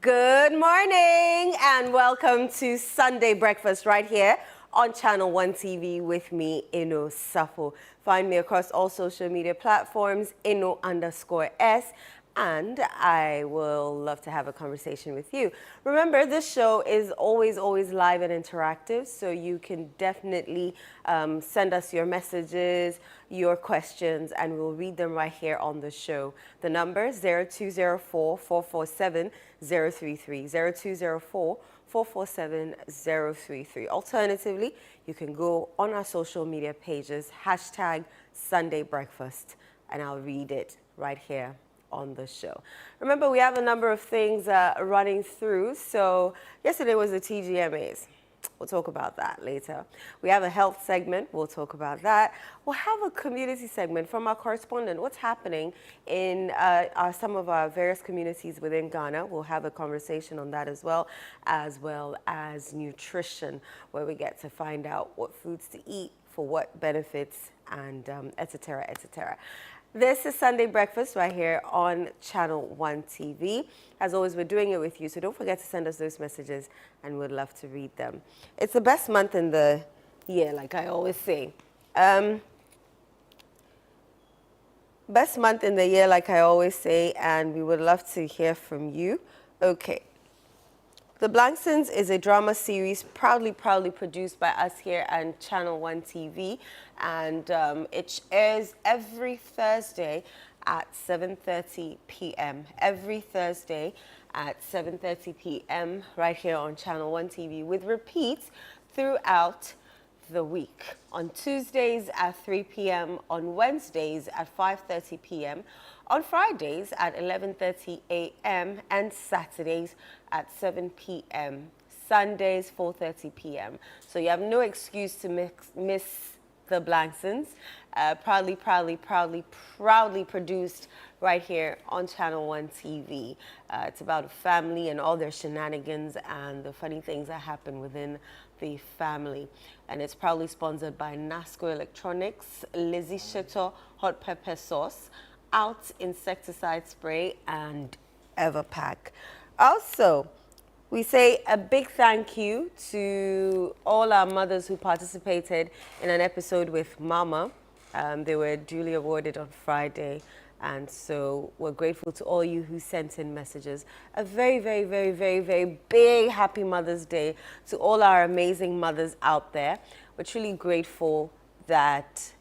Good morning and welcome to Sunday Breakfast right here on Channel One TV with me, Ino Safo. Find me across all social media platforms, Ino_S, and I will love to have a conversation with you. Remember, this show is always live and interactive, so you can definitely send us your messages, your questions, and we'll read them right here on the show. The number is 0204-447-033, 0204-447-033. Alternatively, you can go on our social media pages, hashtag Sunday Breakfast, and I'll read it right here on the show. Remember, we have a number of things running through. So yesterday was the TGMAs. We'll talk about that later. We have a health segment. We'll talk about that. We'll have a community segment from our correspondent. What's happening in some of our various communities within Ghana. We'll have a conversation on that as well as nutrition, where we get to find out what foods to eat for what benefits and et cetera, et cetera. This is Sunday Breakfast right here on Channel One TV. As always, we're doing it with you, so don't forget to send us those messages, and we'd love to read them. It's the best month in the year, like I always say. Best month in the year, like I always say, and we would love to hear from you. Okay. The Blanksons is a drama series proudly produced by us here on Channel One TV, and it airs every Thursday at 7:30 p.m. Every Thursday at 7:30 p.m. right here on Channel One TV, with repeats throughout the week. On Tuesdays at 3 p.m., on Wednesdays at 5:30 p.m., on Fridays at 11:30 a.m., and Saturdays at 7 p.m., Sundays 4:30 p.m. So you have no excuse to miss the Blanksons. Proudly produced right here on Channel One TV. It's about a family and all their shenanigans and the funny things that happen within the family. And it's proudly sponsored by Nasco Electronics, Lizzie Sheto Hot Pepper Sauce, Out Insecticide Spray, and Everpack. Also, we say a big thank you to all our mothers who participated in an episode with Mama. They were duly awarded on Friday. And so we're grateful to all you who sent in messages. A very big happy Mother's Day to all our amazing mothers out there. We're truly grateful that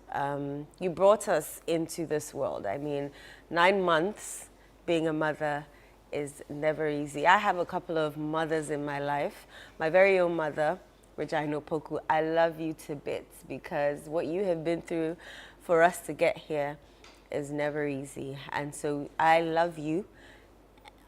you brought us into this world. I mean, 9 months being a mother is never easy. I have a couple of mothers in my life. My very own mother, Regina Poku, I love you to bits, because what you have been through for us to get here is never easy. And so I love you.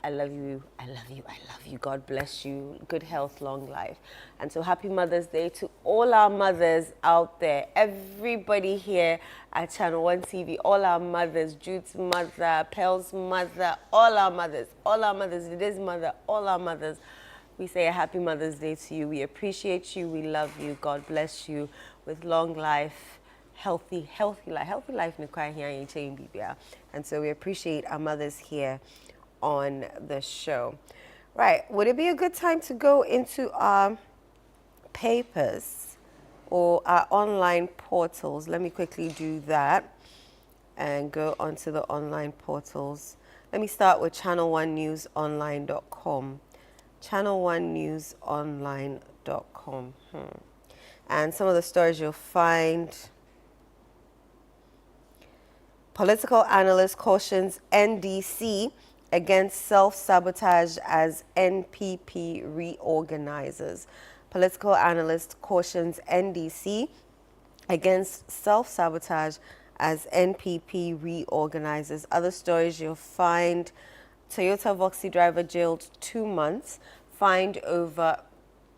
I love you. I love you. I love you. God bless you. Good health, long life. And so happy Mother's Day to all our mothers out there. Everybody here at Channel One TV, all our mothers, Jude's mother, Pearl's mother, all our mothers, Didi's mother, all our mothers. We say a happy Mother's Day to you. We appreciate you. We love you. God bless you with long life, healthy life. And so we appreciate our mothers here on the show. Right, would it be a good time to go into our papers or our online portals? Let me quickly do that and go onto the online portals. Let me start with channelonenewsonline.com. channelonenewsonline.com. And some of the stories you'll find: political analyst cautions NDC against self-sabotage as NPP reorganizes. Political analyst cautions NDC against self-sabotage as NPP reorganizes. Other stories you'll find: Toyota Voxy driver jailed 2 months, fined over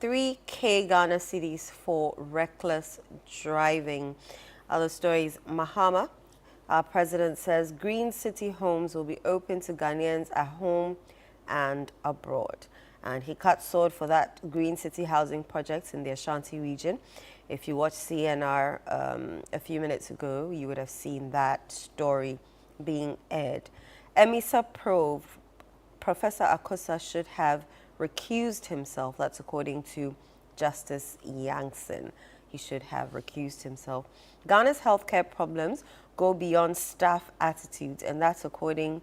3K Ghana cedis for reckless driving. Other stories: Mahama, our president says green city homes will be open to Ghanaians at home and abroad. And he cut sword for that green city housing project in the Ashanti region. If you watched CNR a few minutes ago, you would have seen that story being aired. EMISA probe Professor Akosa should have recused himself. That's according to Justice Yangson. He should have recused himself. Ghana's healthcare problems go beyond staff attitudes, and that's according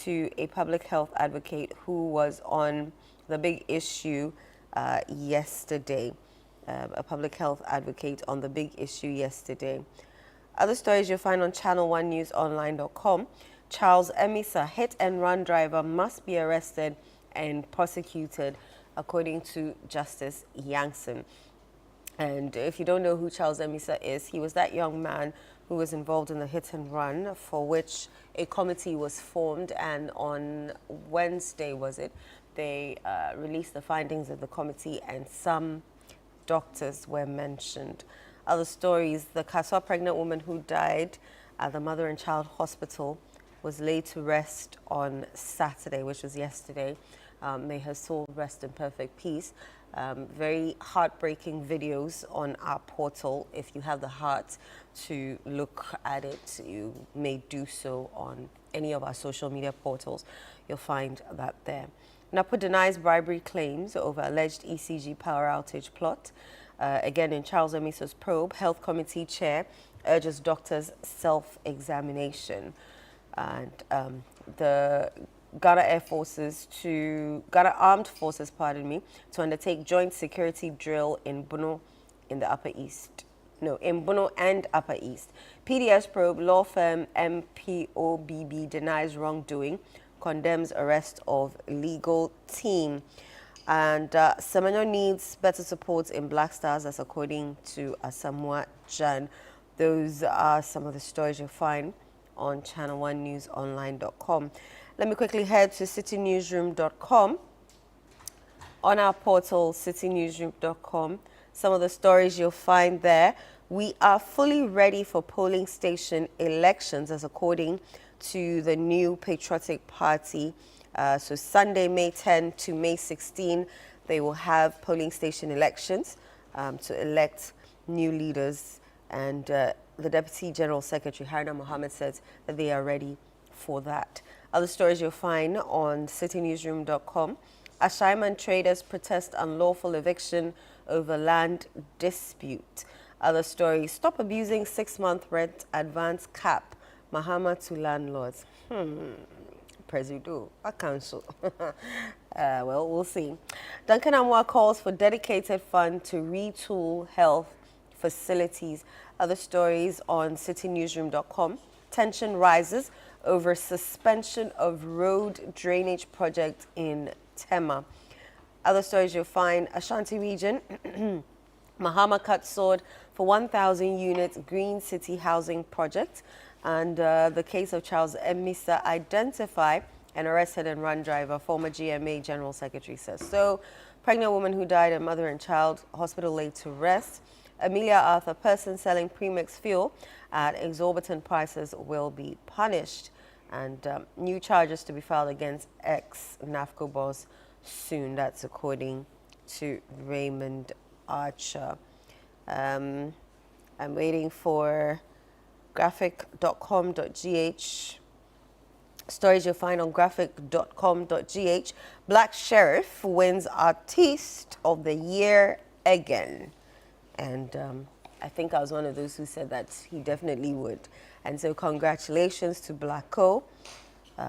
to a public health advocate who was on the big issue yesterday. A public health advocate on the big issue yesterday. Other stories you'll find on ChannelOneNewsOnline.com. Charles Emisa, hit-and-run driver, must be arrested and prosecuted, according to Justice Yangson. And if you don't know who Charles Emisa is, he was that young man who was involved in the hit-and-run, for which a committee was formed, and on Wednesday, was it, they released the findings of the committee, and some doctors were mentioned. Other stories, the Kaswa pregnant woman who died at the Mother and Child Hospital was laid to rest on Saturday, which was yesterday. May her soul rest in perfect peace. Very heartbreaking videos on our portal. If you have the heart to look at it, you may do so on any of our social media portals. You'll find that there. NAPO denies bribery claims over alleged ECG power outage plot. Again, in Charles Emisa's probe, Health Committee Chair urges doctors' self-examination. And the Ghana Armed Forces, to undertake joint security drill in Bono in the Upper East. No, in Bono and Upper East. PDS probe, law firm MPOBB denies wrongdoing, condemns arrest of legal team. And Semenyo needs better support in Black Stars, as according to Asamoah Jan. Those are some of the stories you'll find on ChannelOneNewsOnline.com. Let me quickly head to citynewsroom.com. On our portal, citynewsroom.com, some of the stories you'll find there. We are fully ready for polling station elections, as according to the new Patriotic Party. So Sunday, May 10 to May 16, they will have polling station elections to elect new leaders. And the Deputy General Secretary, Haruna Mohammed, says that they are ready for that. Other stories you'll find on citynewsroom.com. Ashaiman traders protest unlawful eviction over land dispute. Other stories, stop abusing 6-month rent advance cap. Mahama to landlords. Presido, a council. Well, we'll see. Duncan Amwa calls for dedicated fund to retool health facilities. Other stories on citynewsroom.com. Tension rises over suspension of road drainage project in Tema. Other stories you'll find, Ashanti region. Mahama cuts sword for 1,000 units Green City housing project. And the case of Charles Emisa, identify and arrested and run driver, former GMA General Secretary says. So, pregnant woman who died at Mother and Child Hospital laid to rest. Amelia Arthur, person selling premix fuel at exorbitant prices will be punished. And new charges to be filed against ex-NAFCO boss soon. That's according to Raymond Archer. I'm waiting for graphic.com.gh. Stories you'll find on graphic.com.gh. Black Sheriff wins Artiste of the Year again. And I think I was one of those who said that he definitely would. And so congratulations to Blacko.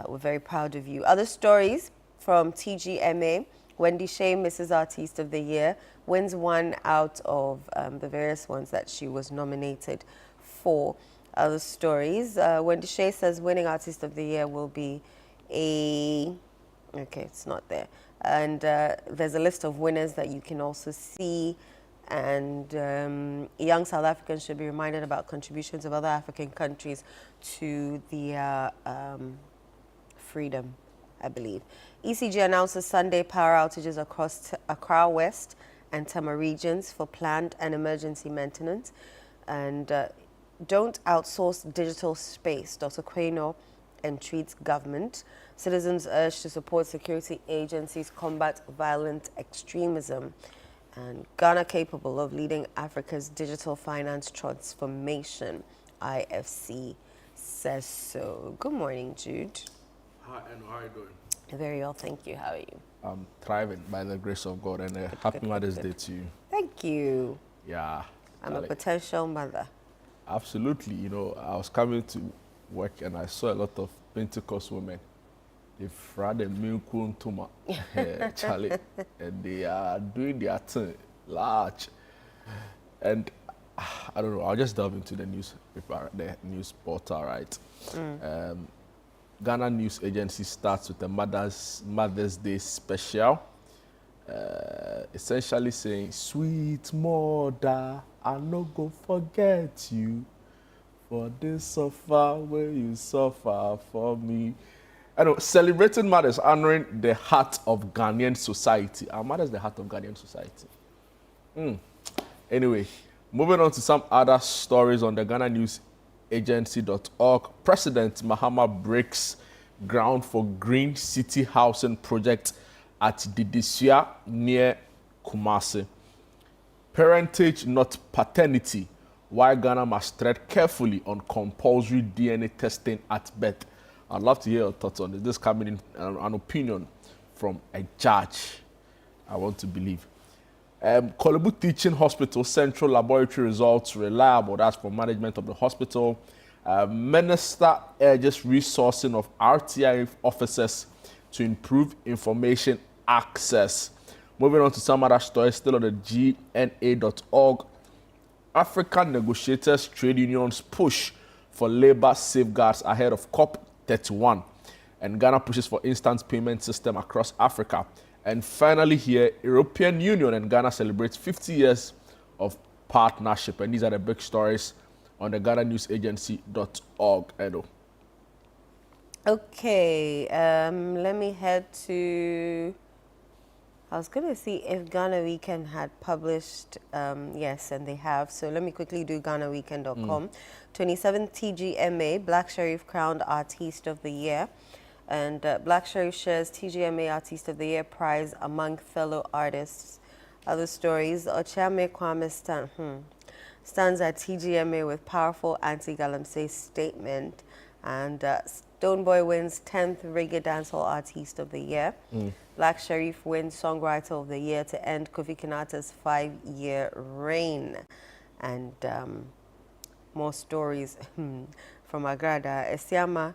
We're very proud of you. Other stories from TGMA. Wendy Shea, Mrs. Artiste of the Year, wins one out of the various ones that she was nominated for. Other stories, Wendy Shea says winning Artist of the Year will be a... Okay, it's not there. And there's a list of winners that you can also see. And young South Africans should be reminded about contributions of other African countries to the freedom, I believe. ECG announces Sunday power outages across Accra West and Tema regions for planned and emergency maintenance. And don't outsource digital space, Dr. Quaino entreats government. Citizens urged to support security agencies combat violent extremism. And Ghana capable of leading Africa's digital finance transformation, IFC says so. Good morning, Jude. Hi, and how are you doing? Very well, thank you. How are you? I'm thriving by the grace of God, and happy Mother's Day to you. Thank you. Yeah. I'm a potential mother. Absolutely. You know, I was coming to work and I saw a lot of Pentecost women. They've had a milk tuma, Charlie, and they are doing their thing large. And I don't know, I'll just delve into the newspaper, the news portal, right? Ghana News Agency starts with a Mother's Day special, essentially saying, "Sweet mother, I no go forget you, for this suffer where you suffer for me." I know, celebrating mothers, honoring the heart of Ghanaian society. Our mothers, the heart of Ghanaian society. Anyway, moving on to some other stories on the Ghana News Agency.org. President Mahama breaks ground for green city housing project at Didisua near Kumasi. Parentage, not paternity. Why Ghana must tread carefully on compulsory DNA testing at birth. I'd love to hear your thoughts on this. This coming in an opinion from a judge, I want to believe. Kolebu Teaching Hospital Central Laboratory results reliable. That's for management of the hospital. Minister urges resourcing of RTI officers to improve information access. Moving on to some other stories, still on the GNA.org. African negotiators, trade unions push for labor safeguards ahead of COP31. And Ghana pushes for instant payment system across Africa. And finally here, European Union and Ghana celebrates 50 years of partnership. And these are the big stories on the Ghana News Agency.org. Edo. Okay, let me head to... I was going to see if Ghana Weekend had published, yes, and they have. So let me quickly do GhanaWeekend.com. 27th TGMA, Black Sharif crowned Artiste of the Year. And Black Sharif shares TGMA Artiste of the Year prize among fellow artists. Other stories, Ochame Kwame stands at TGMA with powerful anti-Galamsey statement. And Stoneboy wins 10th Reggae Dancehall Artiste of the Year. Black Sharif wins Songwriter of the Year to end Kofi Kinata's 5-year reign. And more stories from Agrada. Esiama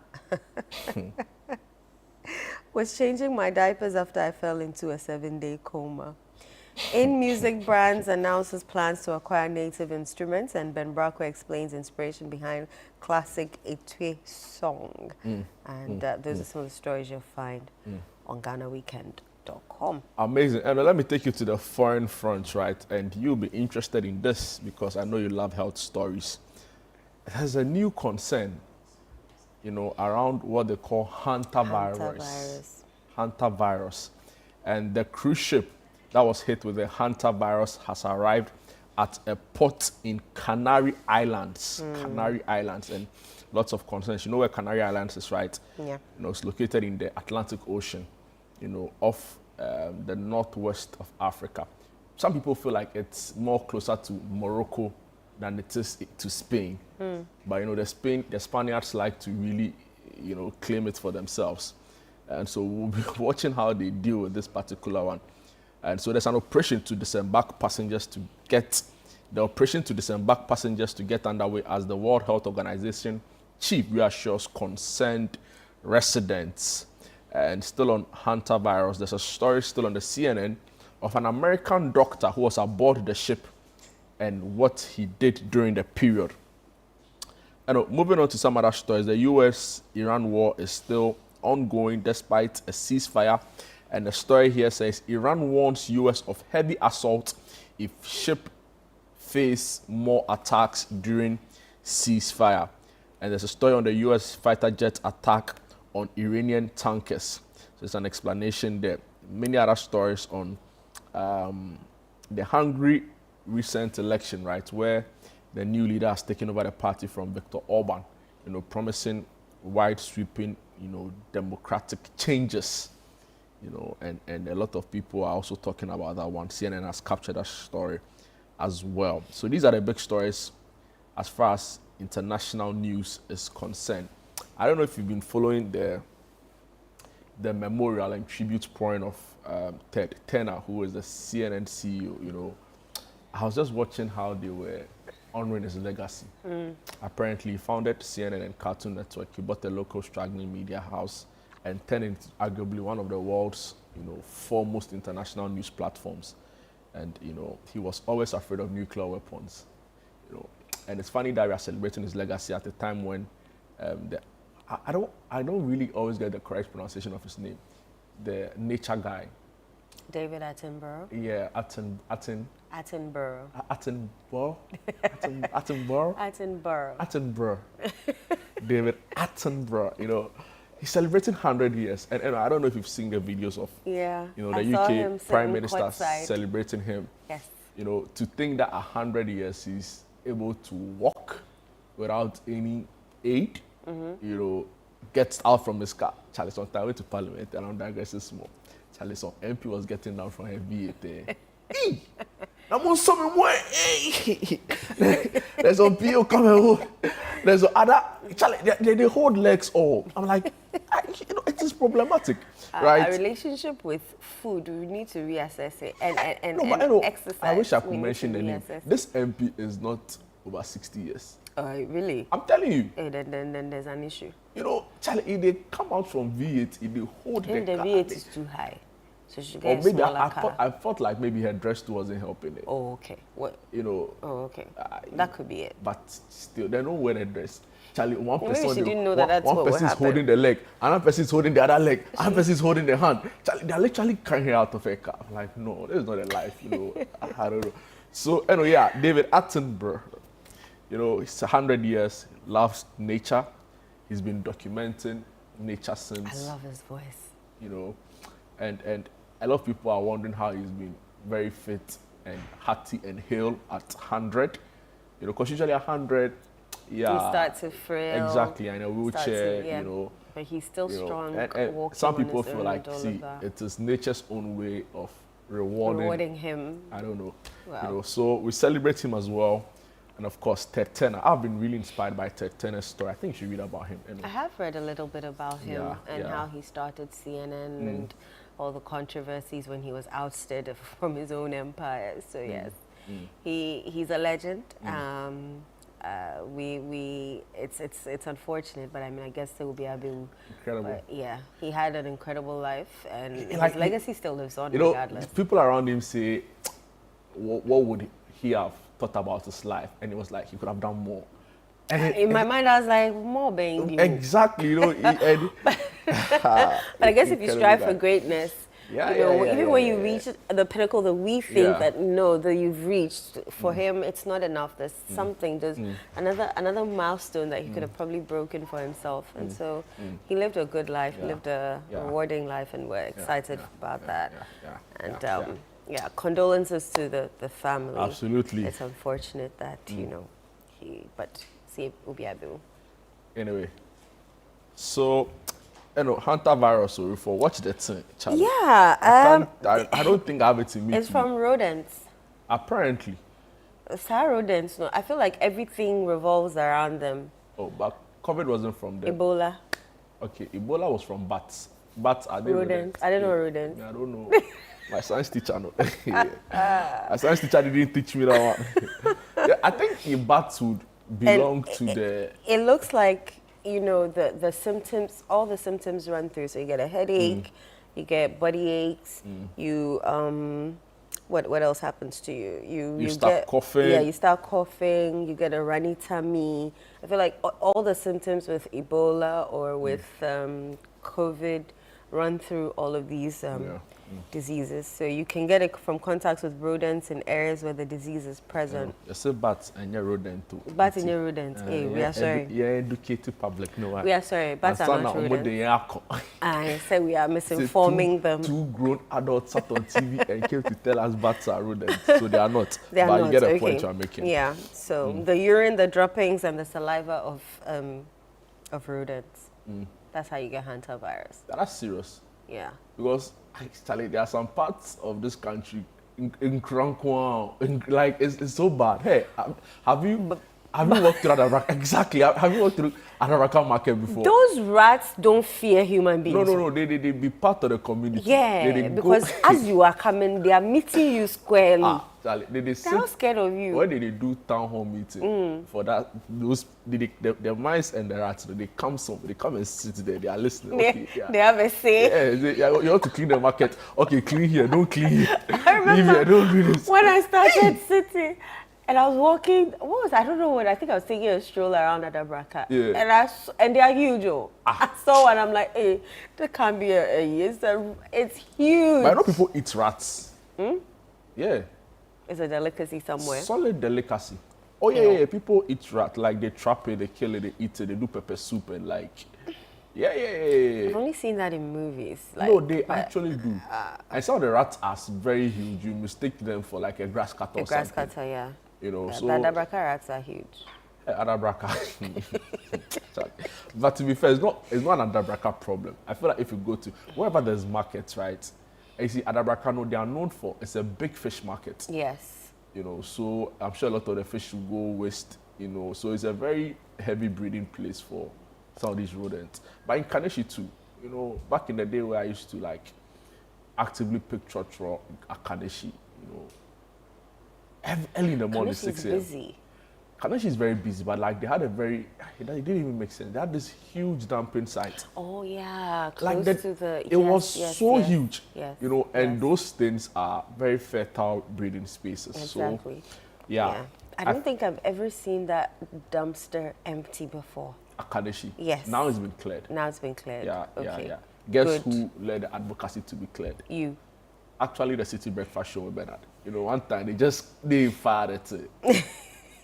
was changing my diapers after I fell into a 7-day coma. In Music Brands announces plans to acquire native instruments, and Ben Bracco explains inspiration behind classic Etwe song. And those are some of the stories you'll find on GhanaWeekend.com. Amazing. And let me take you to the foreign front, right? And you'll be interested in this because I know you love health stories. There's a new concern, you know, around what they call hantavirus. Hantavirus. And the cruise ship that was hit with the hantavirus has arrived at a port in Canary Islands. Canary Islands, and lots of concerns. You know where Canary Islands is, right? Yeah. You know, it's located in the Atlantic Ocean, you know, off the northwest of Africa. Some people feel like it's more closer to Morocco than it is to Spain. But, you know, the Spaniards like to really, you know, claim it for themselves. And so we'll be watching how they deal with this particular one. And so there's an operation to disembark passengers to get underway as the World Health Organization chief reassures concerned residents. And still on hantavirus, there's a story still on the CNN of an American doctor who was aboard the ship and what he did during the period. And moving on to some other stories, the US-Iran war is still ongoing despite a ceasefire. And the story here says Iran warns US of heavy assault if ship face more attacks during ceasefire. And there's a story on the US fighter jet attack on Iranian tankers. So there's an explanation there. Many other stories on the Hungary recent election, right, where the new leader has taken over the party from Viktor Orban, you know, promising wide sweeping, you know, democratic changes. You know, and a lot of people are also talking about that one. CNN has captured that story as well. So these are the big stories as far as international news is concerned. I don't know if you've been following the the memorial and tribute pouring of Ted Turner, who is the CNN CEO, you know, I was just watching how they were honoring his legacy. Apparently, he founded CNN and Cartoon Network. He bought a local struggling media house and turned it into arguably one of the world's, you know, foremost international news platforms. And, you know, he was always afraid of nuclear weapons, you know. And it's funny that we are celebrating his legacy at a time when I don't really always get the correct pronunciation of his name. The nature guy. David Attenborough. Yeah, Attenborough. Attenborough. David Attenborough. You know, he's celebrating 100 years, and I don't know if you've seen the videos of the UK Prime Minister celebrating him. Yes. You know, to think that 100 years he's able to walk without any aid. You know, gets out from his car. Charlie, on time went to Parliament, and I'm digressing small. Charlie, some MP was getting down from her V8 there. I'm on something more. There's some PO coming. There's other. Charlie, they hold legs all. I'm like, you know, it is problematic, right? Our relationship with food, we need to reassess it and exercise. I wish I could mention the name. This MP is not over 60 years. Really? I'm telling you. Then there's an issue. You know, Charlie, if they come out from V8, if they hold the car. V8 is too high. So she get or maybe a smaller car. I thought like maybe her dress wasn't helping it. Oh, okay. What? You know. Oh, okay. That could be it. But still, they don't wear the dress. Charlie, one Maybe person, she didn't know that's one what would person's happen. holding the leg, another person's holding the other leg, another person's holding the hand. Charlie, they're literally carrying her out of her car. I'm like, no, this is not a life, you know. I don't know. So, anyway, yeah, David Attenborough, you know, he's 100 years, loves nature. He's been documenting nature since. I love his voice. You know, and a lot of people are wondering how he's been very fit and hearty and hale at 100. You know, because usually 100, yeah. You start to frail. Exactly, and a wheelchair, yeah. you know. But he's still strong, and walking some on people his feel own like, and all see, of that. it is nature's own way of rewarding him. I don't know. Wow. You know, so we celebrate him as well. And of course, Ted Turner. I've been really inspired by Ted Turner's story. I think you should read about him. Anyway. I have read a little bit about him and how he started CNN and all the controversies when he was ousted from his own empire. So yes, he's a legend. It's unfortunate, but I mean, I guess it will be able. Incredible. But yeah, he had an incredible life, and like, his legacy still lives on, you know, regardless. People around him say, what would he have thought about his life? And it was like he could have done more. And in my mind, I was like, more baby. Exactly, you know. But I guess if you strive for greatness, even when you reach the pinnacle that we think that you've reached, for him it's not enough. There's something, there's another milestone that he could have probably broken for himself. And so he lived a good life, he lived a rewarding life, and we're excited about that. Condolences to the family. Absolutely. It's unfortunate that, but see, Ubiabu. Anyway, so, Hunter virus, for watch that thing, Charlie. Yeah. I don't think I have it in me. It's from rodents. Apparently. It's how rodents, no. I feel like everything revolves around them. Oh, but COVID wasn't from them. Ebola. Okay, Ebola was from bats. Bats are they rodents? I don't know rodents. I don't know. My science teacher, no. My science teacher didn't teach me that one. I think the bats would belong to the... It looks like, the symptoms, all the symptoms run through. So you get a headache, you get body aches, you, what else happens to you? You start coughing. Yeah, you start coughing, you get a runny tummy. I feel like all the symptoms with Ebola or with COVID run through all of these diseases. So you can get it from contacts with rodents in areas where the disease is present. You say bats and your rodent too. Bats and your rodents. We are sorry. Yeah, educated public. No, we are sorry. Bats are not rodents. I say we are misinforming them. Two grown adults sat on TV and came to tell us bats are rodents. So they are not. They are but not. You get a point you are making. Yeah. So the urine, the droppings, and the saliva of rodents. That's how you get Hunter virus. That's serious. Yeah. Because actually, there are some parts of this country in Krankwa, like it's so bad. Hey, have you? Have you walked through Adabraka? Exactly. Have you walked through Adabraka market before? Those rats don't fear human beings. No. They be part of the community. Yeah, because as you are coming, they are meeting you squarely. Charlie, They're not scared of you. When they do town hall meeting for that, the mice and the rats, they come and sit there. They are listening. They have a say. Yeah, you have to clean the market. Okay, clean here, don't clean here. I remember Leave here, don't do this. when I started sitting. And I was walking, I don't know what, I think I was taking a stroll around Adabraka. Yeah. And they are huge, I saw one, I'm like, hey, that can't be it's huge. But I know people eat rats. Yeah. It's a delicacy somewhere. Solid delicacy. Oh yeah, people eat rat, like they trap it, they kill it, they eat it, they do pepper soup and like, yeah. I've only seen that in movies. No, they actually do. I saw the rats as very huge. You mistake them for like a grass cutter or something. A grass cutter, yeah. You know, so the Adabraka rats are huge. Adabraka. But to be fair, it's not an Adabraka problem. I feel like if you go to wherever there's markets, right? And you see Adabraka, no, they are known for it's a big fish market. Yes. You know, so I'm sure a lot of the fish will go waste. You know, so it's a very heavy breeding place for some of these rodents. But in Kaneshi too, you know, back in the day where I used to like actively pick trotro at Kaneshi, you know. Early in the morning, 6 a.m. busy. Kaneshi is very busy, but like they had it didn't even make sense. They had this huge dumping site. Oh yeah, like close to the. It was so huge, yes, you know, and those things are very fertile breeding spaces. Exactly. So, yeah. I don't think I've ever seen that dumpster empty before. At Kaneshi. Yes. Now it's been cleared. Now it's been cleared. Yeah, okay. yeah. Guess who led the advocacy to be cleared? You. Actually, the City Breakfast Show with Bernard. You know, one time they fired it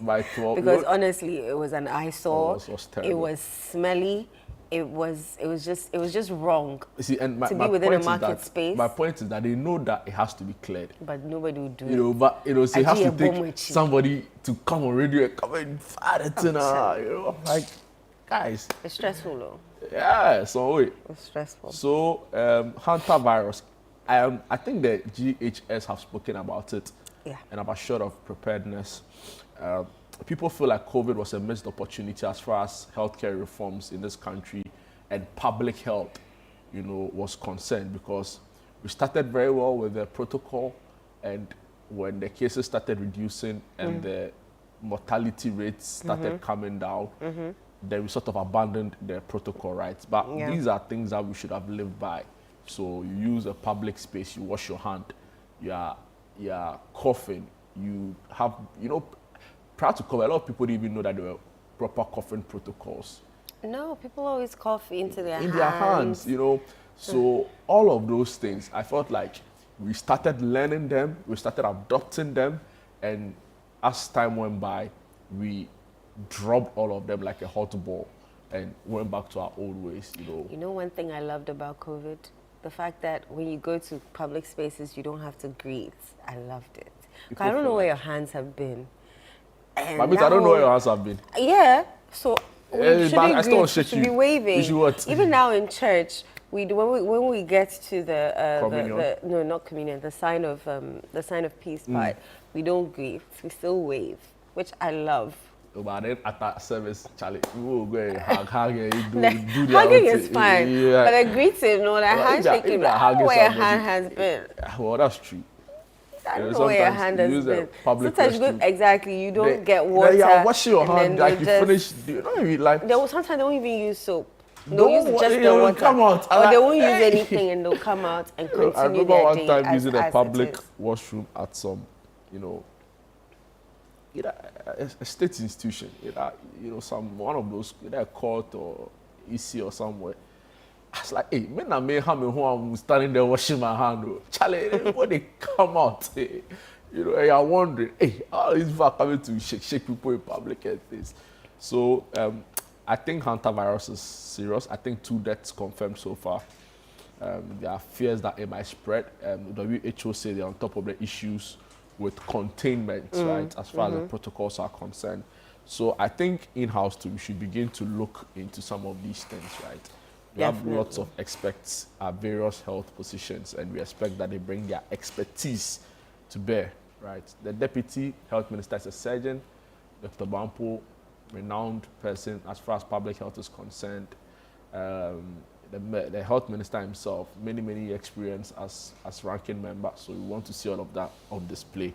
by 12. Because honestly, it was an eyesore. It was terrible. It was smelly. It was just wrong. You see, and to be within a market space. My point is that they know that it has to be cleared. But nobody would do it. You know, but you know, so it has to take somebody to come on radio and come and fire it in. You know, like guys. It's stressful though. Yeah, so wait. It's stressful. So hantavirus. I think the GHS have spoken about it, and about short of preparedness. People feel like COVID was a missed opportunity as far as healthcare reforms in this country and public health, you know, was concerned, because we started very well with the protocol, and when the cases started reducing and the mortality rates started coming down, then we sort of abandoned the protocol, right? But these are things that we should have lived by. So you use a public space, you wash your hand, you are coughing, you have, you know, prior to COVID, a lot of people didn't even know that there were proper coughing protocols. No, people always cough into their hands. In their hands, you know. So all of those things, I felt like we started learning them, we started adopting them, and as time went by, we dropped all of them like a hot ball and went back to our old ways, you know. You know one thing I loved about COVID? The fact that when you go to public spaces, you don't have to greet. I loved it. I don't know where your hands have been. And I don't know where your hands have been. Yeah, so we shouldn't greet, we should be waving. You should what? Even now in church, when we get to the no, not communion, the sign of peace part, we don't greet, we still wave, which I love. But then at that service, Charlie, we will go and hug and do the hugging is fine, but a greeting, no, that handshaking, I don't know where your hand has been. Well, that's true. I don't know where your hand has been. Sometimes you go, exactly, you don't get water. Yeah, wash your hand, like you finish. You don't even like. Sometimes they don't even use soap. They'll use just the water. Come out. Or they won't use anything, and they'll come out and continue I remember their one day time as, using a as public washroom at some, a state institution, one of those, either a court or EC or somewhere. I was like, hey, I'm standing there washing my hand. Charlie, when they come out, and you're wondering, hey, how is that coming to shake people in public and things? So I think hantavirus is serious. I think 2 deaths confirmed so far. There are fears that it might spread. WHO say they're on top of the issues with containment, right, as far as the protocols are concerned. So I think in-house too, we should begin to look into some of these things, right? We have lots of experts at various health positions, and we expect that they bring their expertise to bear, right? The Deputy Health Minister is a surgeon. Dr. Bampo renowned person as far as public health is concerned. The health minister himself, many experience as ranking member. So we want to see all of that on display.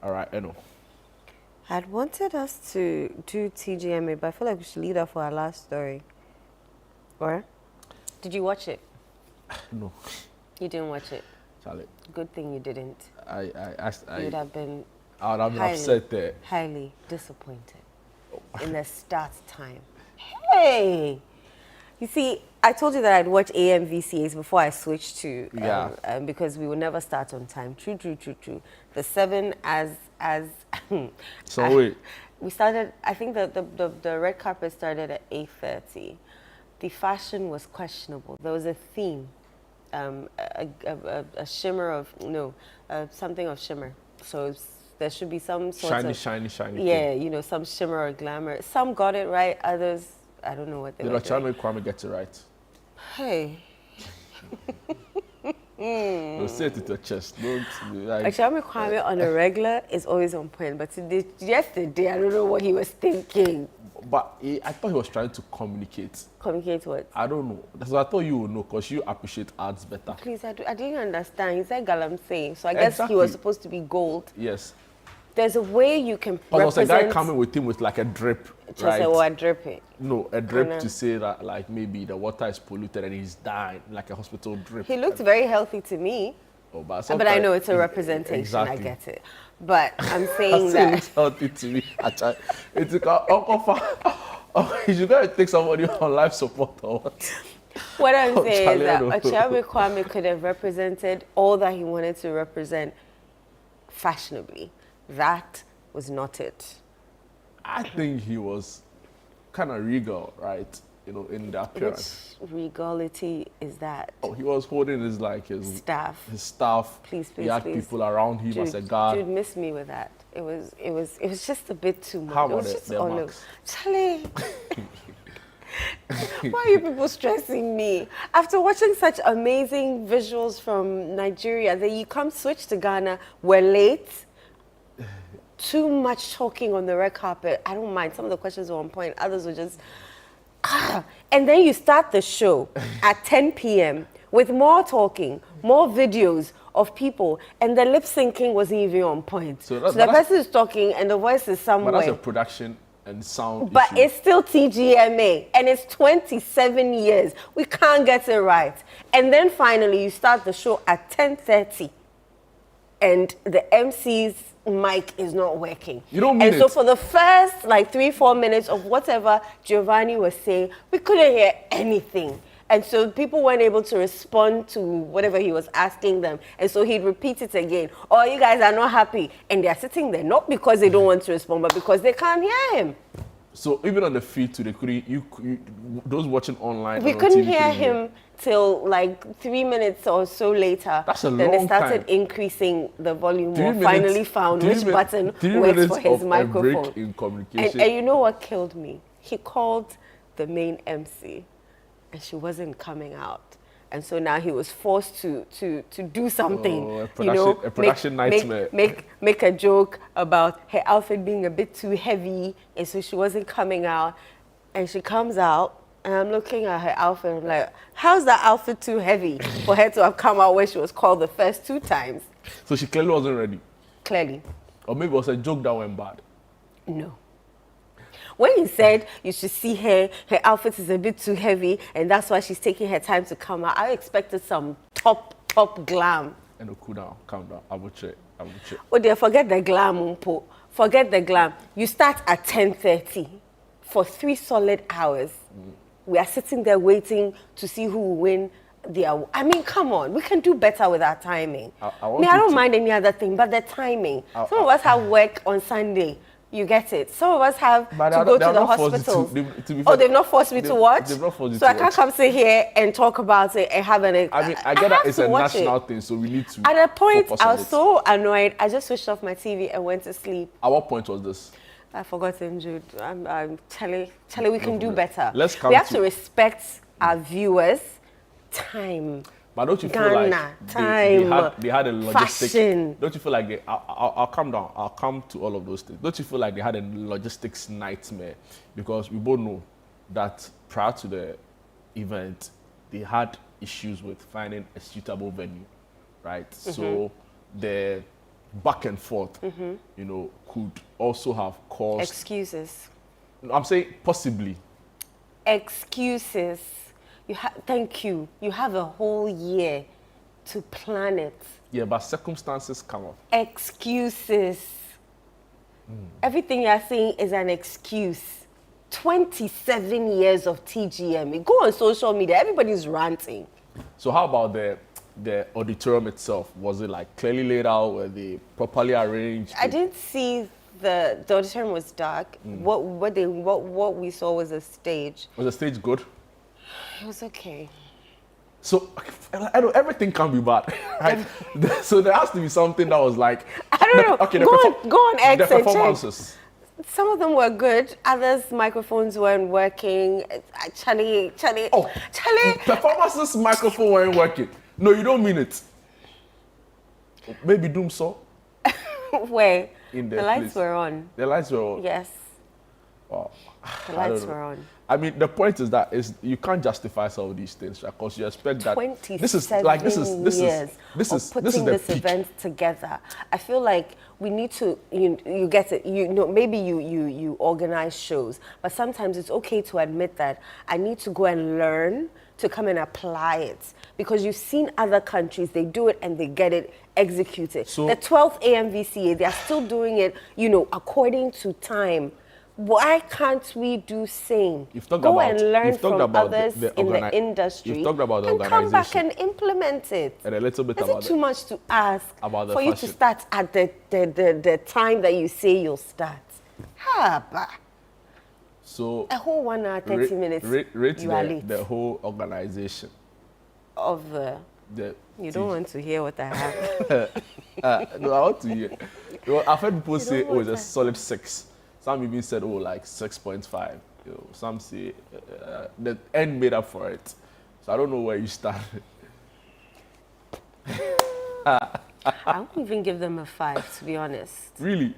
All right, Eno. I'd wanted us to do TGMA, but I feel like we should leave that for our last story. Or did you watch it? No. You didn't watch it. Charlie. Good thing you didn't. I You'd have been. I would have been upset there. Highly disappointed in the start time. Hey! You see, I told you that I'd watch AMVCAs before I switched to, because we would never start on time. True. The 7 So wait. We started, I think the red carpet started at 8:30. The fashion was questionable. There was a theme, a shimmer of, something of shimmer. So there should be some sort of... Shiny. Yeah, thing. Some shimmer or glamour. Some got it right, others, I don't know what they were doing. Did Kwame get it right? Hey. Don't say it to your chest. Don't like... Achame Kwame on a regular is always on point, but yesterday, I don't know what he was thinking. But I thought he was trying to communicate. Communicate what? I don't know. That's what I thought you would know, because you appreciate arts better. Please, I didn't understand. He said galamsey, so I guess he was supposed to be gold. Yes. There's a way you can represent... There was a guy coming with him with like a drip, right? Just a drip it. No, a drip to say that like maybe the water is polluted and he's dying, like a hospital drip. He looked very healthy to me. Oh, but I know it's a representation. Exactly. I get it. But I'm saying he that... looks healthy to me. It's you gotta take somebody on life support or what? What I'm saying is that Achame Kwame could have represented all that he wanted to represent fashionably. That was not it. I think he was kind of regal, right? In the appearance. Which regality is that? Oh, he was holding his staff. His staff. Please. He had people around him as a guard. Jude missed me with that. It was just a bit too much. How about it? Charlie. Why are you people stressing me? After watching such amazing visuals from Nigeria, then you come switch to Ghana, we're late. Too much talking on the red carpet. I don't mind. Some of the questions were on point. Others were just... And then you start the show at 10 p.m. with more talking, more videos of people, and the lip syncing wasn't even on point. So the person is talking and the voice is somewhere. But that's a production and sound But issue. It's still TGMA, and it's 27 years. We can't get it right. And then finally, you start the show at 10:30, and the MC's mic is not working. You don't mean And so for the first 3-4 minutes of whatever Giovanni was saying, we couldn't hear anything. And so people weren't able to respond to whatever he was asking them. And so he'd repeat it again. Oh, you guys are not happy. And they're sitting there, not because they don't want to respond, but because they can't hear him. So even on the feed too, they couldn't, those watching online. We couldn't hear him till 3 minutes or so later. That's a long time. Then they started time. increasing the volume more. 3 minutes, Finally found which button works for his microphone. A break in communication. And you know what killed me? He called the main MC, and she wasn't coming out. And so now he was forced to do something. Oh, a production nightmare. Make a joke about her outfit being a bit too heavy, and so she wasn't coming out. And she comes out, and I'm looking at her outfit, and I'm like, how's that outfit too heavy for her to have come out when she was called the first 2 times? So she clearly wasn't ready. Clearly. Or maybe it was a joke that went bad. No. When he said you should see her outfit is a bit too heavy and that's why she's taking her time to come out, I expected some top glam. And cool down, calm down. I will check. Oh dear, forget the glam, Umpo. Forget the glam. You start at 10:30 for 3 solid hours. We are sitting there waiting to see who will win the award. I mean, come on, we can do better with our timing. I don't mind any other thing, but the timing. Some of us have work on Sunday. You get it. Some of us have to go to the hospital. They've not forced me to watch? They've not forced you so I can't come sit here and talk about it and have an... I mean, I get that it's a national thing, so we need to... At a point, I was so annoyed, I just switched off my TV and went to sleep. At what point was this? I've forgotten, Jude. I'm telling we can do better. Let's come we have to respect our viewers' time. But don't you feel Ghana, like time, they had a logistic? fashion. Don't you feel like I'll come down. I'll come to all of those things. Don't you feel like they had a logistics nightmare? Because we both know that prior to the event, they had issues with finding a suitable venue, right? So the back and forth, you know, could also have caused Excuses. I'm saying possibly. Excuses. Thank you. You have a whole year to plan it. Yeah, but circumstances come up. Excuses. Everything you're saying is an excuse. 27 years of TGM. Go on social media, everybody's ranting. So how about the auditorium itself? Was it like clearly laid out? Were they properly arranged? I didn't see the auditorium was dark. What we saw was a stage. Was the stage good? It was okay. So I know everything can be bad, right? So there has to be something that was like I don't know. Okay, go on X the and check. performances. Some of them were good. Others, microphones weren't working. Charlie. Oh, performances microphone weren't working. No, you don't mean it. Maybe Doom saw. Where? In the lights were on. The lights were on. Yes. Wow. The lights were on. I mean, the point is that you can't justify some of these things because you expect that this is putting this peak. event together. I feel like we need to you get it. You know, maybe you organize shows, but sometimes it's okay to admit that I need to go and learn to come and apply it, because you've seen other countries, they do it and they get it executed. So, the 12th AMVCA, they are still doing it, you know, according to time. Why can't we do same? Go and learn from others in the industry. You've talked about the and come back and implement it. And a little bit Is about it too much to ask about for you to start at the time that you say you'll start? So a whole 1 hour 30 minutes. Rate you are late. The whole organization of you don't want to hear what I have. No, I want to hear. Well, I've heard people say, "Oh, it's a solid 6." Some even said, "Oh, like 6.5." You know, some say the end made up for it. So I don't know where you started. I won't even give them a 5, to be honest. Really?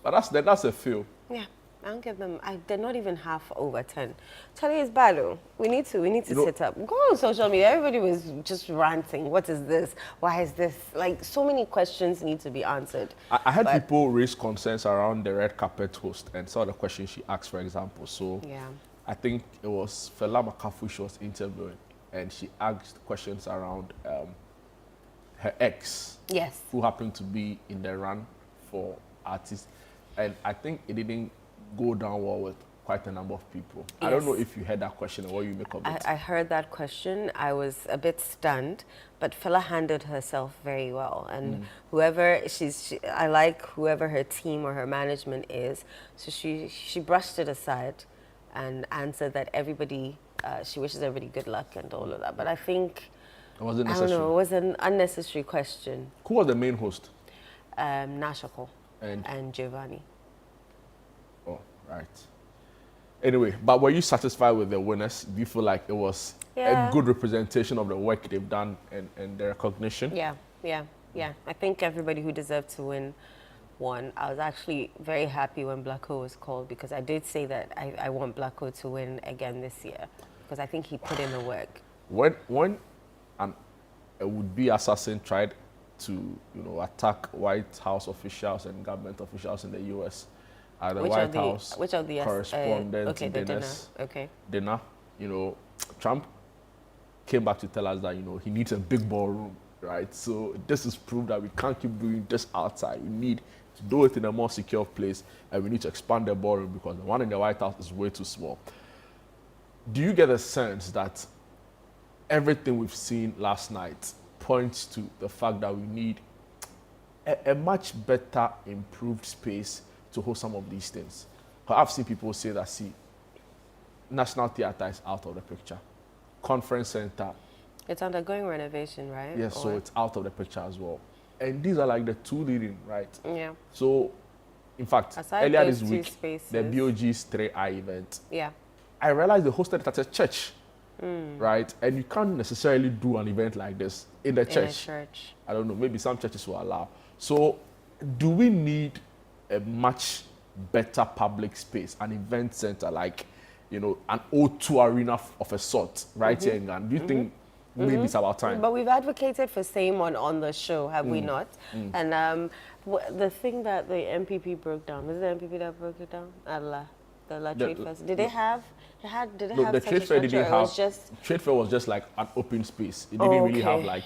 But that's a fail. Yeah. I don't give them. They're not even half over 10. Charlie, it's bad though. We need to sit up. Go on social media. Everybody was just ranting. What is this? Why is this? Like, so many questions need to be answered. I had people raise concerns around the red carpet host and some of the questions she asked, for example. So yeah, I think it was Fela Makafu she was interviewing, and she asked questions around her ex, yes, who happened to be in the run for artists, and I think it didn't go down well with quite a number of people. Yes. I don't know if you heard that question or what you make of it. I heard that question. I was a bit stunned, but Fela handled herself very well. And whoever I like whoever her team or her management is. So she brushed it aside and answered that everybody, she wishes everybody good luck and all of that. But I think, it wasn't necessary. I don't know, it was an unnecessary question. Who was the main host? Nashako and Giovanni. Oh, right. Anyway, but were you satisfied with the winners? Do you feel like it was a good representation of the work they've done and the recognition? Yeah. I think everybody who deserved to win won. I was actually very happy when Blacko was called, because I did say that I want Blacko to win again this year, because I think he put in the work. When a would-be assassin tried to, attack White House officials and government officials in the U.S., the White House correspondent dinner, Trump came back to tell us that, he needs a big ballroom, right? So this is proof that we can't keep doing this outside. We need to do it in a more secure place, and we need to expand the ballroom because the one in the White House is way too small. Do you get a sense that everything we've seen last night points to the fact that we need a much better, improved space to hold some of these things? I've seen people say that, National Theatre is out of the picture. Conference Center. It's undergoing renovation, right? Yes, so it's out of the picture as well. And these are like the two leading, right? Yeah. So, in fact, earlier this week, the BOG's 3i event. Yeah. I realized they hosted it at a church. right? And you can't necessarily do an event like this in the church. In a church. I don't know, maybe some churches will allow. So do we need a much better public space, an event center like, you know, an O2 arena of a sort right here in Ghana? Do you think maybe it's about time? But we've advocated for same on the show, have we not? And the thing that the MPP broke down, was it the MPP that broke it down? The La Trade Fest. Did they have? Did it No, have the such trade a fair structure, didn't or it have. was just Trade fair was just like an open space. It didn't really have like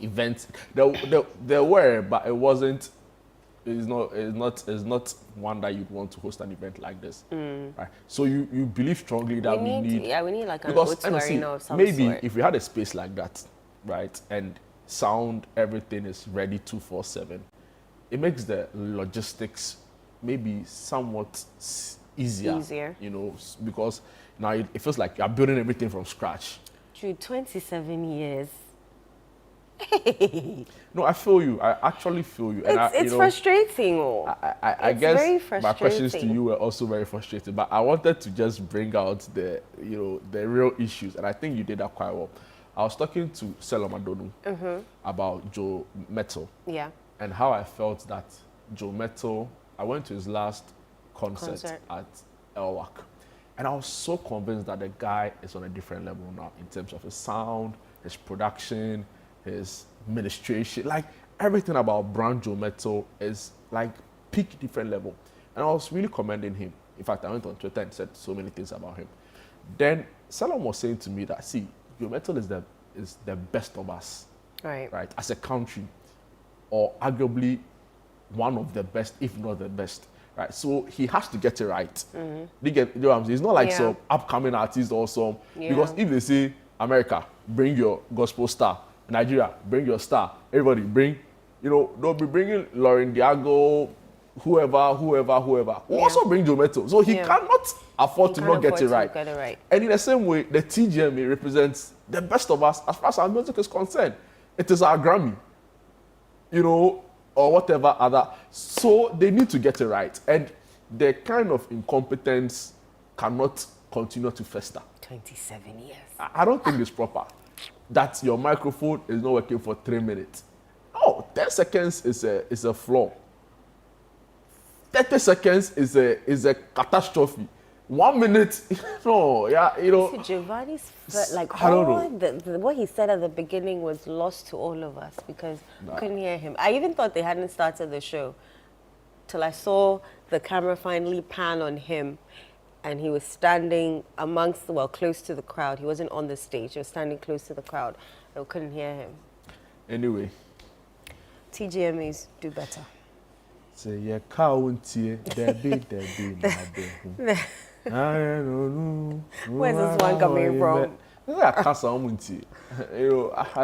events. There were, but it wasn't. It's not one that you'd want to host an event like this, right? So you believe strongly that we need like an because O2 arena of some maybe sort. if we had a space like that, right, and sound, everything is ready 24/7, it makes the logistics maybe somewhat easier, you know, because now it feels like you're building everything from scratch. Through 27 years. No, I feel you. I actually feel you. And It's frustrating. I It's guess very my questions to frustrating. you were also very frustrating. But I wanted to just bring out the real issues, and I think you did that quite well. I was talking to Selo Madonu about Joe Metal, Yeah. and how I felt that Joe Metal. I went to his last concert at Elwak, and I was so convinced that the guy is on a different level now in terms of his sound, his production, his ministration, like everything about Brand Joe Metal is like peak different level. And I was really commending him. In fact, I went on Twitter and said so many things about him. Then Salom was saying to me that, see, Joe Metal is the best of us, right, as a country, or arguably one of the best, if not the best, right? So he has to get it right. You know what I'm saying? It's not like some upcoming artist or some, because if they say, America, bring your gospel star, Nigeria, bring your star, everybody bring, you know, they'll be bringing Lauren Diago, whoever. We'll also bring Joe Metal. So he cannot afford to not get it right. And in the same way, the TGMA represents the best of us as far as our music is concerned. It is our Grammy, you know, or whatever other. So they need to get it right. And the kind of incompetence cannot continue to fester. 27 years. I don't think it's proper that your microphone is not working for 3 minutes. No, 10 seconds is a flaw. 30 seconds is a catastrophe. 1 minute, no, yeah, you know. See, Giovanni's what he said at the beginning was lost to all of us because we couldn't hear him. I even thought they hadn't started the show till I saw the camera finally pan on him, and he was standing close to the crowd. He wasn't on the stage. He was standing close to the crowd. I couldn't hear him. Anyway. TGMAs do better. Say, yeah, county, Debbie. Where's this one coming from? I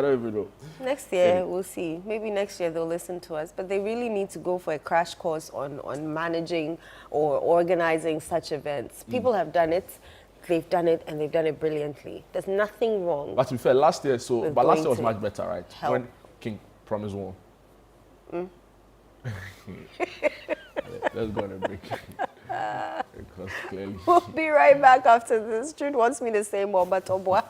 don't even know. Next year, we'll see. Maybe next year they'll listen to us. But they really need to go for a crash course on managing or organizing such events. People have done it. They've done it, and they've done it brilliantly. There's nothing wrong. But to be fair, last year was much better, right? Help. When King Promise won. Let's go on a break. Because clearly. We'll be right back after this. Jude wants me to say more, but Obwa.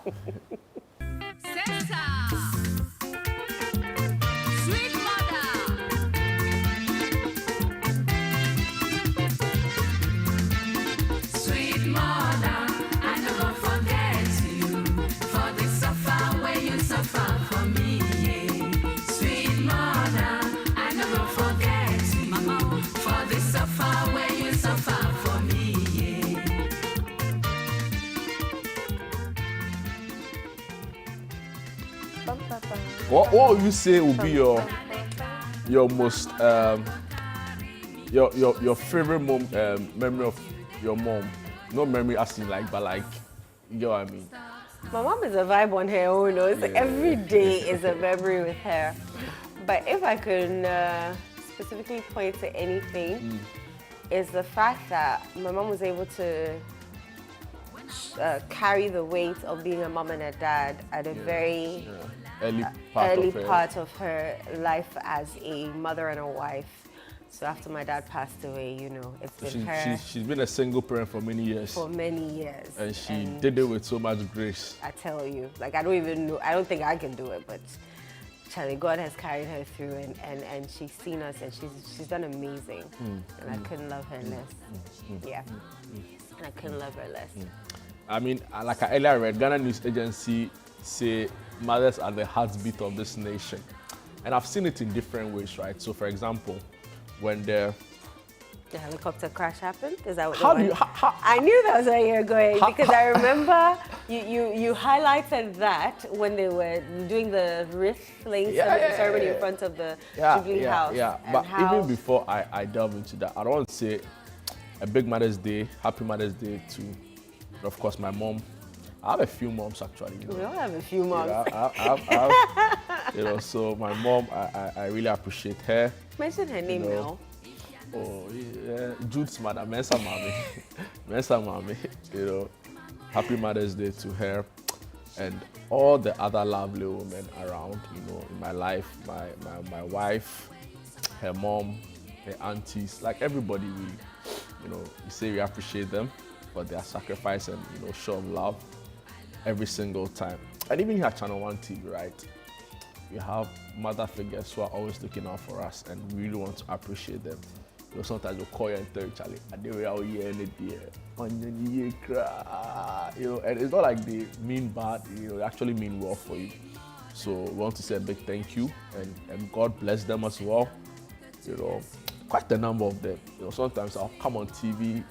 What would you say would be your most your favorite memory of your mom? No memory as in like, but like, you know what I mean? My mom is a vibe on her own. Every day is a memory with her. But if I could specifically point to anything, is the fact that my mom was able to carry the weight of being a mom and a dad at a very early part of her life as a mother and a wife. So after my dad passed away, you know, it's been She, her she's been a single parent for many years. for many years. And she did it with so much grace. I tell you, like, I don't even know, I don't think I can do it, but Charlie, God has carried her through, and she's seen us, and she's done amazing. And I couldn't love her less. Yeah. And I couldn't love her less. I mean, like I earlier read, Ghana News Agency say mothers are the heartbeat of this nation. And I've seen it in different ways, right? So, for example, when the helicopter crash happened? Is that what How the do you... one- I knew that was where you were going, because I remember you highlighted that when they were doing the wreath laying ceremony in front of the Jubilee House. Yeah, and but how, even before I delve into that, I don't want to say a big Mother's Day, happy Mother's Day to, of course, my mom. I have a few moms actually. You know. we all have a few moms. Yeah, I have, you know, so my mom, I really appreciate her. Mention her name now. Oh, yeah, Jude's mother, Mensa Mami. Mensa Mami, you know. Happy Mother's Day to her and all the other lovely women around, you know, in my life, my wife, her mom, her aunties, like everybody really, you know, we say we appreciate them for their sacrifice and, you know, show of love every single time. And even here at ChannelOne TV, right? We have mother figures who are always looking out for us, and we really want to appreciate them. You know, sometimes we'll call you and tell you, Charlie, I did it all year and it year. You know, and it's not like they mean bad, you know, they actually mean well for you. So we want to say a big thank you, and God bless them as well. You know, quite a number of them. You know, sometimes I'll come on TV,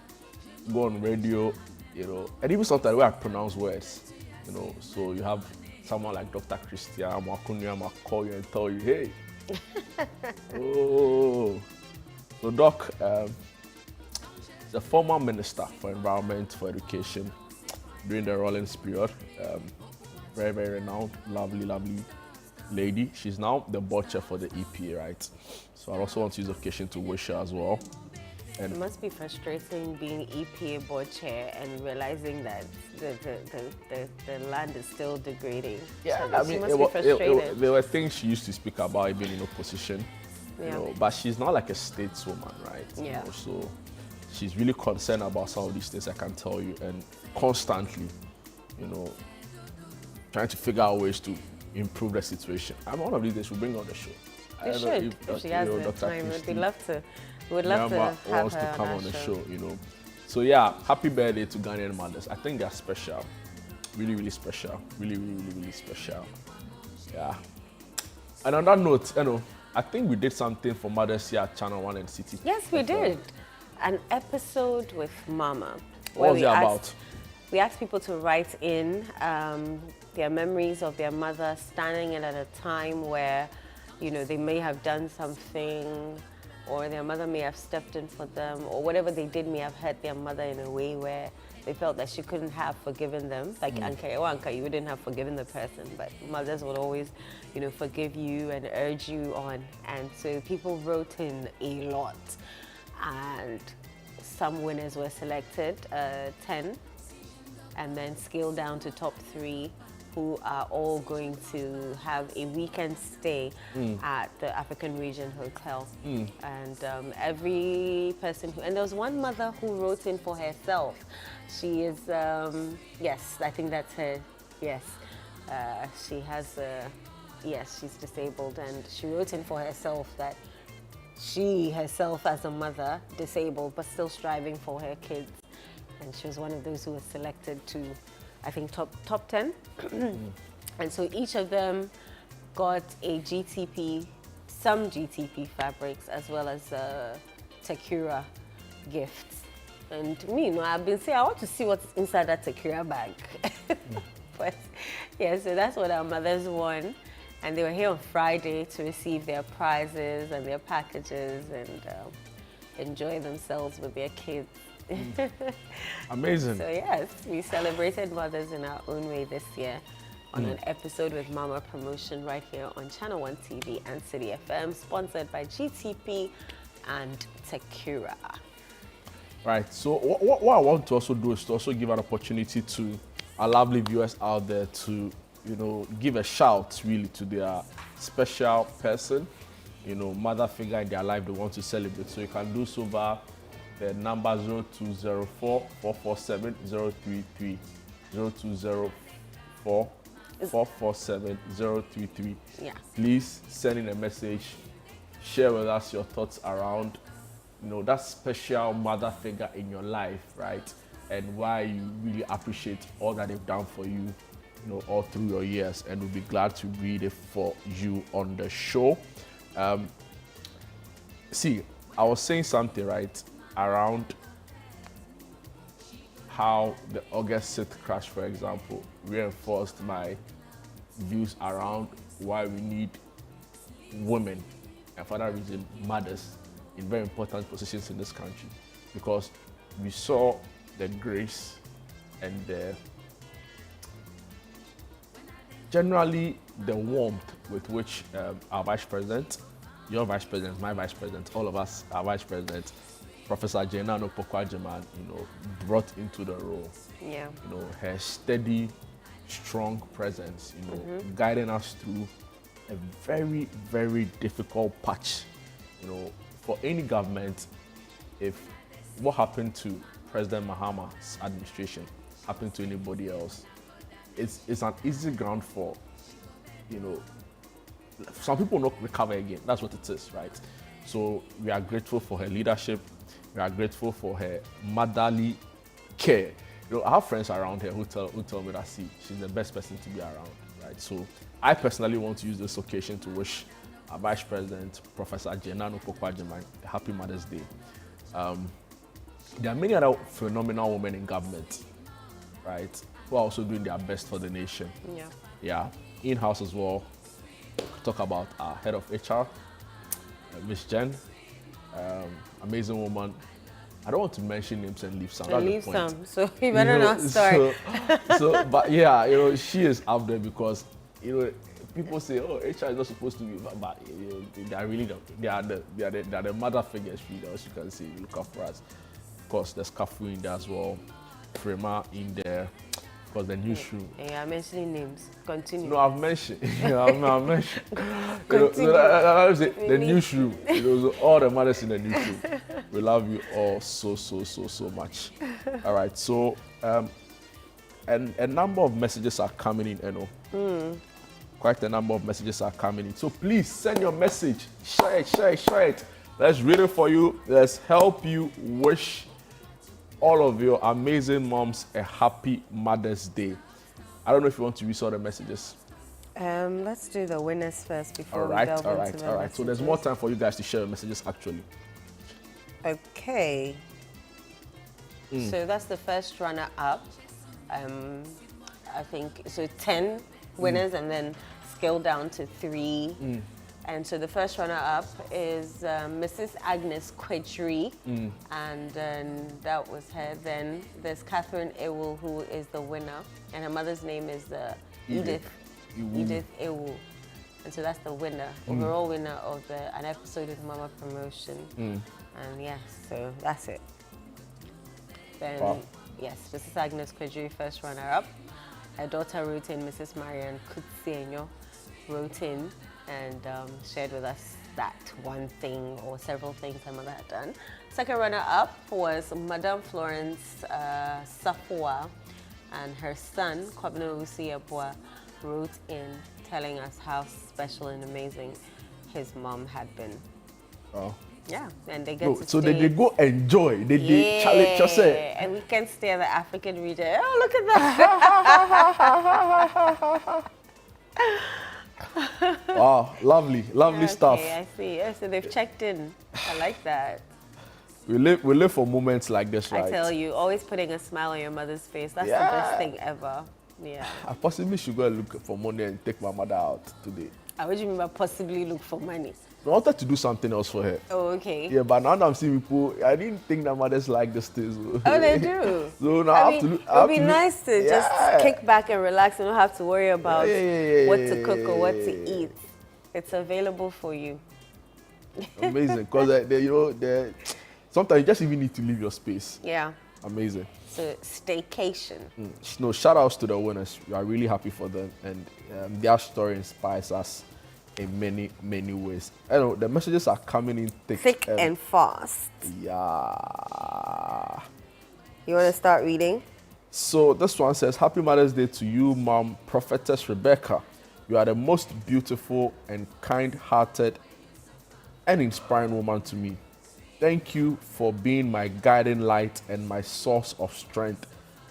go on radio, you know, and even sometimes where I pronounce words, you know, so you have someone like Dr. Christian Mwakunya might call you and tell you, hey, oh. So Doc is a former minister for environment, for education during the Rawlings period. Very, very renowned, lovely lady. She's now the board chair for the EPA, right? So I also want to use the occasion to wish her as well. And it must be frustrating being EPA board chair and realizing that the land is still degrading. yeah, so I mean, there were things she used to speak about even in opposition. You know, but she's not like a stateswoman, right? Yeah. You know, so she's really concerned about some of these things, I can tell you, and constantly, you know, trying to figure out ways to improve the situation. And one of these days we'll bring her on the show. You should, if she has the time. We'd love to. We'd love to have wants her to come on the show. show, you know. So yeah, happy birthday to Ghanaian mothers. I think they're special. Really special. Really special. Yeah. And on that note, you know, I think we did something for mothers here at ChannelOne and City. Yes, we did. An episode with Mama. What was it about? We asked people to write in their memories of their mother standing in at a time where, you know, they may have done something, or their mother may have stepped in for them, or whatever they did may have hurt their mother in a way where they felt that she couldn't have forgiven them. Like Anka, you wouldn't have forgiven the person, but mothers would always, you know, forgive you and urge you on. And so people wrote in a lot, and some winners were selected, 10, and then scaled down to top 3, who are all going to have a weekend stay at the African Region Hotel. And every person and there was one mother who wrote in for herself. She is, yes, I think that's her, yes. She has, yes, she's disabled, and she wrote in for herself that she herself as a mother, disabled, but still striving for her kids. And she was one of those who was selected to, I think, top 10. And so each of them got a GTP, some GTP fabrics, as well as Tekura gifts. And me, you know, I've been saying, I want to see what's inside that Tekura bag. But yeah, so that's what our mothers won. And they were here on Friday to receive their prizes and their packages and enjoy themselves with their kids. Amazing. So yes, we celebrated mothers in our own way this year on an episode with Mama Promotion right here on ChannelOne TV and City FM, sponsored by GTP and Tekura. Right, so what I want to also do is to also give an opportunity to our lovely viewers out there to, you know, give a shout really to their special person mother figure in their life they want to celebrate. So you can do so by the number 0204 447 033, 0204 447 033. Yeah. Please send in a message, share with us your thoughts around that special mother figure in your life, right? And why you really appreciate all that they've done for you, all through your years. And we'll be glad to read it for you on the show. See, I was saying something, right, around how the August 6th crash, for example, reinforced my views around why we need women, and for that reason, mothers, in very important positions in this country, because we saw the grace and generally the warmth with which our vice president, your vice president, my vice president, all of us, our vice president, Professor Jenano Pokwajeman, brought into the role. Yeah. Her steady, strong presence, guiding us through a very, very difficult patch, for any government. If what happened to President Mahama's administration happened to anybody else, it's an easy ground for, some people not recover again. That's what it is, right? So we are grateful for her leadership. We are grateful for her motherly care. I have friends around here who tell me that she's the best person to be around, right? So I personally want to use this occasion to wish our Vice President, Professor Jenano Pokwajeman, a happy Mother's Day. There are many other phenomenal women in government, right, who are also doing their best for the nation. Yeah. Yeah. In-house as well. Talk about our head of HR, Miss Jen, amazing woman. I don't want to mention names and leave some. And leave some, so you better not start. But yeah, she is up there because people say, oh, HR is not supposed to be, but they are really they are the mother figures. As you can see, look up for us. Of course, there's Kafu in there as well, Frema in there. Of course, the newsroom. Yeah, I'm mentioning names. Continue. No, I've mentioned. I've mentioned. The newsroom. All the mothers in the newsroom. We love you all so much. All right. So, and a number of messages are coming in. Quite a number of messages are coming in. So please send your message. Share it. Let's read it for you. Let's help you wish all of your amazing moms a happy Mother's Day. I don't know if you want to read all the messages. Let's do the winners first before we delve all into right. So there's more time for you guys to share your messages actually. Okay. So that's the first runner-up. I think so. 10 winners, and then scale down to 3. And so the first runner-up is Mrs. Agnes Kwejri, and that was her. Then there's Catherine Ewu, who is the winner, and her mother's name is Edith Ewu. And so that's the winner, overall winner of an episode with Mama promotion. And yes, so that's it. Then, yes, Mrs. Agnes Kwejri, first runner-up. Her daughter wrote in, Mrs. Marianne Kutsienyo wrote in, and shared with us that one thing or several things her mother had done. Second runner-up was Madame Florence Safua, and her son, Kwabena Usiabwa, wrote in telling us how special and amazing his mom had been. Oh. Yeah, and they get to so stay. they go enjoy. They challenge yourself. And we can stay at the African region. Oh, look at that. Wow, lovely stuff. Okay, I see. Yeah, so they've checked in. I like that. We live for moments like this, right? I tell you, always putting a smile on your mother's face. That's the best thing ever. Yeah. I possibly should go and look for money and take my mother out today. What do you mean by possibly look for money? I wanted to do something else for her. Oh, okay. Yeah, but now I'm seeing people, I didn't think that mothers like this thing. Oh, they do. So now I have to look. It would be nice to just kick back and relax and not have to worry about what to cook or what to eat. It's available for you. Amazing, because sometimes you just even need to leave your space. Yeah. Amazing. So staycation. No, shout outs to the winners. We are really happy for them, and their story inspires us in many, many ways. I know the messages are coming in Thick and fast. Yeah. You want to start reading? So this one says, Happy Mother's Day to you, Mom, Prophetess Rebecca. You are the most beautiful and kind-hearted and inspiring woman to me. Thank you for being my guiding light and my source of strength.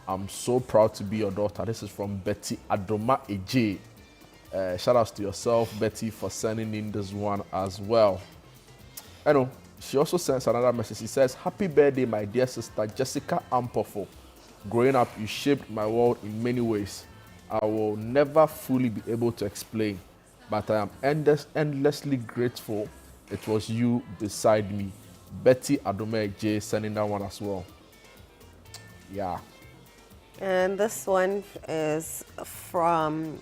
I'm so proud to be your daughter. This is from Betty Adoma Eje. Shout out to yourself, Betty, for sending in this one as well. I know. She also sends another message. She says, Happy birthday, my dear sister Jessica Ampofo. Growing up, you shaped my world in many ways. I will never fully be able to explain, but I am endlessly grateful it was you beside me. Betty Adome J sending that one as well. Yeah. And this one is from,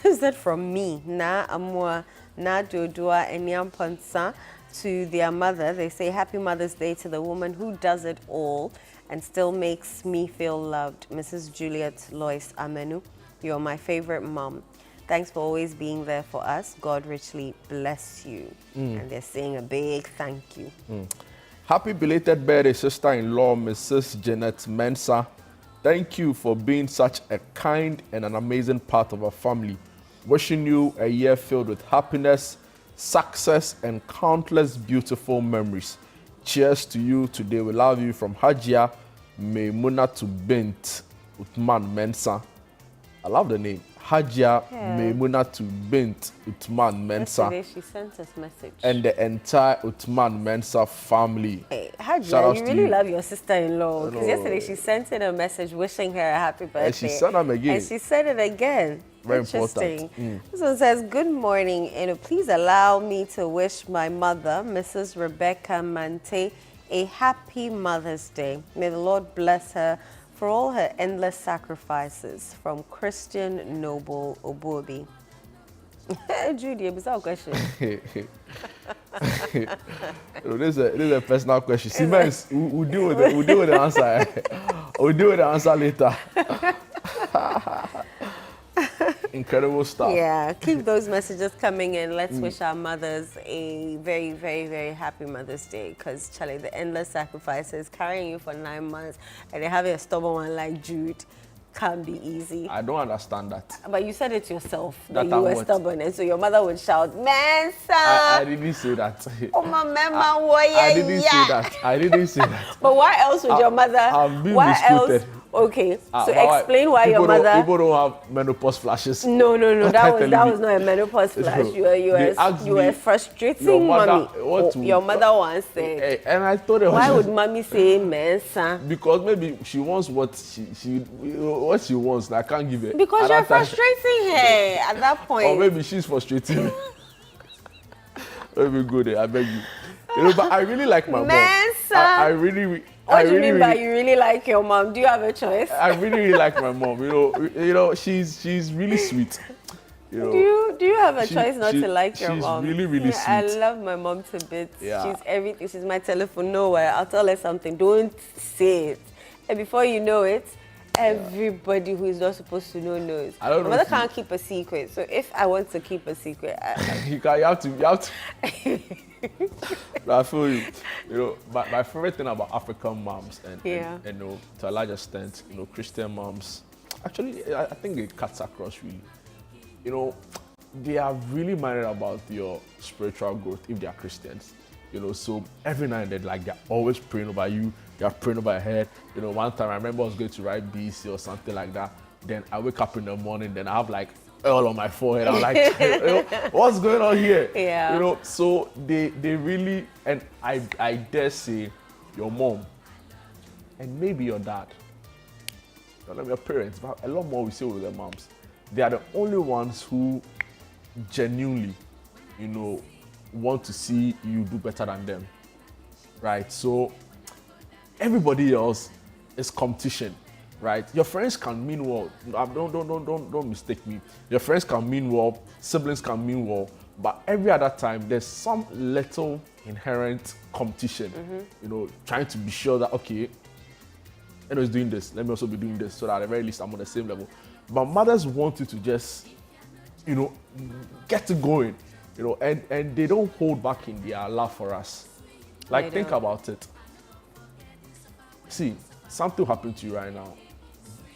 is that from me? Na Amwa, Na Dodua, and Yampansa to their mother. They say, Happy Mother's Day to the woman who does it all and still makes me feel loved. Mrs. Juliet Lois Amenu, you're my favorite mom. Thanks for always being there for us. God richly bless you. And they're saying a big thank you. Happy belated birthday, sister-in-law, Mrs. Janet Mensah. Thank you for being such a kind and an amazing part of our family. Wishing you a year filled with happiness, success, and countless beautiful memories. Cheers to you today. We love you from Hajia Meimunatu Bint Uthman Mensah. I love the name. Hajia Meimunatu Bint Uthman Mensah. Yesterday she sent us message. And the entire Uthman Mensah family. Hey, Hajia, you really love your sister-in-law. Because yesterday she sent in a message wishing her a happy birthday. And she sent them again. And she said it again. Very interesting. important. This one says, Good morning, and please allow me to wish my mother, Mrs. Rebecca Mante, a happy Mother's Day. May the Lord bless her for all her endless sacrifices. From Christian Noble Obobi. Judy, a bizarre question. This is a personal question. Siemens, we'll deal with the answer. We'll deal with the answer later. Incredible stuff. Yeah, keep those messages coming in. Let's wish our mothers a very, very, very happy Mother's Day. Because, Charlie, the endless sacrifices, carrying you for 9 months, and then having a stubborn one like Jude can't be easy. I don't understand that. But you said it yourself, that you were stubborn, and so your mother would shout, Mensa! I didn't say that. Oh, my mama, I didn't say that. I didn't say that. But why else would your mother... Why else? Okay, so explain why your mother... People don't have menopause flashes. No. That was not a menopause flash. You were frustrating mommy. Your mother once said. And I thought it was... Why would mommy say Mensa? Because maybe she wants what she wants. I can't give it. Because you're frustrating her at that point. Or maybe she's frustrating me. Let me go there, I beg you. But I really like my Mensa. mom. I really... What do you mean by you really like your mom? Do you have a choice? I really like my mom. You know, she's really sweet. Do you have a choice not to like your mom? She's really sweet. I love my mom to bits. Yeah. She's everything. She's my telephone nowhere. I'll tell her something. Don't say it. And before you know it, everybody who is not supposed to know knows. I don't know. My mother can't keep a secret. So if I want to keep a secret, you have to. I feel you. You know, my favorite thing about African moms and you know, to a large extent, you know, Christian moms, actually, I think it cuts across really. You know, they are really minded about your spiritual growth if they are Christians. You know, so every night and then, like, they're always praying over you. They're praying over your head. You know, one time I remember I was going to write BC or something like that. Then I wake up in the morning, then I have like oil on my forehead. I'm like, you know, what's going on here? Yeah. You know, so they really, and I dare say your mom and maybe your dad, not your parents, but a lot more we see with their moms. They are the only ones who genuinely, you know, want to see you do better than them, right? So everybody else is competition, right? Your friends can mean well. Don't mistake me. Your friends can mean well, siblings can mean well, but every other time there's some little inherent competition. You know, trying to be sure that okay, I know he's doing this. Let me also be doing this, so that at the very least I'm on the same level. But mothers want you to just, you know, get it going. You know, and they don't hold back in their love for us. Like, think about it. See, something happened to you right now.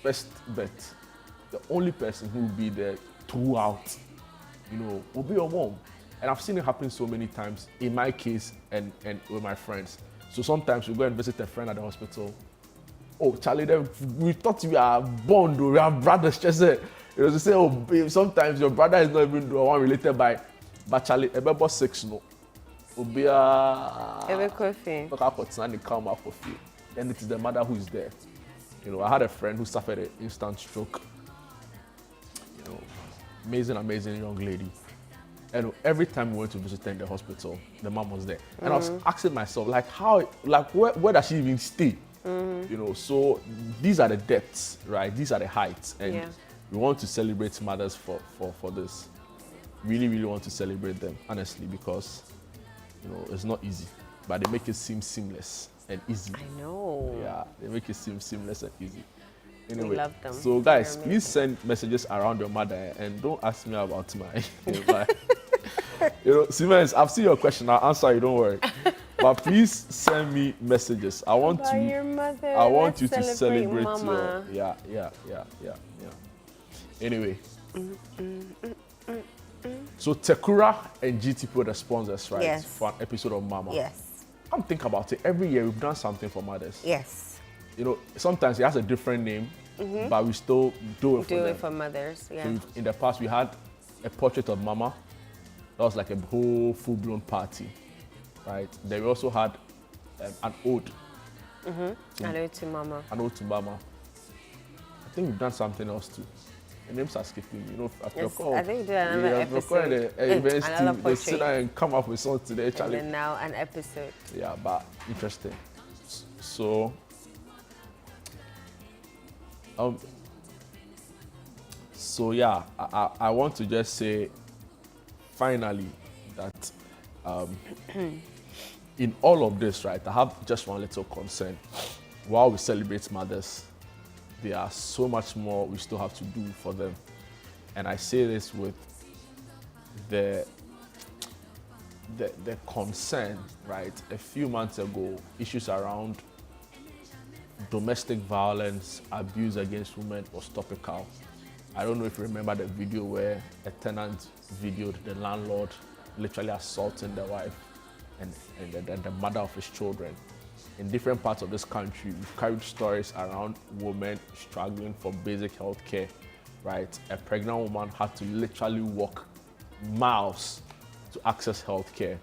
Best bet, the only person who will be there throughout, you know, will be your mom. And I've seen it happen so many times in my case and with my friends. So sometimes we go and visit a friend at the hospital. Oh, Charlie, we thought we are bond, we are brothers. Just say, you know, to say, oh, babe, sometimes your brother is not even the one related by, but Charlie, about 6 no. Be a coffee. Come out coffee. And it is the mother who is there. You know, I had a friend who suffered an instant stroke. You know, amazing young lady. And every time we went to visit her in the hospital, the mom was there. And I was asking myself, like, how, like, where does she even stay? You know, so these are the depths, right? These are the heights. And we want to celebrate mothers for this. Really want to celebrate them, honestly, because, you know, it's not easy. But they make it seem seamless and easy. I know. Yeah, they make it seem seamless and easy. Anyway, we love them. So guys, please send messages around your mother and don't ask me about my you know, Siemens, I've seen your question, I'll answer you, don't worry. But please send me messages. I want about to your mother. I want Let's you to celebrate Mama. your Anyway. So Tekura and GTP were the sponsors, right? Yes. For an episode of Mama. Yes. Come think about it. Every year we've done something for mothers. Yes. You know, sometimes it has a different name, but we still do it for them. Do it for mothers, yeah. So in the past, we had a portrait of Mama. That was like a whole full-blown party, right? Then we also had an ode. An ode to Mama. An ode to Mama. I think we've done something else too. The names are skipping. You know, after Yes, I think we do another episode. They sit down and come up with something today, Charlie. And then now an episode. Yeah, but interesting. So, yeah, I want to just say, finally, that in all of this, right, I have just one little concern. While we celebrate mothers, there are so much more we still have to do for them. And I say this with the concern, right? A few months ago, issues around domestic violence, abuse against women was topical. I don't know if you remember the video where a tenant videoed the landlord literally assaulting the wife and the mother of his children. In different parts of this country, we've carried stories around women struggling for basic health care, right? A pregnant woman had to literally walk miles to access health care.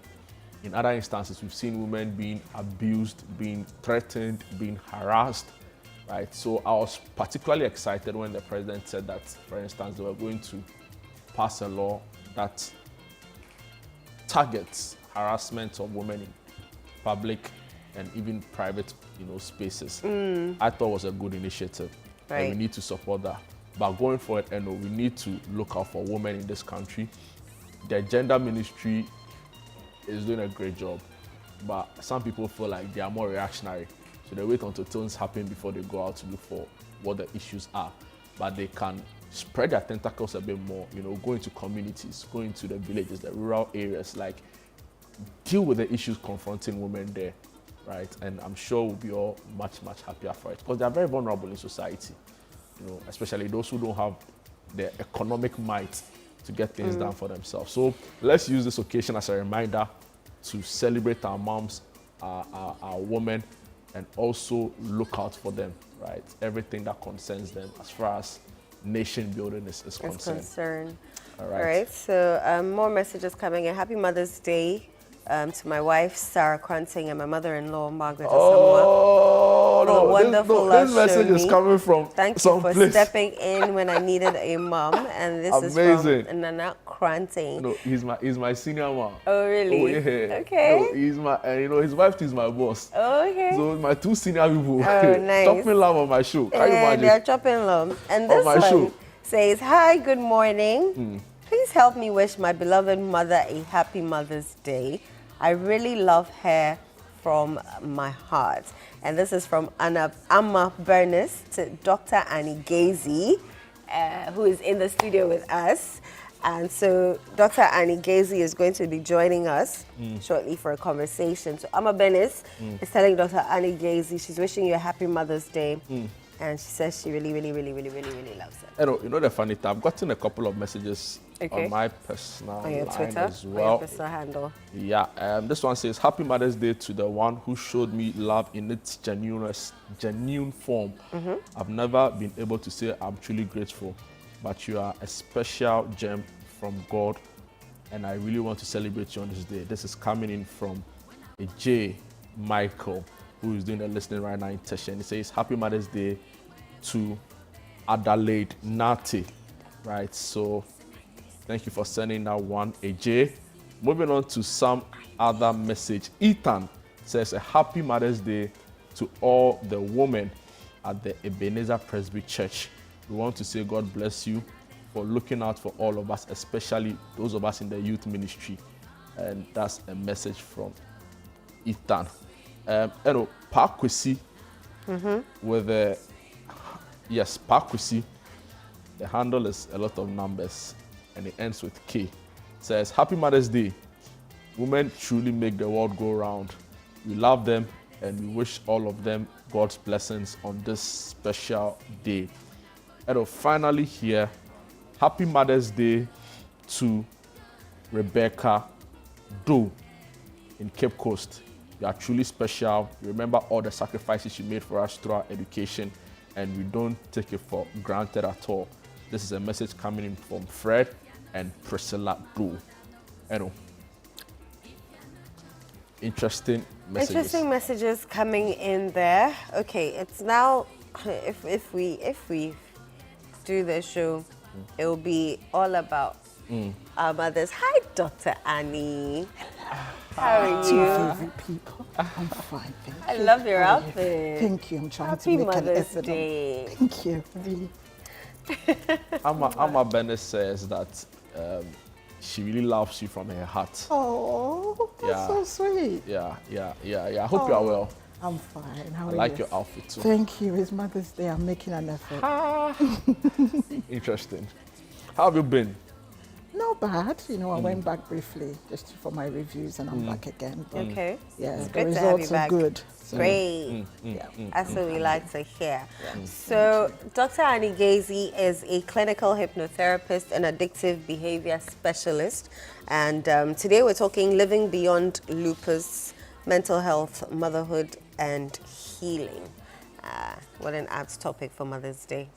In other instances, we've seen women being abused, being threatened, being harassed, right? So I was particularly excited when the president said that, for instance, they were going to pass a law that targets harassment of women in public and even private, you know, spaces. I thought was a good initiative, right. And we need to support that. But going forward, we need to look out for women in this country. The gender ministry is doing a great job, but some people feel like they are more reactionary, so they wait until things happen before they go out to look for what the issues are. But they can spread their tentacles a bit more, you know, go into communities, go into the villages, the rural areas, like deal with the issues confronting women there. Right, and I'm sure we'll be all much happier for it, because they are very vulnerable in society, you know, especially those who don't have the economic might to get things done for themselves. So let's use this occasion as a reminder to celebrate our moms, our women, and also look out for them, right? Everything that concerns them as far as nation building is concerned. All right, so more messages coming in. Happy Mother's Day. To my wife, Sarah Cranting, and my mother-in-law, Margaret Asamoah. Wonderful this message is coming from Thank you for stepping in when I needed a mom. And this Amazing. Is from Nana Cranting. No, he's my senior man. Oh, really? Oh, yeah. Okay. No, he's my, you know, his wife is my boss. Oh, okay. So my two senior people. Oh, nice. Chopping love on my show. Can you imagine? They're chopping love. And this one show says, "Hi, good morning. Please help me wish my beloved mother a happy Mother's Day. I really love her from my heart." And this is from Amma Bernis to Dr. Annie Gaisie, who is in the studio with us. And so Dr. Annie Gaisie is going to be joining us shortly for a conversation. So Amma Benis is telling Dr. Annie Gaisie she's wishing you a happy Mother's Day. And she says she really loves it. You know the funny thing, I've gotten a couple of messages Okay. on my personal On your line Twitter, as on well. your personal handle. Yeah, this one says, Happy Mother's Day to the one who showed me love in its genuine form. I've never been able to say I'm truly grateful, but you are a special gem from God, and I really want to celebrate you on this day. This is coming in from a J. Michael, who is doing the listening right now in Teshen. He says, Happy Mother's Day to Adelaide Nati. Right, so thank you for sending that one, AJ. Moving on to some other message. Ethan says, a happy Mother's Day to all the women at the Ebenezer Presby Church. We want to say God bless you for looking out for all of us, especially those of us in the youth ministry. And that's a message from Ethan. Parkwesi with the, yes, Parkwesi. The handle is a lot of numbers and it ends with K. It says, Happy Mother's Day. Women truly make the world go round. We love them and we wish all of them God's blessings on this special day. And finally here, Happy Mother's Day to Rebecca Doe in Cape Coast. You are truly special. You remember all the sacrifices you made for us through our education, and we don't take it for granted at all. This is a message coming in from Fred and Priscilla Doe. Interesting messages. Interesting messages coming in there. Okay, it's now, if we do the show, it will be all about our mothers. Hi, Dr. Annie. How are Two you? favorite people. I'm fine, thank you. I love your How are you? outfit. Thank you. I'm trying Happy to make Mother's an effort. Day. Thank you. Really. Amma Bennett says that she really loves you from her heart. Oh, that's Yeah. so sweet. Yeah. I hope you are well. I'm fine. How I are like you? your outfit too. Thank you. It's Mother's Day. I'm making an effort. Interesting. How have you been? Not bad. You know, I went back briefly just for my reviews and I'm back again. But Okay. yeah, It's the good to have you results are back. good. So, Great. yeah. That's what we like to hear. So, Dr. Annie Gaisie is a clinical hypnotherapist and addictive behavior specialist. And today we're talking living beyond lupus, mental health, motherhood, and healing. What an apt topic for Mother's Day.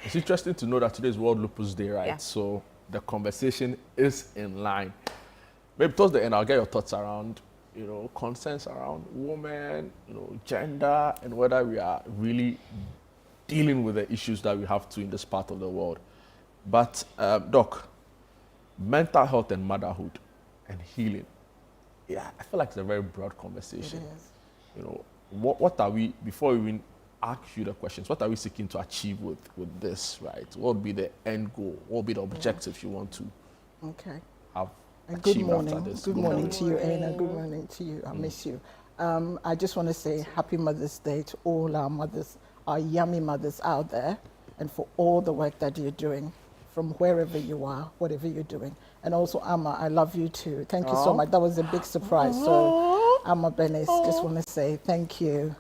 It's interesting to know that today is World Lupus Day, right? Yeah. So the conversation is in line. Maybe towards the end, I'll get your thoughts around, concerns around women, gender, and whether we are really dealing with the issues that we have to in this part of the world. But, Doc, mental health and motherhood and healing, yeah, I feel like it's a very broad conversation. It is. What are we, before we even ask you the questions, what are we seeking to achieve with this, right? What would be the end goal? What would be the objectives you want to Okay. have And good achieved morning. after this? Good morning to you, Anna. Good morning to you. I miss you. I just want to say Happy Mother's Day to all our mothers, our yummy mothers out there, and for all the work that you're doing from wherever you are, whatever you're doing. And also, Amma, I love you too. Thank you so much. That was a big surprise. So, Amma Benes, just want to say thank you.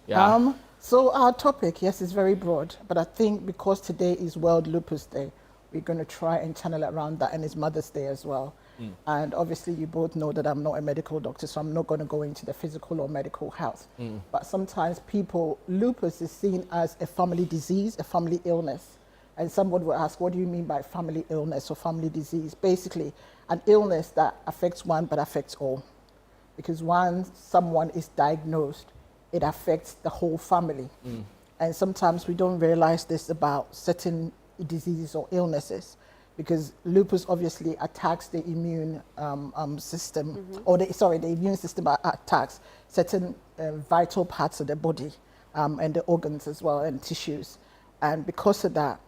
Yeah. So our topic, yes, is very broad, but I think because today is World Lupus Day, we're going to try and channel it around that, and it's Mother's Day as well. And obviously you both know that I'm not a medical doctor, so I'm not going to go into the physical or medical health. But sometimes lupus is seen as a family disease, a family illness. And someone will ask, what do you mean by family illness or family disease? Basically, an illness that affects one but affects all. Because once someone is diagnosed, it affects the whole family. And sometimes we don't realize this about certain diseases or illnesses, because lupus obviously attacks the immune system, or the immune system attacks certain vital parts of the body and the organs as well and tissues. And because of that,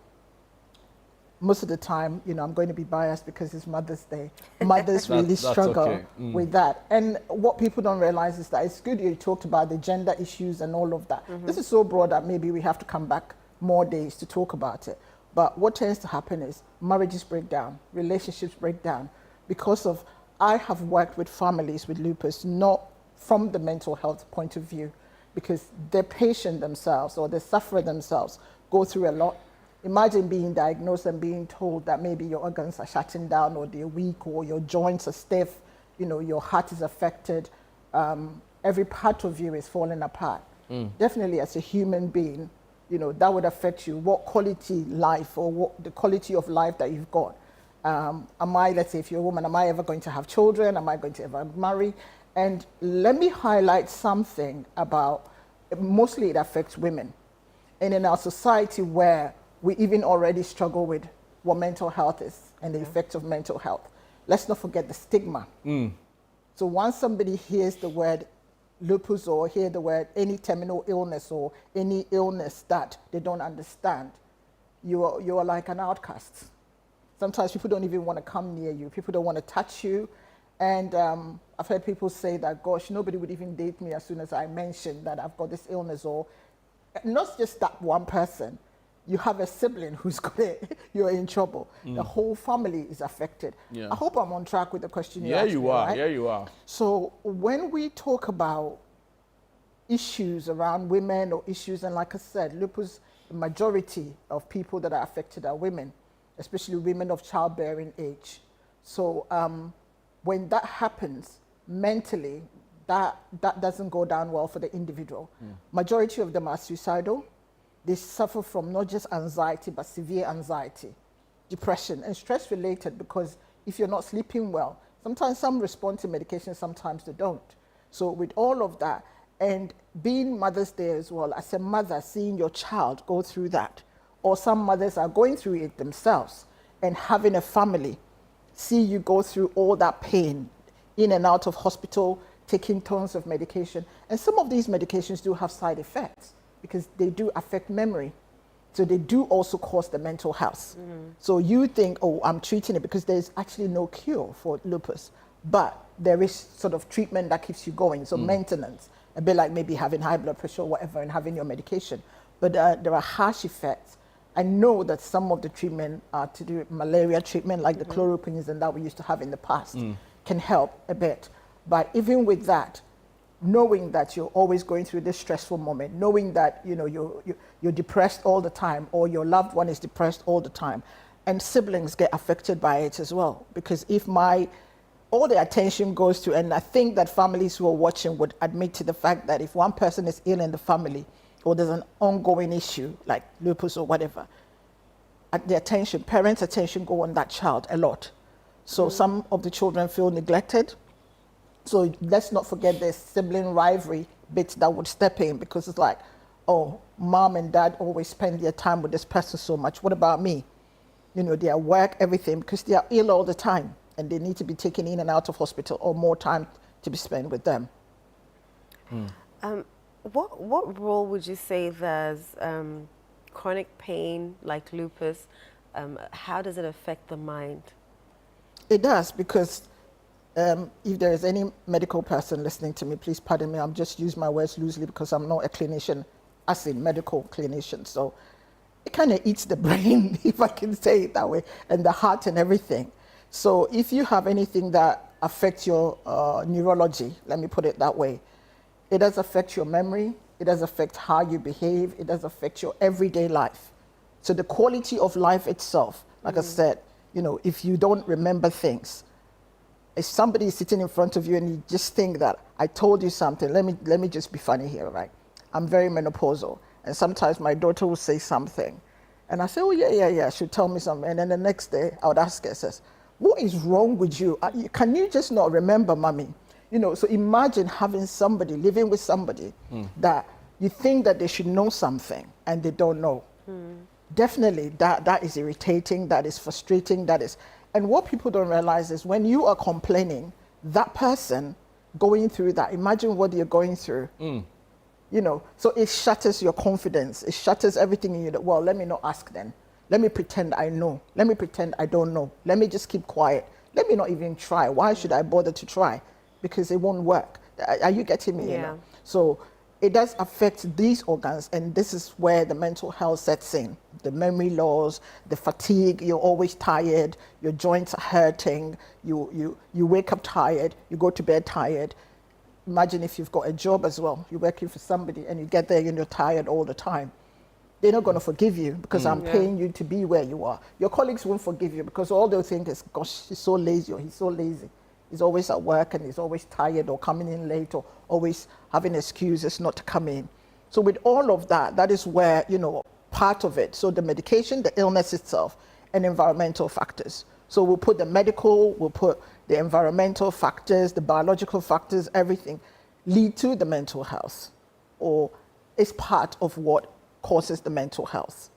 most of the time, I'm going to be biased because it's Mother's Day. Mothers really struggle okay. with that. And what people don't realize is that it's good you talked about the gender issues and all of that. This is so broad that maybe we have to come back more days to talk about it. But what tends to happen is marriages break down, relationships break down, because of, I have worked with families with lupus, not from the mental health point of view, because the patient themselves or the sufferer themselves go through a lot. Imagine being diagnosed and being told that maybe your organs are shutting down, or they're weak, or your joints are stiff, you know, your heart is affected, every part of you is falling apart. Definitely as a human being, you know, that would affect you, what quality life or what the quality of life that you've got. Am I, let's say if you're a woman, am I ever going to have children? Am I going to ever marry? And let me highlight something about, mostly it affects women. And in our society where we even already struggle with what mental health is and the effects of mental health, let's not forget the stigma. So once somebody hears the word lupus or hear the word any terminal illness or any illness that they don't understand, you are like an outcast. Sometimes people don't even want to come near you. People don't want to touch you. And I've heard people say that, gosh, nobody would even date me as soon as I mention that I've got this illness. Or not just that one person. You have a sibling who's got it, you're in trouble. The whole family is affected. I hope I'm on track with the question you asked me, right? Yeah, you are. So when we talk about issues around women or issues, and like I said, lupus, the majority of people that are affected are women, especially women of childbearing age. So when that happens, mentally, that doesn't go down well for the individual. Majority of them are suicidal. They suffer from not just anxiety, but severe anxiety, depression, and stress related, because if you're not sleeping well, sometimes some respond to medication, sometimes they don't. So with all of that, and being Mother's Day as well, as a mother, seeing your child go through that, or some mothers are going through it themselves, and having a family, see you go through all that pain, in and out of hospital, taking tons of medication. And some of these medications do have side effects, because they do affect memory. So they do also cause the mental health. So you think, oh, I'm treating it, because there's actually no cure for lupus, but there is sort of treatment that keeps you going. So maintenance, a bit like maybe having high blood pressure or whatever and having your medication. But there are harsh effects. I know that some of the treatment to do with malaria treatment, like the chloroquines and that we used to have in the past, can help a bit. But even with that, knowing that you're always going through this stressful moment, knowing that you're depressed all the time, or your loved one is depressed all the time, and siblings get affected by it as well. Because if all the attention goes to, and I think that families who are watching would admit to the fact that if one person is ill in the family, or there's an ongoing issue like lupus or whatever, parents' attention go on that child a lot. So some of the children feel neglected. So let's not forget the sibling rivalry bit that would step in, because it's like, oh, mom and dad always spend their time with this person so much. What about me? You know, their work, everything, because they are ill all the time and they need to be taken in and out of hospital, or more time to be spent with them. What role would you say does chronic pain like lupus, how does it affect the mind? It does, because if there is any medical person listening to me, please pardon me, I'm just using my words loosely because I'm not a clinician, as in medical clinician. So it kind of eats the brain, if I can say it that way, and the heart and everything. So if you have anything that affects your neurology, let me put it that way, it does affect your memory, it does affect how you behave, it does affect your everyday life. So the quality of life itself, like I said, you know, if you don't remember things, if somebody is sitting in front of you and you just think that, I told you something, let me just be funny here, right? I'm very menopausal, and sometimes my daughter will say something, and I say, oh yeah, she'll tell me something, and then the next day I would ask her, says, what is wrong with you? Can you just not remember, mommy? You know, so imagine having somebody, living with somebody that you think that they should know something and they don't know. Definitely that is irritating, that is frustrating, that is. And what people don't realize is when you are complaining, that person going through that, imagine what you're going through. You know, so it shatters your confidence. It shatters everything in you. That, well, let me not ask then. Let me pretend I know. Let me pretend I don't know. Let me just keep quiet. Let me not even try. Why should I bother to try? Because it won't work. Are you getting me? Yeah. You know? So it does affect these organs, and this is where the mental health sets in. The memory loss, the fatigue, you're always tired, your joints are hurting, you wake up tired, you go to bed tired. Imagine if you've got a job as well, you're working for somebody and you get there and you're tired all the time. They're not going to forgive you because I'm paying you to be where you are. Your colleagues won't forgive you because all they'll think is, gosh, he's so lazy or he's so lazy. He's always at work and he's always tired or coming in late or always having excuses not to come in. So with all of that, that is where, part of it. So the medication, the illness itself, and environmental factors. So we'll put the medical, we'll put the environmental factors, the biological factors, everything lead to the mental health, or is part of what causes the mental health.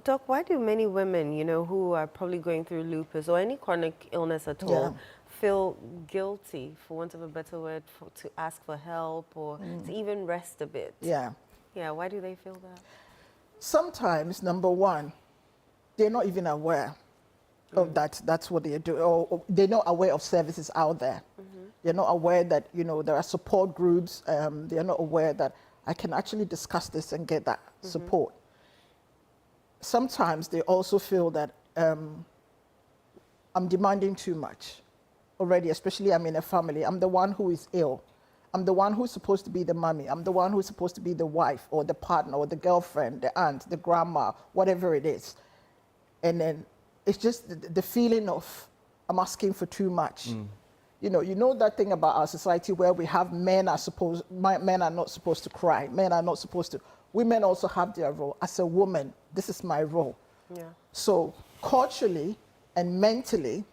Doc, why do many women, who are probably going through lupus or any chronic illness at all, feel guilty, for want of a better word, to ask for help or to even rest a bit? Yeah. Yeah, why do they feel that? Sometimes, number one, they're not even aware of that's what they do, or they're not aware of services out there. They're not aware that, there are support groups. They're not aware that I can actually discuss this and get that support. Sometimes they also feel that I'm demanding too much already, especially I'm in a family. I'm the one who is ill. I'm the one who's supposed to be the mommy. I'm the one who's supposed to be the wife or the partner or the girlfriend, the aunt, the grandma, whatever it is. And then it's just the feeling of I'm asking for too much. You know that thing about our society where we have men are not supposed to cry. Men are not supposed to. Women also have their role. As a woman, this is my role. Yeah. So culturally and mentally,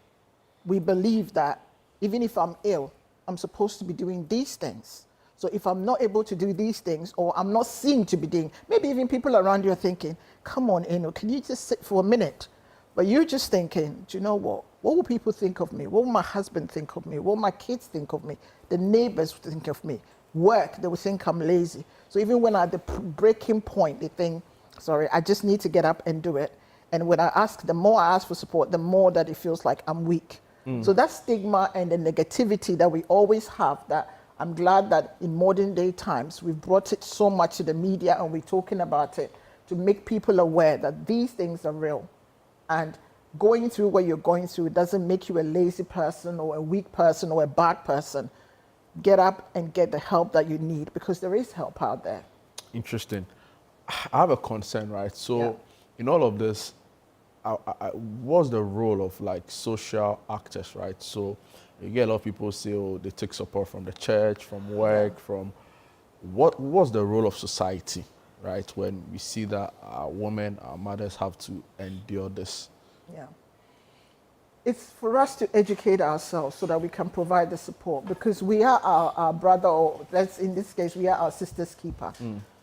we believe that even if I'm ill, I'm supposed to be doing these things. So if I'm not able to do these things, or I'm not seen to be doing, maybe even people around you are thinking, come on, Eno, can you just sit for a minute? But you're just thinking, do you know what? What will people think of me? What will my husband think of me? What will my kids think of me? The neighbors think of me. Work, they will think I'm lazy. So even when at the breaking point, they think, sorry, I just need to get up and do it. And when the more I ask for support, the more that it feels like I'm weak. So that stigma and the negativity that we always have, that I'm glad that in modern day times, we've brought it so much to the media and we're talking about it to make people aware that these things are real. And going through what you're going through doesn't make you a lazy person or a weak person or a bad person. Get up and get the help that you need, because there is help out there. Interesting. I have a concern, right? So in all of this, what's the role of like social actors, right? So you get a lot of people say, oh, they take support from the church, from work, from what's the role of society, right? When we see that our women, our mothers have to endure this. Yeah. It's for us to educate ourselves so that we can provide the support, because we are our brother, or in this case, we are our sister's keeper.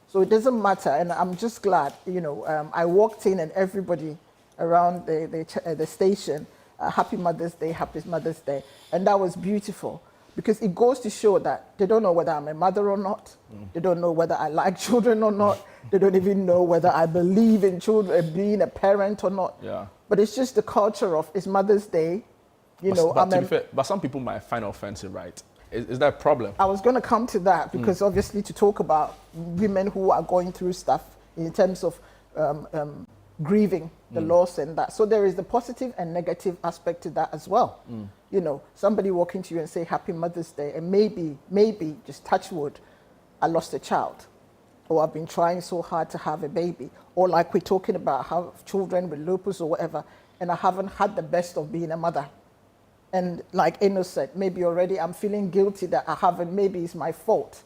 So it doesn't matter. And I'm just glad, I walked in and everybody around the station, happy Mother's Day, happy Mother's Day. And that was beautiful, because it goes to show that they don't know whether I'm a mother or not. They don't know whether I like children or not. They don't even know whether I believe in children, being a parent or not. Yeah. But it's just the culture of, it's Mother's Day, But to be fair, but some people might find offensive, right? Is that a problem? I was going to come to that, because obviously to talk about women who are going through stuff in terms of grieving the loss and that. So there is the positive and negative aspect to that as well. Somebody walking to you and say Happy Mother's Day, and maybe just touch wood, I lost a child, or I've been trying so hard to have a baby, or like we're talking about, have children with lupus or whatever, and I haven't had the best of being a mother. And like Eno said, maybe already I'm feeling guilty that I haven't, maybe it's my fault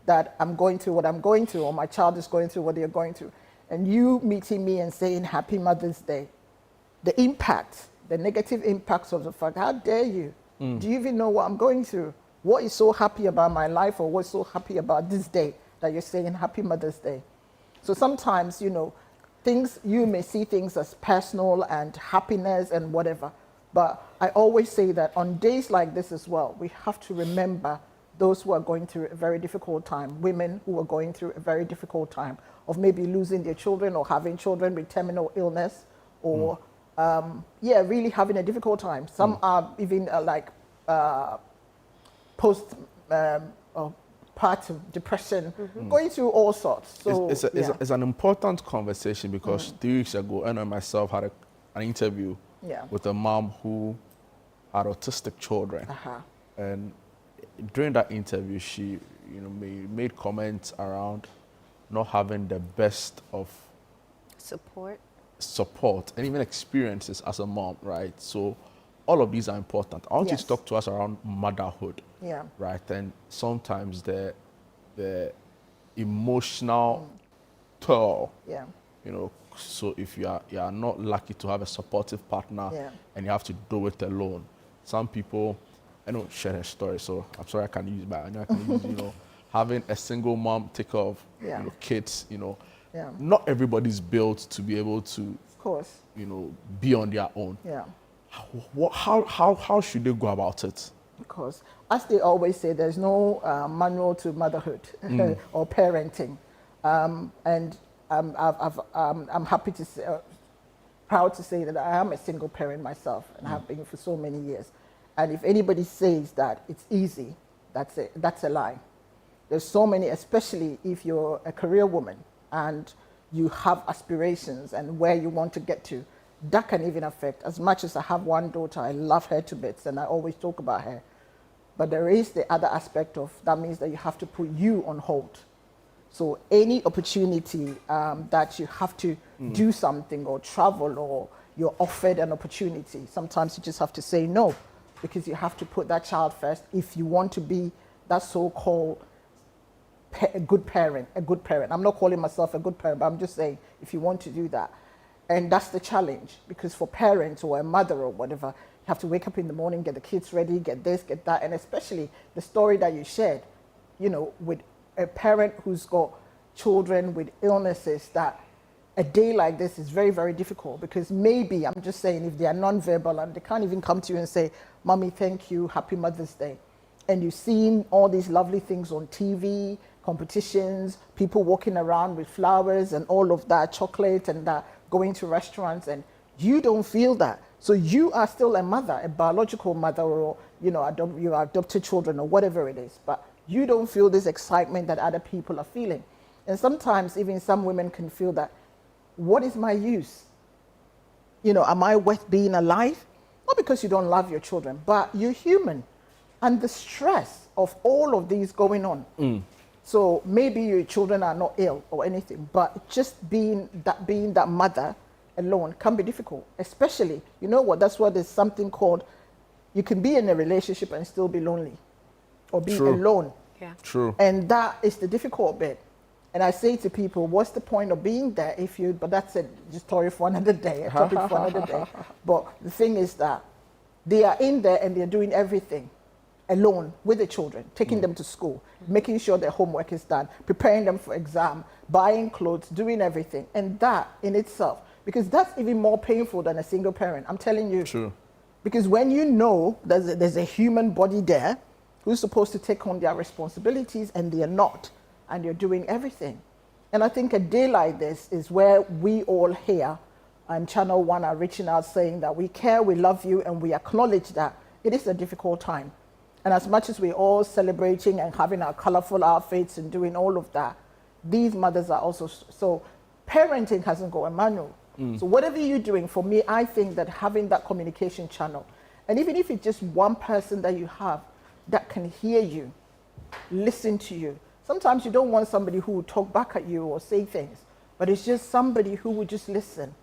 that I'm going through what I'm going through, or my child is going through what they're going through. And you meeting me and saying Happy Mother's Day, the impact, the negative impacts of the fact, how dare you? Do you even know what I'm going through? What is so happy about my life, or what's so happy about this day that you're saying Happy Mother's Day? So sometimes, you may see things as personal and happiness and whatever, but I always say that on days like this as well, we have to remember those who are going through a very difficult time, women who are going through a very difficult time of maybe losing their children or having children with terminal illness, or really having a difficult time. Some are even part of depression, going through all sorts. So it's an important conversation because 3 weeks ago, I and myself had an interview with a mom who had autistic children, and during that interview, she made comments around not having the best of support and even experiences as a mom, right? So all of these are important. I want you to talk to us around motherhood, right? And sometimes the emotional toll, so if you are not lucky to have a supportive partner and you have to do it alone. Some people, I don't share her story, so I'm sorry I can't use, but I know I can use, having a single mom take care of kids, not everybody's built to be able to, of course, be on their own. How should they go about it? Because, as they always say, there's no manual to motherhood or parenting, and I'm happy to say, proud to say that I am a single parent myself, and have been for so many years. And if anybody says that it's easy, that's a lie. There's so many, especially if you're a career woman and you have aspirations and where you want to get to, that can even affect. As much as I have one daughter, I love her to bits and I always talk about her. But there is the other aspect of that means that you have to put you on hold. So any opportunity that you have to do something or travel or you're offered an opportunity, sometimes you just have to say no, because you have to put that child first if you want to be that so-called a good parent. I'm not calling myself a good parent, but I'm just saying if you want to do that. And that's the challenge, because for parents or a mother or whatever, you have to wake up in the morning, get the kids ready, get this, get that, and especially the story that you shared, with a parent who's got children with illnesses, that a day like this is very, very difficult, because maybe, I'm just saying, if they are non-verbal and they can't even come to you and say, Mommy, thank you, Happy Mother's Day, and you've seen all these lovely things on TV, competitions, people walking around with flowers and all of that, chocolate and that, going to restaurants, and you don't feel that. So you are still a mother, a biological mother, or you adopted children or whatever it is, but you don't feel this excitement that other people are feeling. And sometimes even some women can feel that, what is my use? Am I worth being alive? Not because you don't love your children, but you're human. And the stress of all of these going on. So maybe your children are not ill or anything, but just being that mother alone can be difficult, especially, that's why there's something called, you can be in a relationship and still be lonely or be alone. Yeah. True. And that is the difficult bit. And I say to people, what's the point of being there but that's a story for another day, a topic for another day. But the thing is that they are in there and they're doing everything alone with the children, taking them to school, making sure their homework is done, preparing them for exam, buying clothes, doing everything. And that in itself, because that's even more painful than a single parent, I'm telling you. True. Because when you know there's a human body there who's supposed to take on their responsibilities and they're not, and you're doing everything. And I think a day like this is where we all here and ChannelOne are reaching out saying that we care, we love you, and we acknowledge that it is a difficult time. And as much as we're all celebrating and having our colorful outfits and doing all of that, these mothers are also, so parenting hasn't got a manual. So whatever you're doing, for me, I think that having that communication channel, and even if it's just one person that you have that can hear you, listen to you. Sometimes you don't want somebody who will talk back at you or say things, but it's just somebody who will just listen.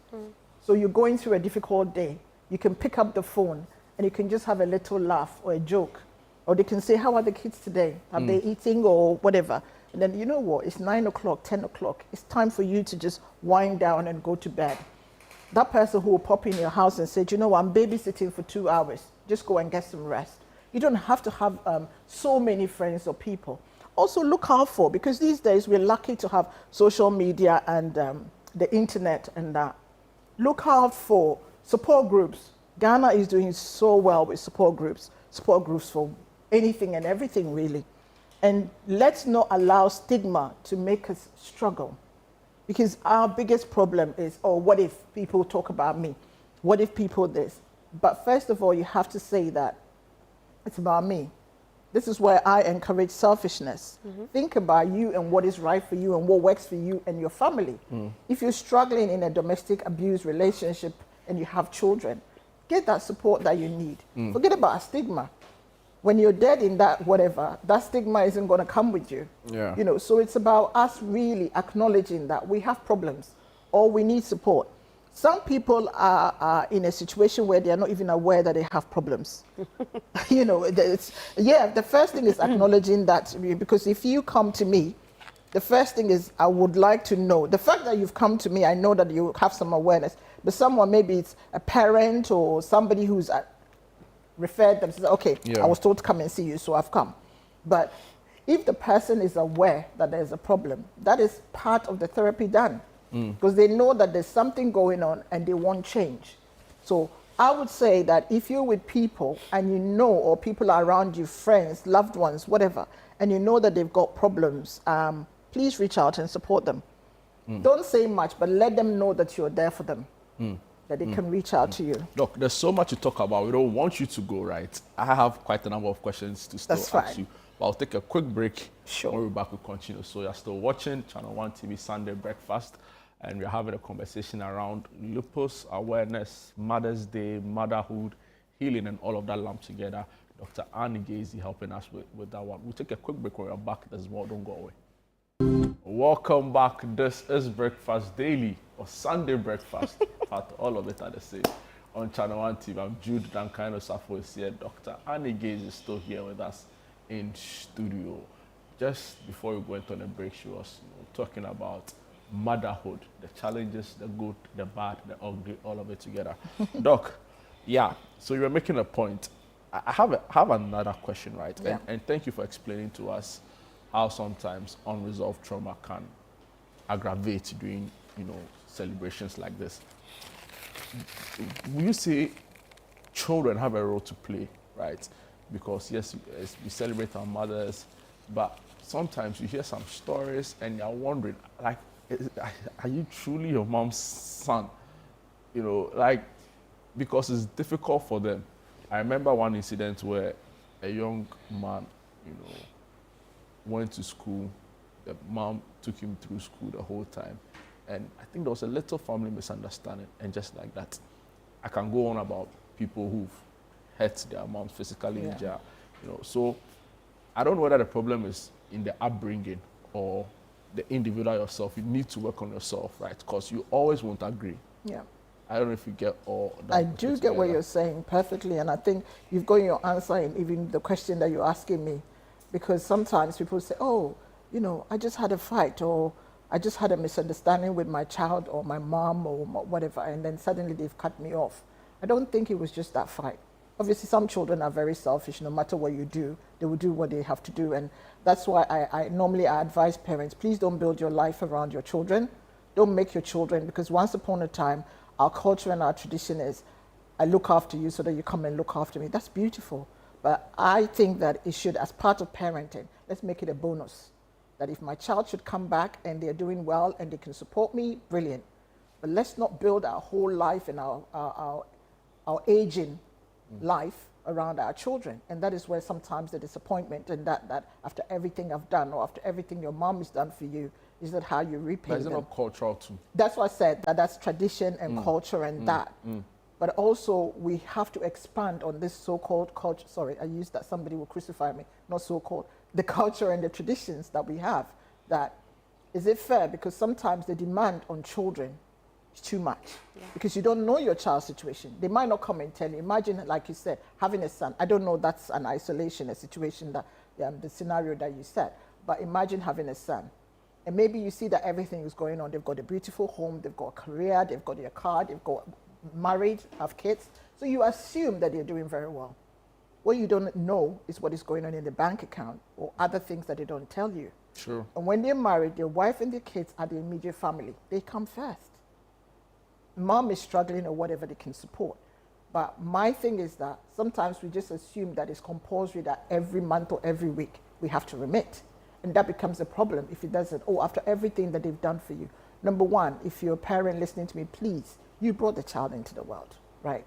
So you're going through a difficult day, you can pick up the phone and you can just have a little laugh or a joke. Or they can say, how are the kids today? Are they eating or whatever? And then, you know what, it's 9 o'clock, 10 o'clock. It's time for you to just wind down and go to bed. That person who will pop in your house and say, you know what, I'm babysitting for 2 hours. Just go and get some rest. You don't have to have so many friends or people. Also look out for, because these days we're lucky to have social media and the internet and that. Look out for support groups. Ghana is doing so well with support groups for anything and everything, really. And let's not allow stigma to make us struggle, because our biggest problem is, oh, what if people talk about me? What if people this? But first of all, you have to say that it's about me. This is where I encourage selfishness. Think about you and what is right for you and what works for you and your family. If you're struggling in a domestic abuse relationship and you have children, get that support that you need. Forget about a stigma. When you're dead in that whatever, that stigma isn't going to come with you. Yeah. You know, so it's about us really acknowledging that we have problems or we need support. Some people are in a situation where they are not even aware that they have problems. You know, the first thing is acknowledging that, because if you come to me, the first thing is I would like to know. The fact that you've come to me, I know that you have some awareness, but someone, maybe it's a parent or somebody who's referred them, says, okay, I was told to come and see you, so I've come. But if the person is aware that there's a problem, that is part of the therapy done. Because they know that there's something going on and they want change. So I would say that if you're with people and you know, or people are around you, friends, loved ones, whatever, and you know that they've got problems, please reach out and support them. Don't say much, but let them know that you're there for them, that they can reach out to you. Look, there's so much to talk about. We don't want you to go, right? I have quite a number of questions to still ask you. But I'll take a quick break. Sure. When we're back, we'll continue. So you're still watching Channel One TV Sunday Breakfast, and we're having a conversation around lupus awareness, Mother's Day, motherhood, healing, and all of that lumped together. Dr. Gaisie helping us with that one. We'll take a quick break when we're back. There's more. Don't go away. Welcome back. This is Breakfast Daily, or Sunday Breakfast. But all of it are the same. On Channel One TV, I'm Jude Dankano Safo is here. Dr. Gaisie is still here with us in studio. Just before we went on a break, she was talking about motherhood, the challenges, the good, the bad, the ugly, all of it together. Doc, yeah, so you were making a point. I have another question, right? Yeah. And thank you for explaining to us how sometimes unresolved trauma can aggravate during, celebrations like this. Will you say children have a role to play, right? Because yes, we celebrate our mothers, but sometimes you hear some stories and you're wondering, like, are you truly your mom's son? Because it's difficult for them. I remember one incident where a young man, went to school. The mom took him through school the whole time. And I think there was a little family misunderstanding. And just like that, I can go on about people who've hurt their moms physically in jail. So I don't know whether the problem is in the upbringing or the individual yourself. You need to work on yourself, right? Because you always won't agree. Yeah. I don't know if you get all that. I do get what you're saying perfectly, and I think you've got your answer in even the question that you're asking me, because sometimes people say, oh, I just had a fight, or I just had a misunderstanding with my child or my mom or whatever, and then suddenly they've cut me off. I don't think it was just that fight. Obviously, some children are very selfish. No matter what you do, they will do what they have to do, and that's why I normally advise parents, please don't build your life around your children. Don't make your children, because once upon a time, our culture and our tradition is, I look after you so that you come and look after me. That's beautiful. But I think that it should, as part of parenting, let's make it a bonus. That if my child should come back and they're doing well and they can support me, brilliant. But let's not build our whole life and our aging life around our children. And that is where sometimes the disappointment and that after everything I've done or after everything your mom has done for you, is that how you repay them? Is it not cultural too? That's why I said that's tradition and culture and that. But also we have to expand on this so-called culture. Sorry, I used that, somebody will crucify me. Not so-called. The culture and the traditions that we have. That, is it fair? Because sometimes the demand on children is too much. Yeah. Because you don't know your child's situation. They might not come and tell you. Imagine, like you said, having a son. I don't know, that's an isolation, a situation that, the scenario that you said. But imagine having a son. And maybe you see that everything is going on. They've got a beautiful home, they've got a career, they've got their car, they've got married, have kids. So you assume that they're doing very well. What you don't know is what is going on in the bank account or other things that they don't tell you. Sure. And when they're married, their wife and their kids are the immediate family. They come first. Mom is struggling or whatever they can support. But my thing is that sometimes we just assume that it's compulsory that every month or every week we have to remit. And that becomes a problem if it doesn't. Oh, after everything that they've done for you. Number one, if you're a parent listening to me, please, you brought the child into the world, right?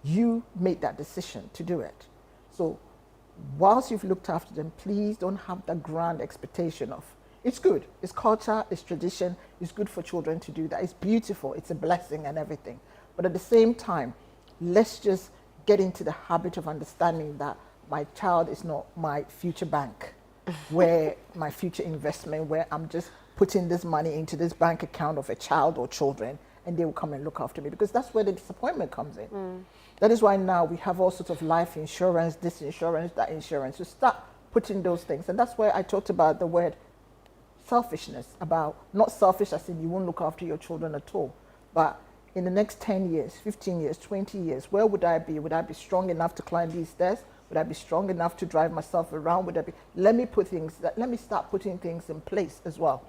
You made that decision to do it. So whilst you've looked after them, please don't have the grand expectation of, it's good, it's culture, it's tradition, it's good for children to do that, it's beautiful, it's a blessing and everything. But at the same time, let's just get into the habit of understanding that my child is not my future bank, where my future investment, where I'm just putting this money into this bank account of a child or children, and they will come and look after me, because that's where the disappointment comes in. That is why now we have all sorts of life insurance, this insurance, that insurance. So start putting those things. And that's where I talked about the word selfishness, about not selfish as in you won't look after your children at all, but in the next 10 years, 15 years, 20 years, where would I be? Would I be strong enough to climb these stairs? Would I be strong enough to drive myself around? Would I be, let me start putting things in place as well.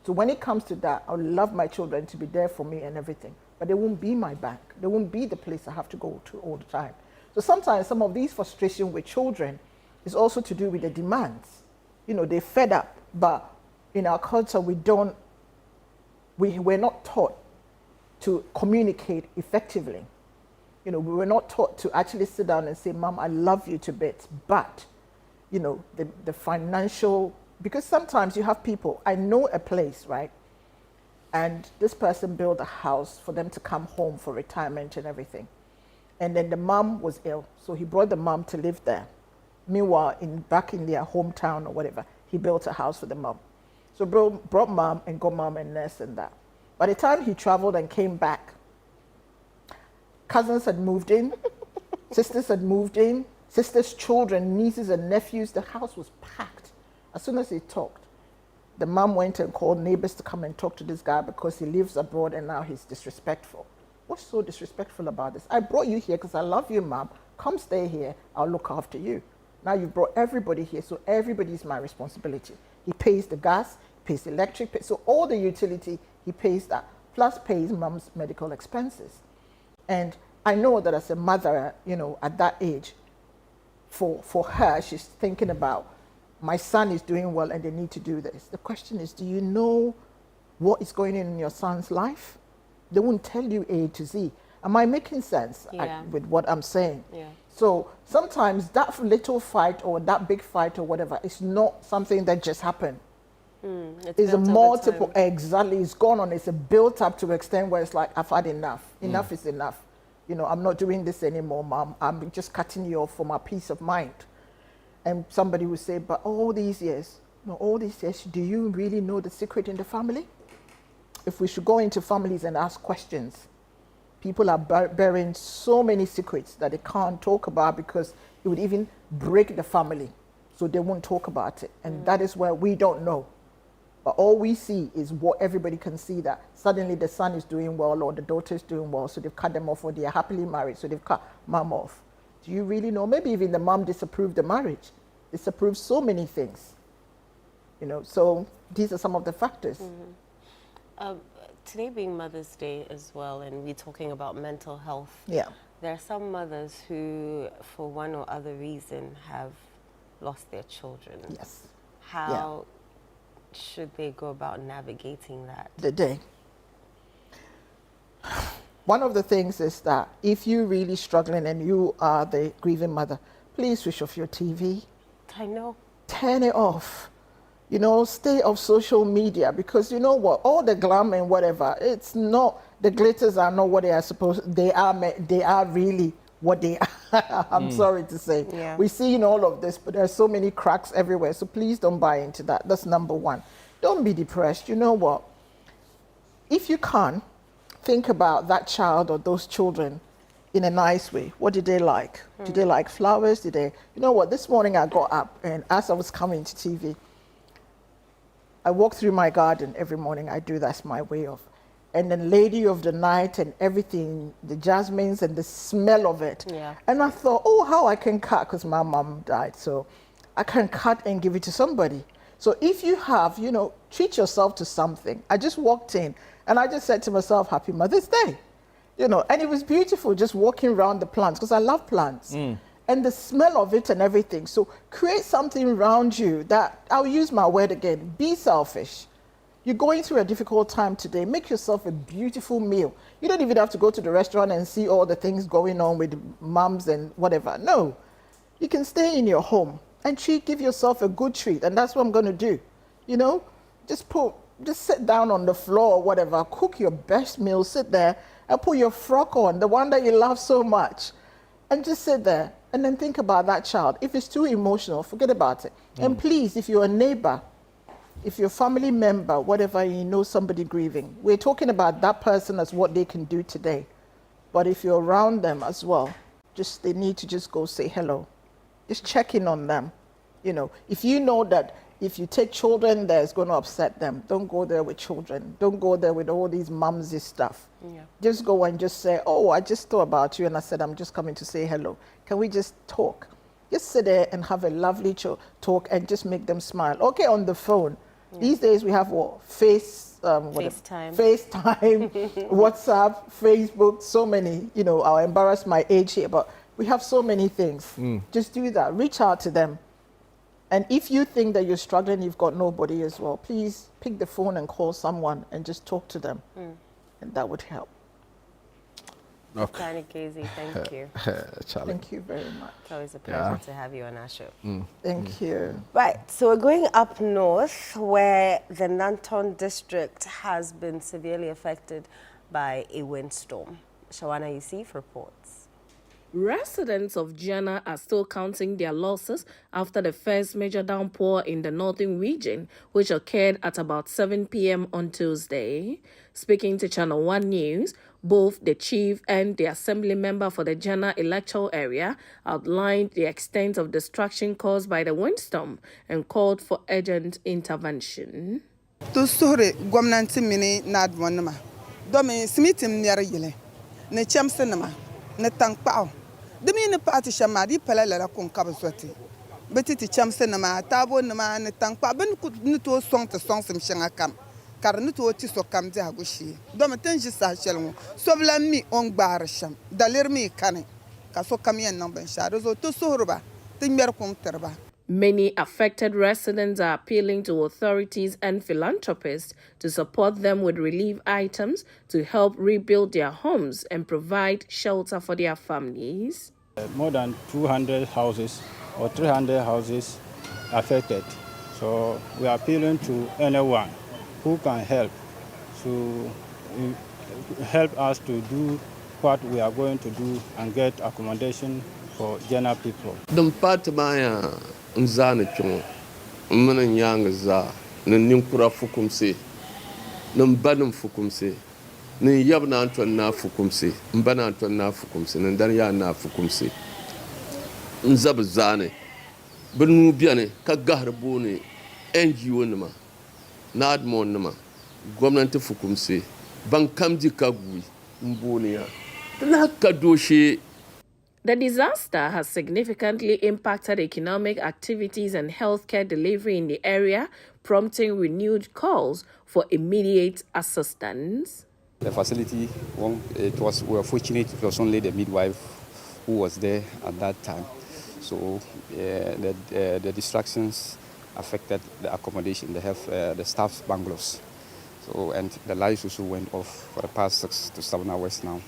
So when it comes to that, I would love my children to be there for me and everything, but they won't be my bank. They won't be the place I have to go to all the time. So sometimes some of these frustration with children is also to do with the demands. You know, they're fed up, but in our culture, we're not taught to communicate effectively. You know, we were not taught to actually sit down and say, Mom, I love you to bits, but, you know, the financial, because sometimes you have people, I know a place, right? And this person built a house for them to come home for retirement and everything. And then the mom was ill, so he brought the mom to live there. Meanwhile, back in their hometown or whatever, he built a house for the mom. So brought mom and got mom a nurse and that. By the time he traveled and came back, cousins had moved in, sisters had moved in, sisters' children, nieces and nephews, the house was packed. As soon as he talked, the mom went and called neighbors to come and talk to this guy because he lives abroad and now he's disrespectful. What's so disrespectful about this? I brought you here because I love you, Mom. Come stay here, I'll look after you. Now you've brought everybody here, so everybody is my responsibility. He pays the gas, pays the electric, so all the utility, he pays that, plus pays Mom's medical expenses. And I know that as a mother, you know, at that age, for her, she's thinking about, my son is doing well and they need to do this. The question is, do you know what is going on in your son's life? They won't tell you A to Z. Am I making sense with what I'm saying? Yeah. So sometimes that little fight or that big fight or whatever is not something that just happened. It's a multiple, exactly, it's gone on, it's a built up to the extent where it's like, I've had enough. Enough is enough. You know, I'm not doing this anymore, Mom. I'm just cutting you off for my peace of mind. And somebody would say, but all these years, do you really know the secret in the family? If we should go into families and ask questions, people are bearing so many secrets that they can't talk about because it would even break the family. So they won't talk about it. And that is where we don't know. But all we see is what everybody can see, that suddenly the son is doing well or the daughter is doing well, so they've cut them off, or they are happily married, so they've cut mom off. Do you really know? Maybe even the mom disapproved the marriage, disapproved so many things. You know, so these are some of the factors. Today being Mother's Day as well, and we're talking about mental health. Yeah. There are some mothers who, for one or other reason, have lost their children. Yes. How should they go about navigating that? The day. One of the things is that if you're really struggling and you are the grieving mother, please switch off your TV. I know. Turn it off. You know, stay off social media, because you know what? All the glam and whatever, it's not, the glitters are not what they are supposed, they are really what they are. I'm sorry to say. Yeah. We see in all of this, but there are so many cracks everywhere. So please don't buy into that. That's number one. Don't be depressed. You know what? If you can, think about that child or those children in a nice way. What did they like? Did they like flowers? Did they, you know what? This morning I got up, and as I was coming to TV, I walk through my garden every morning. I do, that's my way of. And then lady of the night and everything, the jasmines and the smell of it. Yeah. And I thought, oh, how I can cut, because my mom died. So I can cut and give it to somebody. So if you have, you know, treat yourself to something. I just walked in and I just said to myself, Happy Mother's Day. You know, and it was beautiful just walking around the plants, because I love plants. And the smell of it and everything. So create something around you that, I'll use my word again, be selfish. You're going through a difficult time today, make yourself a beautiful meal. You don't even have to go to the restaurant and see all the things going on with mums and whatever. No, You can stay in your home and give yourself a good treat, and that's what I'm going to do. You know, just sit down on the floor or whatever, cook your best meal, sit there and put your frock on, the one that you love so much, and just sit there and then think about that child. If it's too emotional, forget about it. And please, if you're a neighbor, if you're a family member, whatever, you know somebody grieving, we're talking about that person as what they can do today. But if you're around them as well, they need to just go say hello. Just check in on them. You know, if you know that if you take children there, it's going to upset them, don't go there with children. Don't go there with all these mumsy stuff. Yeah. Just go and just say, oh, I just thought about you and I said, I'm just coming to say hello. Can we just talk? Just sit there and have a lovely talk and just make them smile. Okay, on the phone. Yeah. These days we have what? FaceTime, WhatsApp, Facebook, so many, you know, I'll embarrass my age here, but we have so many things. Just do that. Reach out to them. And if you think that you're struggling, you've got nobody as well, please pick the phone and call someone and just talk to them. And that would help. Okay. Gaisie, thank you. Thank you very much. It's always a pleasure to have you on our show. Thank you. Right, so we're going up north where the Nanton district has been severely affected by a windstorm. Shawana Yusif reports. Residents of Jana are still counting their losses after the first major downpour in the northern region, which occurred at about 7 p.m. on Tuesday. Speaking to ChannelOne News, both the chief and the assembly member for the Jana electoral area outlined the extent of destruction caused by the windstorm and called for urgent intervention. Demi ne party shama di pala la kon kabswati betiti chamse na ma tabo na ma ne tankpa ben ku nito song te song sim shanga kam kar nito ti so kam di agushi do me tenji sa chelmo sobla mi on gbar sham dalir mi kane ka so kam yen nan ben sha zo to sohruba tin mer kum terba. Many affected residents are appealing to authorities and philanthropists to support them with relief items to help rebuild their homes and provide shelter for their families. More than 200 houses or 300 houses affected. So we are appealing to anyone who can help us to do what we are going to do and get accommodation for Jana people. Nzana chongo mmana nyanga za ninkura fukumse nimbanum fukumse ni yabna anton na fukumse mbana anton na fukumse ndan ya na fukumse nzab zane binu biane ka garbo ne NGO nima na admon nima gwamnati fukumse ban kamji kagui mbone ya na ka doshe. The disaster has significantly impacted economic activities and healthcare delivery in the area, prompting renewed calls for immediate assistance. The facility, we were fortunate it was only the midwife who was there at that time. So the distractions affected the accommodation, the staff's bungalows. So, and the lights also went off for the past 6 to 7 hours now.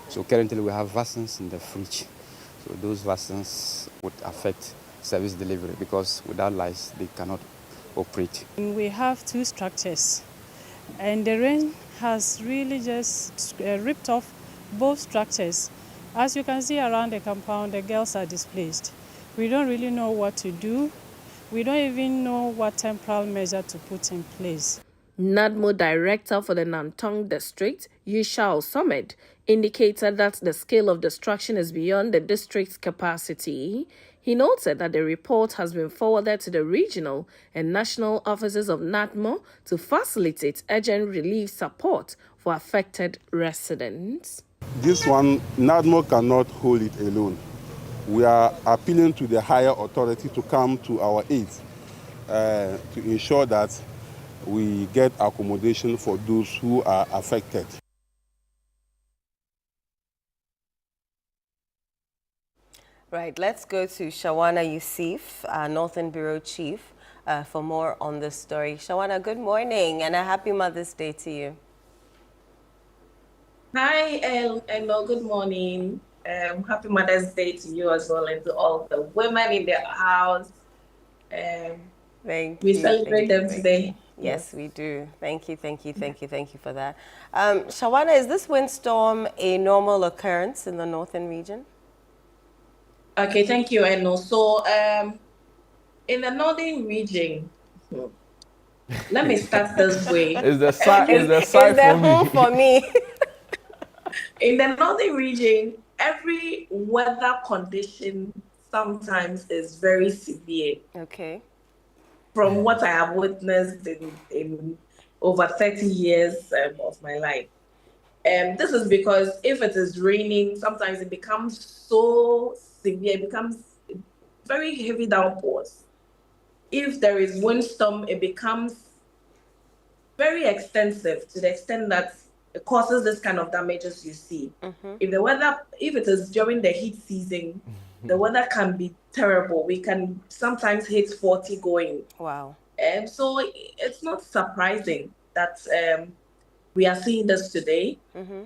So currently we have vaccines in the fridge. So those vaccines would affect service delivery because without lights they cannot operate. We have 2 structures and the rain has really just ripped off both structures. As you can see around the compound, the girls are displaced. We don't really know what to do. We don't even know what temporal measure to put in place. NADMO Director for the Nanton District, Yushao Summit, indicated that the scale of destruction is beyond the district's capacity. He noted that the report has been forwarded to the regional and national offices of NADMO to facilitate urgent relief support for affected residents. This one, NADMO cannot hold it alone. We are appealing to the higher authority to come to our aid to ensure that we get accommodation for those who are affected. Right, let's go to Shawana Yusif, Northern Bureau Chief, for more on this story. Shawana, good morning and a happy Mother's Day to you. Hi, hello, good morning. Happy Mother's Day to you as well, and to all the women in the house. Thank We you. celebrate them Thank today. you. Yes, we do. Thank you for that. Shawana, is this windstorm a normal occurrence in the northern region? Okay, thank you, Eno. So, in the northern region, let me start this way. Is the side there for home me? for me? In the northern region, every weather condition sometimes is very severe. Okay. From what I have witnessed in over 30 years of my life. This is because if it is raining, sometimes it becomes so severe, it becomes very heavy downpours. If there is windstorm, it becomes very extensive to the extent that it causes this kind of damages you see. If it is during the heat season, the weather can be terrible. We can sometimes hit 40 going. Wow. So it's not surprising that we are seeing this today.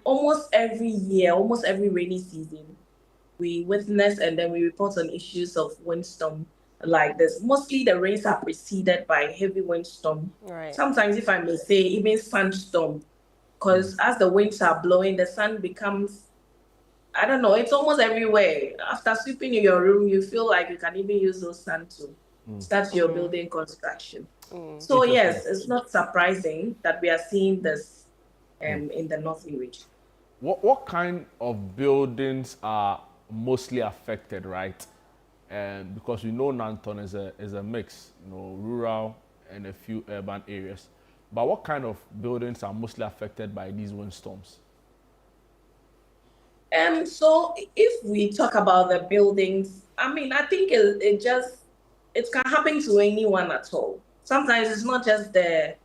Almost every year, almost every rainy season, we witness and then we report on issues of windstorm like this. Mostly the rains are preceded by heavy windstorm. Right. Sometimes, if I may say, even sandstorm, because as the winds are blowing, the sun becomes, I don't know, it's almost everywhere. After sweeping in your room, you feel like you can even use those sand to start your building construction. So yes, it's not surprising that we are seeing this in the northern region. What kind of buildings are mostly affected, right? Because we know Nanton is a mix, rural and a few urban areas. But what kind of buildings are mostly affected by these windstorms? So if we talk about the buildings, I mean, I think it can happen to anyone at all. Sometimes it's not just the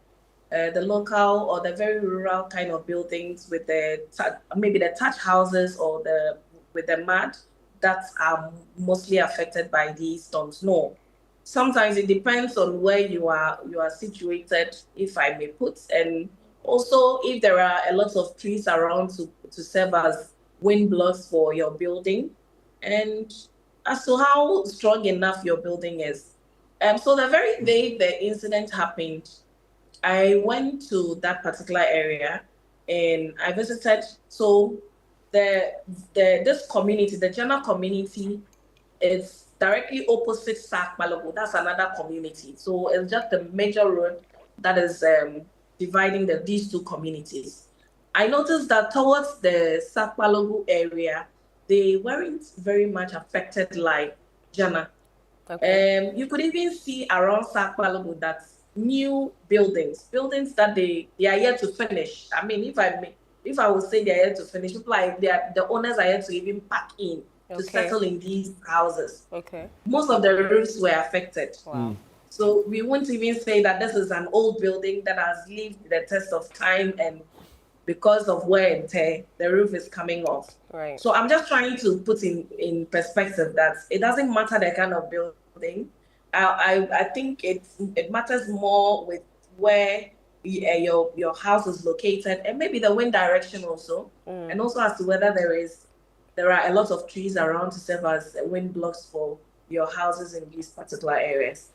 local or the very rural kind of buildings with maybe the thatch houses or with the mud that are mostly affected by these storms. No, sometimes it depends on where you are situated, if I may put, and also if there are a lot of trees around to serve as wind blocks for your building, and as to how strong enough your building is. So the very day the incident happened, I went to that particular area and I visited. So this community, the general community, is directly opposite Sak Balogo. That's another community. So it's just the major road that is dividing these two communities. I noticed that towards the Sak Balogo area, they weren't very much affected like Jana. Okay. You could even see around Sak Balogo that new buildings that they are yet to finish. I mean, if I would say they are yet to finish, people like the owners are yet to even pack in to settle in these houses. Okay. Most of the roofs were affected. Wow. So we won't even say that this is an old building that has lived the test of time, and because of wear and tear, the roof is coming off. Right. So I'm just trying to put in perspective that it doesn't matter the kind of building. I think it matters more with where your house is located, and maybe the wind direction also, and also as to whether there are a lot of trees around to serve as wind blocks for your houses in these particular areas.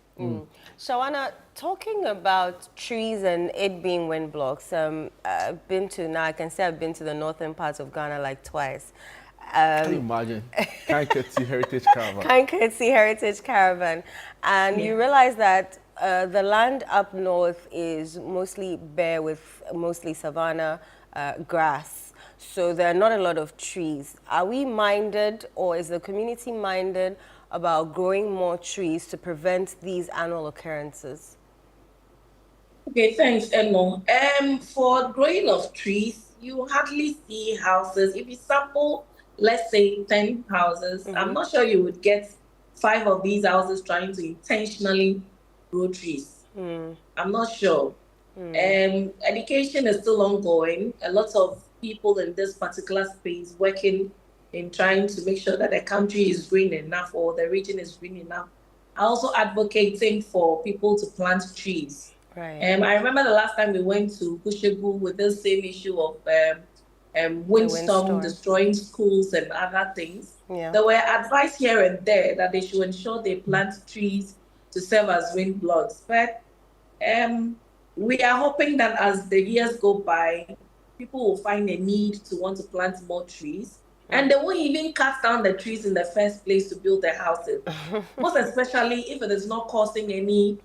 Shawana, talking about trees and it being wind blocks, I've been to the northern parts of Ghana like twice. Can you imagine? Kankati Heritage Caravan. Kankati Heritage Caravan. And you realize that the land up north is mostly bare with mostly savanna grass. So there are not a lot of trees. Are we minded, or is the community minded about growing more trees to prevent these annual occurrences? Okay, thanks, Eno. For growing of trees, you hardly see houses. If you sample, let's say 10 houses, I'm not sure you would get 5 of these houses trying to intentionally grow trees. I'm not sure. Education is still ongoing. A lot of people in this particular space working in trying to make sure that the country is green enough or the region is green enough. I'm also advocating for people to plant trees. Right. I remember the last time we went to Kushegu with this same issue of windstorm destroying schools and other things. Yeah. There were advice here and there that they should ensure they plant trees to serve as wind blocks. But we are hoping that as the years go by, people will find a need to want to plant more trees. And they won't even cut down the trees in the first place to build their houses. Most especially if it is not causing any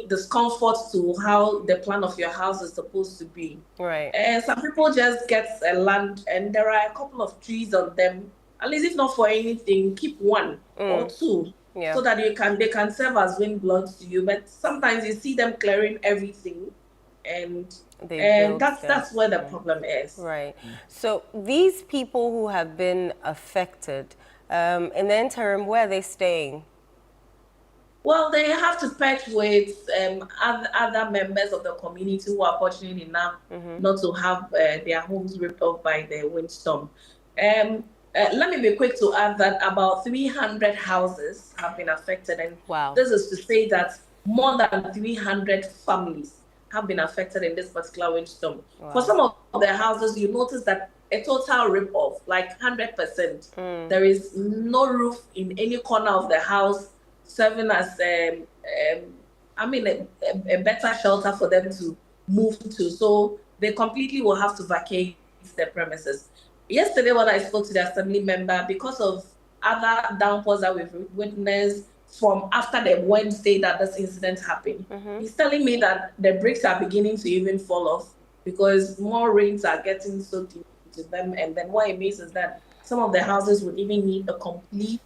discomfort to how the plan of your house is supposed to be. Right. And some people just get a land and there are a couple of trees on them. At least if not for anything, keep one or two. Yeah. So that they can serve as wind blocks to you. But sometimes you see them clearing everything, and that's where the problem is. Right. So these people who have been affected, in the interim, where are they staying? Well, they have to patch with other members of the community who are fortunate enough not to have their homes ripped off by the windstorm. Let me be quick to add that about 300 houses have been affected, and this is to say that more than 300 families have been affected in this particular windstorm. For some of the houses, you notice that a total rip-off, like 100%. There is no roof in any corner of the house, serving as a better shelter for them to move to. So they completely will have to vacate the premises. Yesterday, when I spoke to the assembly member, because of other downpours that we've witnessed from after the Wednesday that this incident happened, he's telling me that the bricks are beginning to even fall off because more rains are getting soaked into them. And then what it means is that some of the houses would even need a complete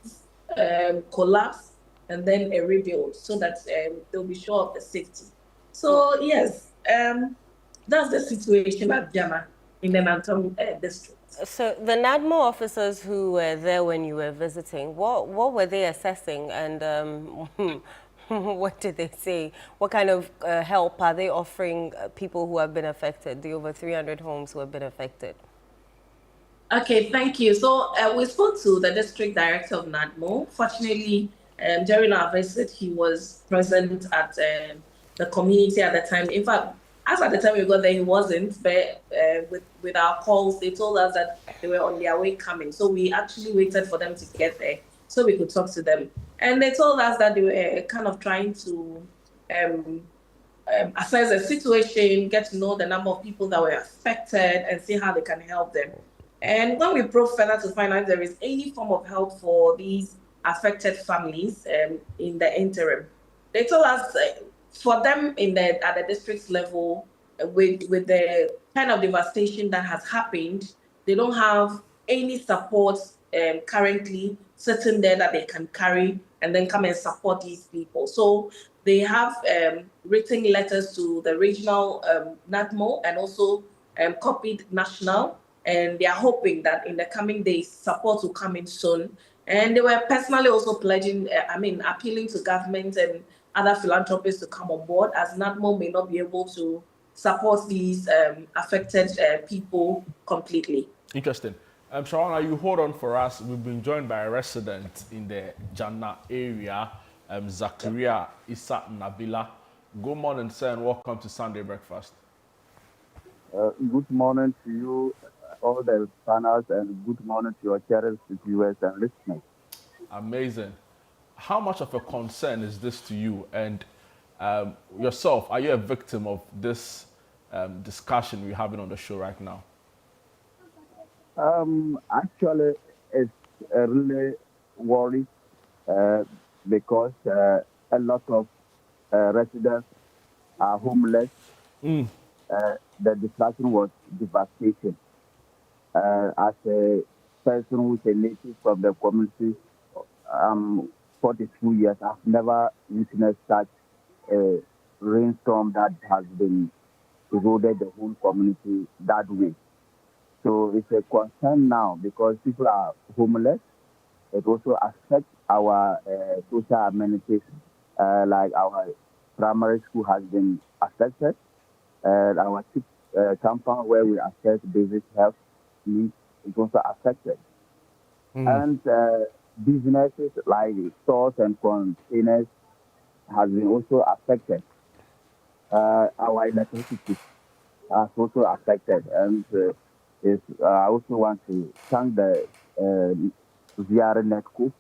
collapse and then a rebuild so that they'll be sure of the safety. So yes, that's the situation at Jama in the Nanton district. So the NADMO officers who were there when you were visiting, what were they assessing, and what did they say? What kind of help are they offering people who have been affected, the over 300 homes who have been affected? Okay, thank you. So we spoke to the district director of NADMO. Fortunately, during our visit, he was present at the community at the time. In fact, as at the time we got there, he wasn't, but with our calls, they told us that they were on their way coming. So we actually waited for them to get there so we could talk to them. And they told us that they were kind of trying to assess the situation, get to know the number of people that were affected, and see how they can help them. And when we probe further to find out if there is any form of help for these affected families in the interim, they told us for them at the district level, with the kind of devastation that has happened, they don't have any support currently sitting there that they can carry and then come and support these people. So they have written letters to the regional NADMO and also copied national, and they are hoping that in the coming days, support will come in soon. And they were personally also pledging, appealing to government and other philanthropists to come on board, as NADMO may not be able to support these affected people completely. Interesting. Shawana, you hold on for us. We've been joined by a resident in the Jannah area, Zakaria Issa Nabila. Good morning, sir, and welcome to Sunday Breakfast. Good morning to you, all the panels, and good morning to your cherished viewers and listeners. Amazing. How much of a concern is this to you? And yourself, are you a victim of this discussion we're having on the show right now? Actually, it's really worry because a lot of residents are homeless. The destruction was devastation. As a person who's a native from the community, 42 years, I've never witnessed such a rainstorm that has been eroded the whole community that way. So it's a concern now because people are homeless. It also affects our social amenities, like our primary school has been affected. Our compound where we assess basic health needs is also affected. And businesses like stores and containers has been also affected. Our electricity are also affected. And I also want to thank the VR Netco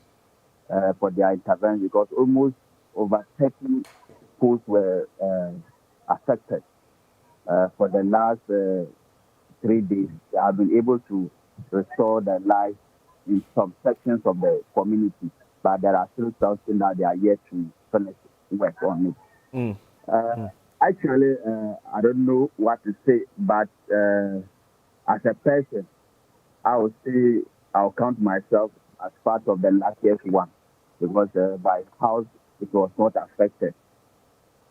for their intervention because almost over 30 schools were affected for the last 3 days. They have been able to restore the life in some sections of the community, but there are still something that they are yet to finish work on it. Actually, I don't know what to say, but as a person, I would say I'll count myself as part of the luckiest one because my house it was not affected.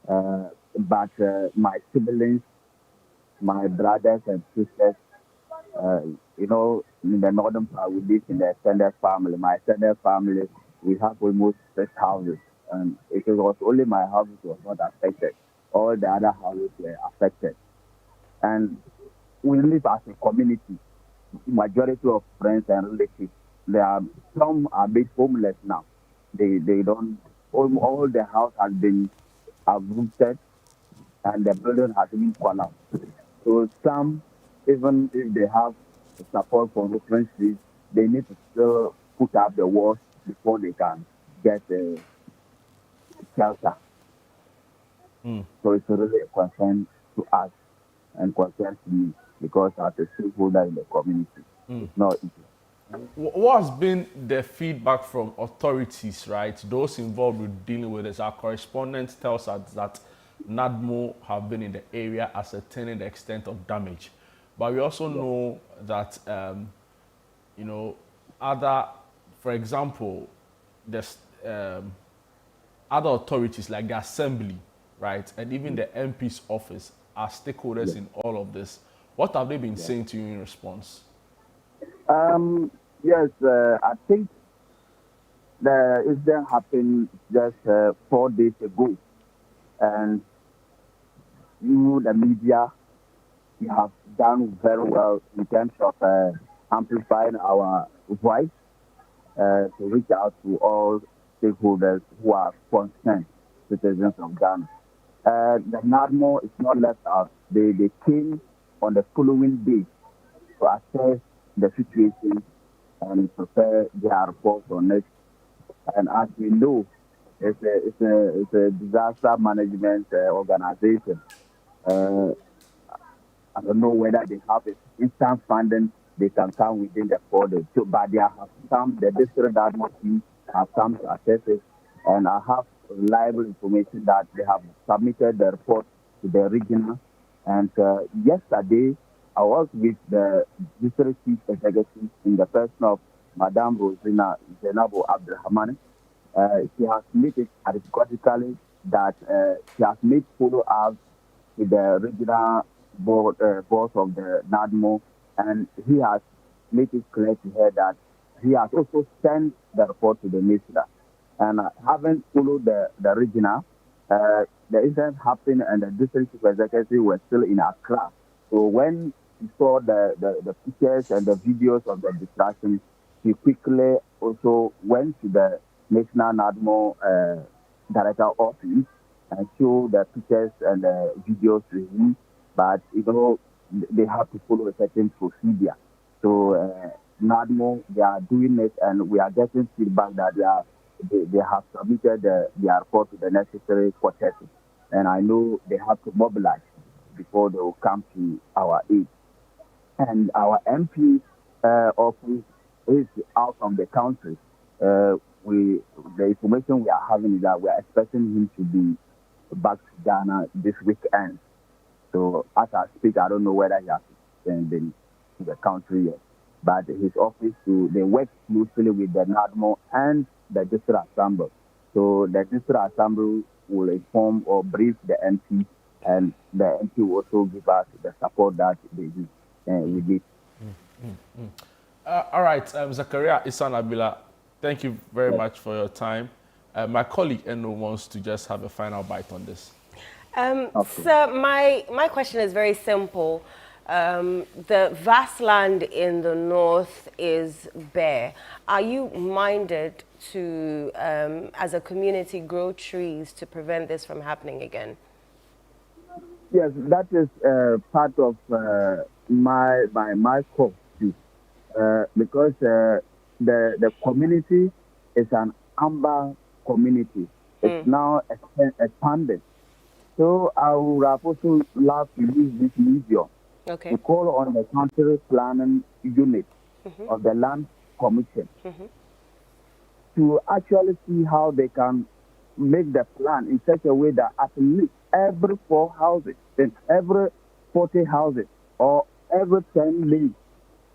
But my siblings, my brothers and sisters, uh, in the northern part, we live in the extended family. My extended family, we have almost 6 houses, and it was only my house which was not affected. All the other houses were affected, and we live as a community. Majority of friends and relatives, there are some are made homeless now. They don't. All the house has been uprooted and the building has been collapsed. So some, even if they have support from references, they need to still put up the walls before they can get shelter. So it's really a concern to us and concern to me because as a stakeholder in the community, it's not easy. What has been the feedback from authorities, right? Those involved with dealing with this. Our correspondent tells us that NADMO have been in the area ascertaining the extent of damage. But we also know that, other, for example, there's other authorities like the Assembly, right? And even the MP's office are stakeholders in all of this. What have they been saying to you in response? Yes, I think the incident happened just 4 days ago, and you, the media, you have done very well in terms of amplifying our voice to reach out to all stakeholders who are concerned citizens of Ghana. The NADMO is not left out. They came on the following day to assess the situation and prepare their reports on it. And as we know, it's a disaster management organization. I don't know whether they have instant funding they can come within the 4 days. So, but they have come, the district team have come to assess it, and I have reliable information that they have submitted the report to the regional. And yesterday, I was with the district chief executive in the person of Madame Rosina Zenabo Abdulrahman. She has made it categorically that she has made follow-up with the regional boss of the NADMO, and he has made it clear to her that he has also sent the report to the minister. And having followed the regional, the incident happened and the district chief executive were still in Accra. So when he saw the pictures and the videos of the destruction, he quickly also went to the National NADMO director office and show the pictures and the videos to him, but they have to follow a certain procedure. So NADMO, they are doing it, and we are getting feedback that they have submitted their report to the necessary processes, and I know they have to mobilize before they will come to our aid. And our MP office is out from the country. The information we are having is that we are expecting him to be back to Ghana this weekend. So as I speak, I don't know whether he has been to the country yet. But his office, they work closely with the NADMO and the district assembly. So the district assembly will inform or brief the MP, and the MP will also give us the support that they need. We need. All right, Zakaria Isanabila, thank you very much for your time. My colleague Eno wants to just have a final bite on this. So my question is very simple. The vast land in the north is bare. Are you minded to, as a community, grow trees to prevent this from happening again? Yes, that is part of my course too, because the community is an amber community. It's now expanded. So I would have also love to use this medium to call on the county planning unit of the land commission to actually see how they can make the plan in such a way that at least every 4 houses, then every 40 houses, or every 10 lanes,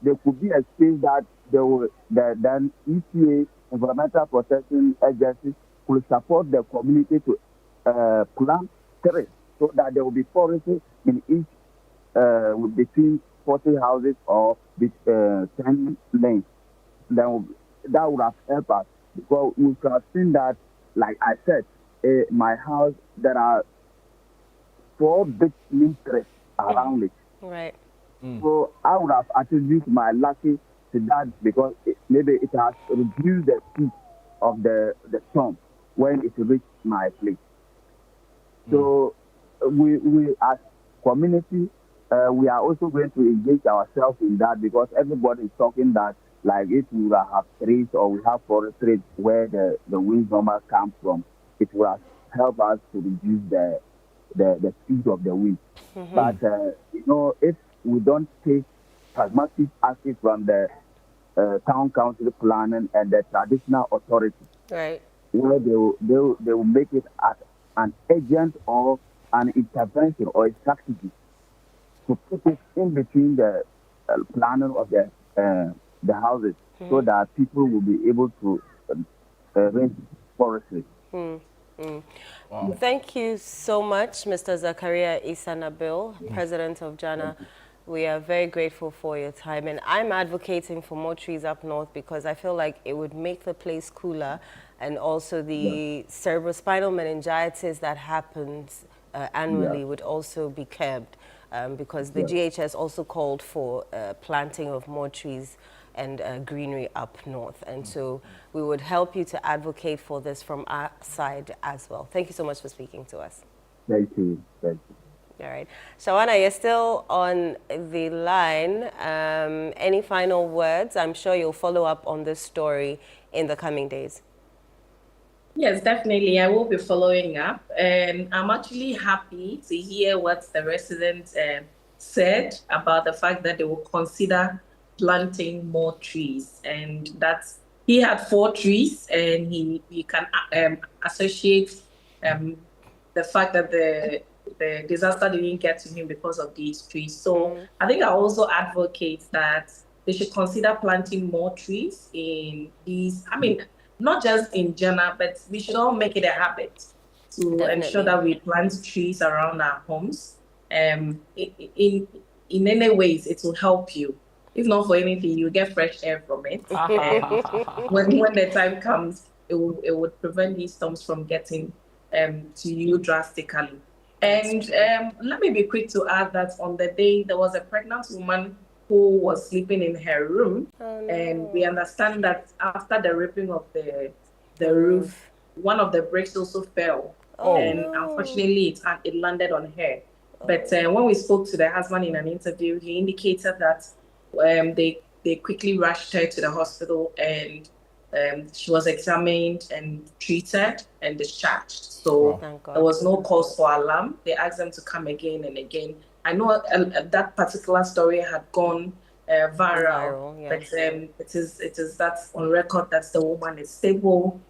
there could be a space that then EPA, Environmental Protection Agency, could support the community to plant trees so that there will be forests in each between 40 houses or 10 lanes. Then that would have helped us because we have seen that, like I said, my house, there are 4 big neem trees around it. Right. So I would have attributed my lucky to that because maybe it has reduced the speed of the storm when it reached my place. So we as community, we are also going to engage ourselves in that because everybody is talking that like if we have trees or we have forest trees where the wind normally comes from, it will help us to reduce the speed of the wind. But if we don't take pragmatic action from the town council planning and the traditional authority, right, where they will make it as an agent or an intervention or a strategy to put it in between the planning of the houses so that people will be able to rent forestry. Wow. Thank you so much, Mr. Zakaria Isanabil, President of Jana. We are very grateful for your time, and I'm advocating for more trees up north because I feel like it would make the place cooler, and also the cerebrospinal meningitis that happens annually would also be curbed because the GHS also called for planting of more trees and greenery up north. And so we would help you to advocate for this from our side as well. Thank you so much for speaking to us. Thank you. Thank you. All right. Shawana, you're still on the line. Any final words? I'm sure you'll follow up on this story in the coming days. Yes, definitely. I will be following up. And I'm actually happy to hear what the residents said about the fact that they will consider planting more trees. And that's, he had 4 trees, and he can associate the fact that the disaster didn't get to him because of these trees. So I think I also advocate that they should consider planting more trees in these, I mean, not just in Jana, but we should all make it a habit to ensure that we plant trees around our homes. In any ways, it will help you. If not for anything, you get fresh air from it. When the time comes, it would prevent these storms from getting to you drastically. And let me be quick to add that on the day, there was a pregnant woman who was sleeping in her room. And we understand that after the ripping of the roof, one of the bricks also fell. And unfortunately, it landed on her. But when we spoke to the husband in an interview, he indicated that they quickly rushed her to the hospital, and she was examined and treated and discharged. So there was no cause for alarm. They asked them to come again and again. I know that particular story had gone viral, but it is that on record that the woman is stable.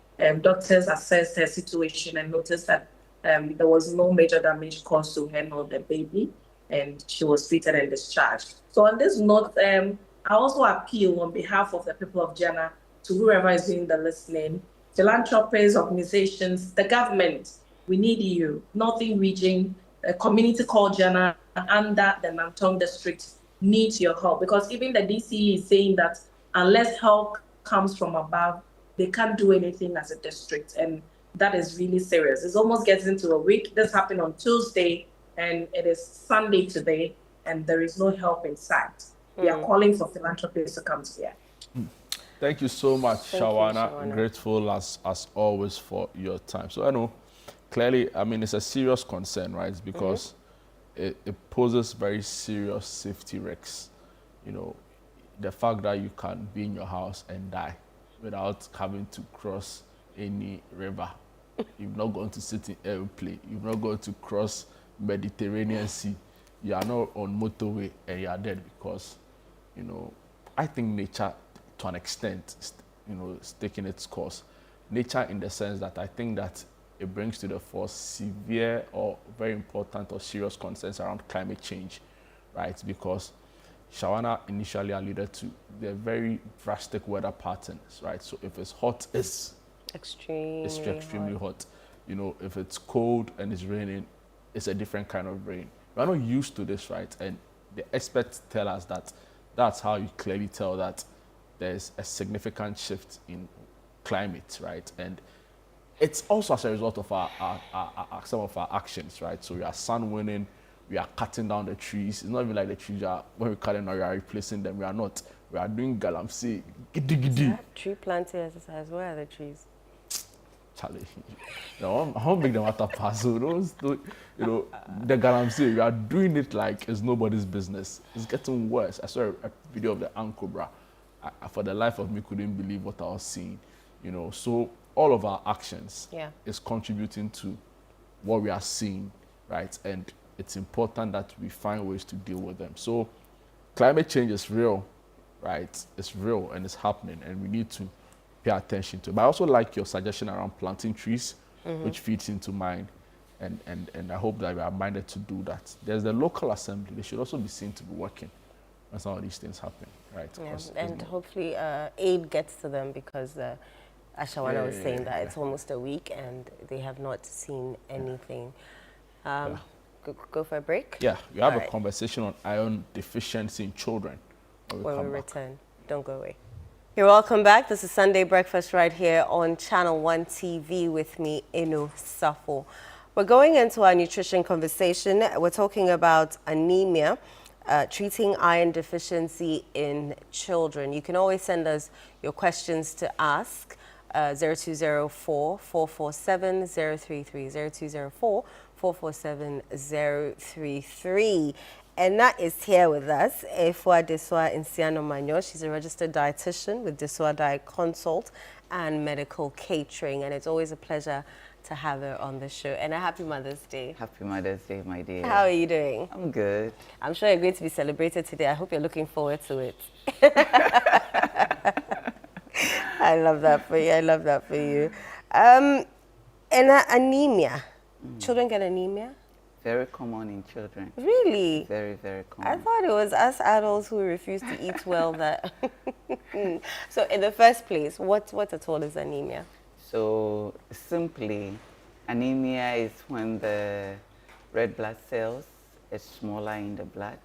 Doctors assessed her situation and noticed that there was no major damage caused to her nor the baby, and she was treated and discharged. So on this note, I also appeal on behalf of the people of Jana to whoever is doing the listening, philanthropists, organizations, the government. We need you. Northern region, a community called Jana under the Nanton district needs your help, because even the DCE is saying that unless help comes from above, they can't do anything as a district. And that is really serious. It's almost getting into a week. This happened on Tuesday, and it is Sunday today, and there is no help in sight. We are calling for philanthropists to come here. Thank you so much, Shawana. Grateful as always for your time. So I know, clearly, I mean, it's a serious concern, right? Because it poses very serious safety risks. You know, the fact that you can be in your house and die without having to cross any river. You've not gone to sit in airplane. You've not gone to cross Mediterranean Sea. You are not on motorway and you are dead because, you know, I think nature, to an extent, you know, is taking its course. Nature in the sense that I think that it brings to the fore severe or very important or serious concerns around climate change, right? Because Shawana initially alluded to the very drastic weather patterns, right? So if it's hot, it's extremely hot. You know, if it's cold and it's raining, it's a different kind of rain. We're not used to this, right? And the experts tell us that that's how you clearly tell that there's a significant shift in climate, right? And it's also as a result of some of our actions, right? So we are sun winning, we are cutting down the trees. It's not even like the trees are, when we cut them, we are replacing them. We are not. We are doing galamsey, giddy giddy. Tree planting exercise. Where are the trees? Charlie, no, I won't make them out of puzzle. You know, the galamsey, we are doing it like it's nobody's business. It's getting worse. I saw a video of the Ankobra. I, for the life of me, couldn't believe what I was seeing. You know, so all of our actions is contributing to what we are seeing, right? And it's important that we find ways to deal with them. So climate change is real, right? It's real and it's happening, and we need to pay attention to it. But I also like your suggestion around planting trees, which feeds into mine. And I hope that we are minded to do that. There's the local assembly. They should also be seen to be working when some of these things happen, right? Yeah. And hopefully aid gets to them because as Shawana was saying that it's almost a week and they have not seen anything. Go for a break? Yeah, you have a conversation on iron deficiency in children when we return. Don't go away. You're welcome back. This is Sunday Breakfast right here on ChannelOne TV with me, Inu Safo. We're going into our nutrition conversation. We're talking about anemia, treating iron deficiency in children. You can always send us your questions to ask 0204 447 033 0204 447 033. And that is here with us, Efua Deswa Insiano Manyo. She's a registered dietitian with Deswa Diet Consult and Medical Catering. And it's always a pleasure to have her on the show. And a happy Mother's Day. Happy Mother's Day, my dear. How are you doing? I'm good. I'm sure you're going to be celebrated today. I hope you're looking forward to it. I love that for you. I love that for you. And anemia. Children get anemia? Very common in children. Really? Very, very common. I thought it was us adults who refuse to eat well that... So in the first place, what at all is anemia? So simply, anemia is when the red blood cells is smaller in the blood,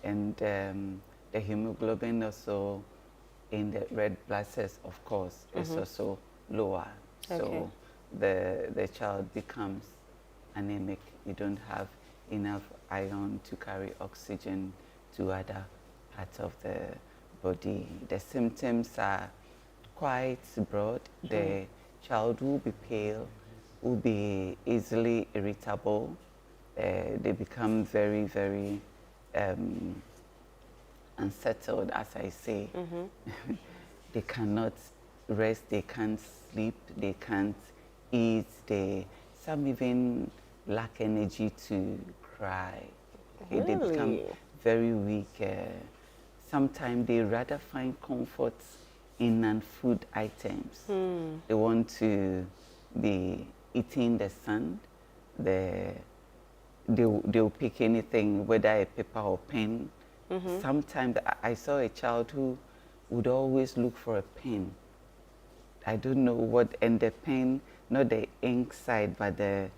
and the hemoglobin also in the red blood cells, of course, is also lower. So the child becomes anemic. You don't have enough iron to carry oxygen to other parts of the body. The symptoms are quite broad. The child will be pale, will be easily irritable. They become very, very unsettled, as I say. They cannot rest, they can't sleep, they can't eat. Some even lack energy to cry. Okay? They become very weak. Sometimes they rather find comfort in non-food items. They want to be eating the sun. They'll pick anything, whether a paper or pen. Sometimes I saw a child who would always look for a pen. I don't know what, and the pen, not the ink side, but the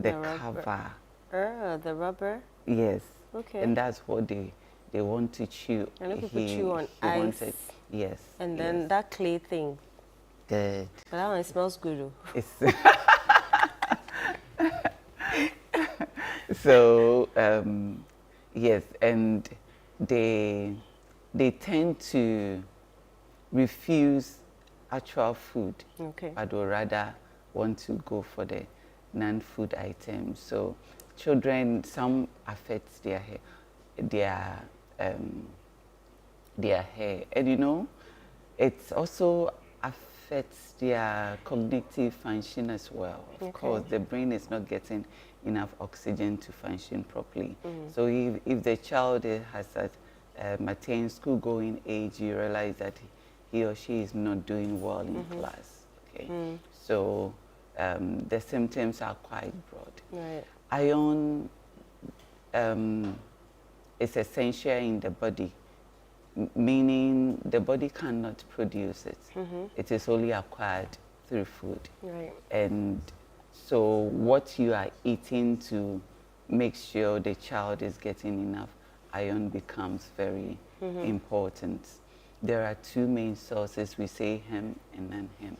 cover. The rubber? Yes. Okay. And that's what they want to chew. And if people chew on ice. Yes. And then that clay thing. Good. But that one smells good. So, yes, and they tend to refuse actual food, but would rather want to go for the non-food items. So children, some affects their hair, their hair, and you know, it also affects their cognitive function as well. Of course, the brain is not getting enough oxygen to function properly. So if the child has attained school-going age, you realize that he or she is not doing well in class. Okay, so the symptoms are quite broad. Right. Iron is essential in the body, meaning the body cannot produce it. It is only acquired through food. Right. And so what you are eating to make sure the child is getting enough iron becomes very important. There are two main sources. We say heme and non-heme.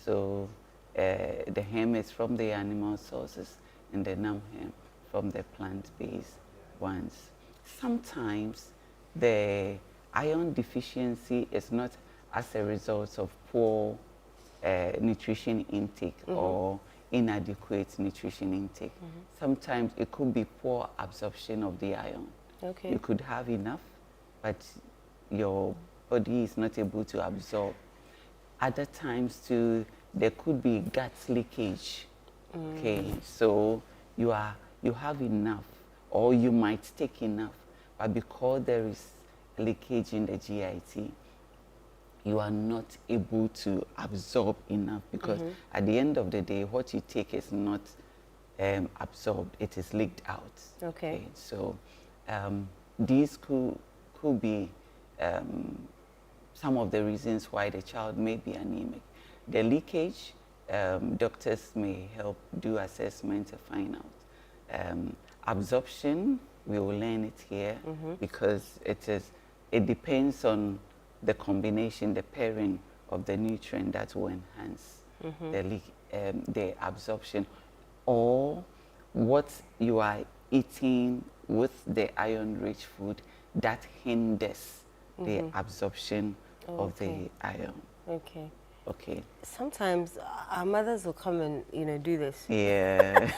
So the heme is from the animal sources and the non-heme from the plant-based ones. Sometimes the iron deficiency is not as a result of poor nutrition intake or inadequate nutrition intake. Sometimes it could be poor absorption of the iron. Okay. You could have enough, but your body is not able to absorb. Other times too, there could be gut leakage. Okay, so you have enough, or you might take enough, but because there is leakage in the GIT, you are not able to absorb enough, because at the end of the day, what you take is not absorbed, it is leaked out. Okay. So these could be some of the reasons why the child may be anemic. The leakage, doctors may help do assessment to find out. Absorption, we will learn it here because it depends on the combination, the pairing of the nutrient that will enhance the absorption, or what you are eating with the iron-rich food that hinders the absorption of the iron. Okay. Okay. Sometimes our mothers will come and, you know, do this. Yeah.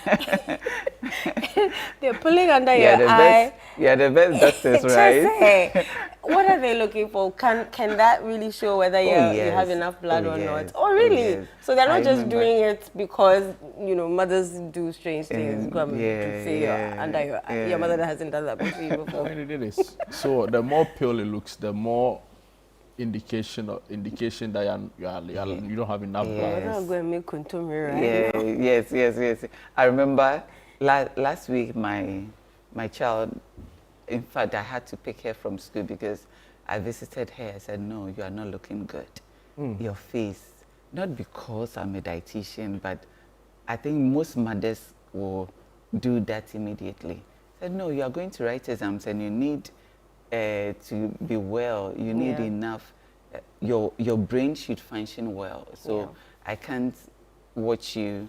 They're pulling under your eye. Yeah, the best doctors, Just right? say, what are they looking for? Can that really show whether you have enough blood or not? Oh, really? Yes. So they're not just doing it because, you know, mothers do strange things. Come to say you're under your eye. Your mother hasn't done that before. It is. So the more pale it looks, the more indication that you don't have enough blood. I'm not going to make contour, right? Yes. I remember last week my child, in fact, I had to pick her from school because I visited her. I said, no, you are not looking good. Your face, not because I'm a dietitian, but I think most mothers will do that immediately. I said, no, you are going to write exams and you need to be well, you need enough, your brain should function well. So I can't watch you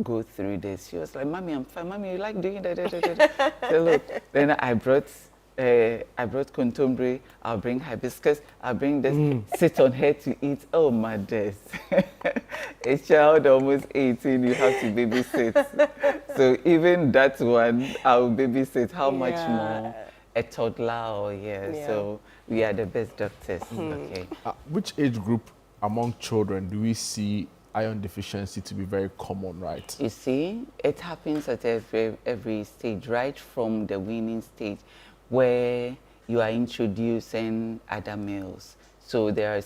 go through this. She was like, Mommy, I'm fine. Mommy, you like doing that? So look, then I brought contemporary, I'll bring hibiscus, I'll bring this, sit on her to eat. Oh my days. A child almost 18, you have to babysit. So even that one, I'll babysit. How much more a toddler? So we are the best doctors. Okay. Which age group among children do we see iron deficiency to be very common, right? You see, it happens at every stage, right from the weaning stage, where you are introducing other meals. So there are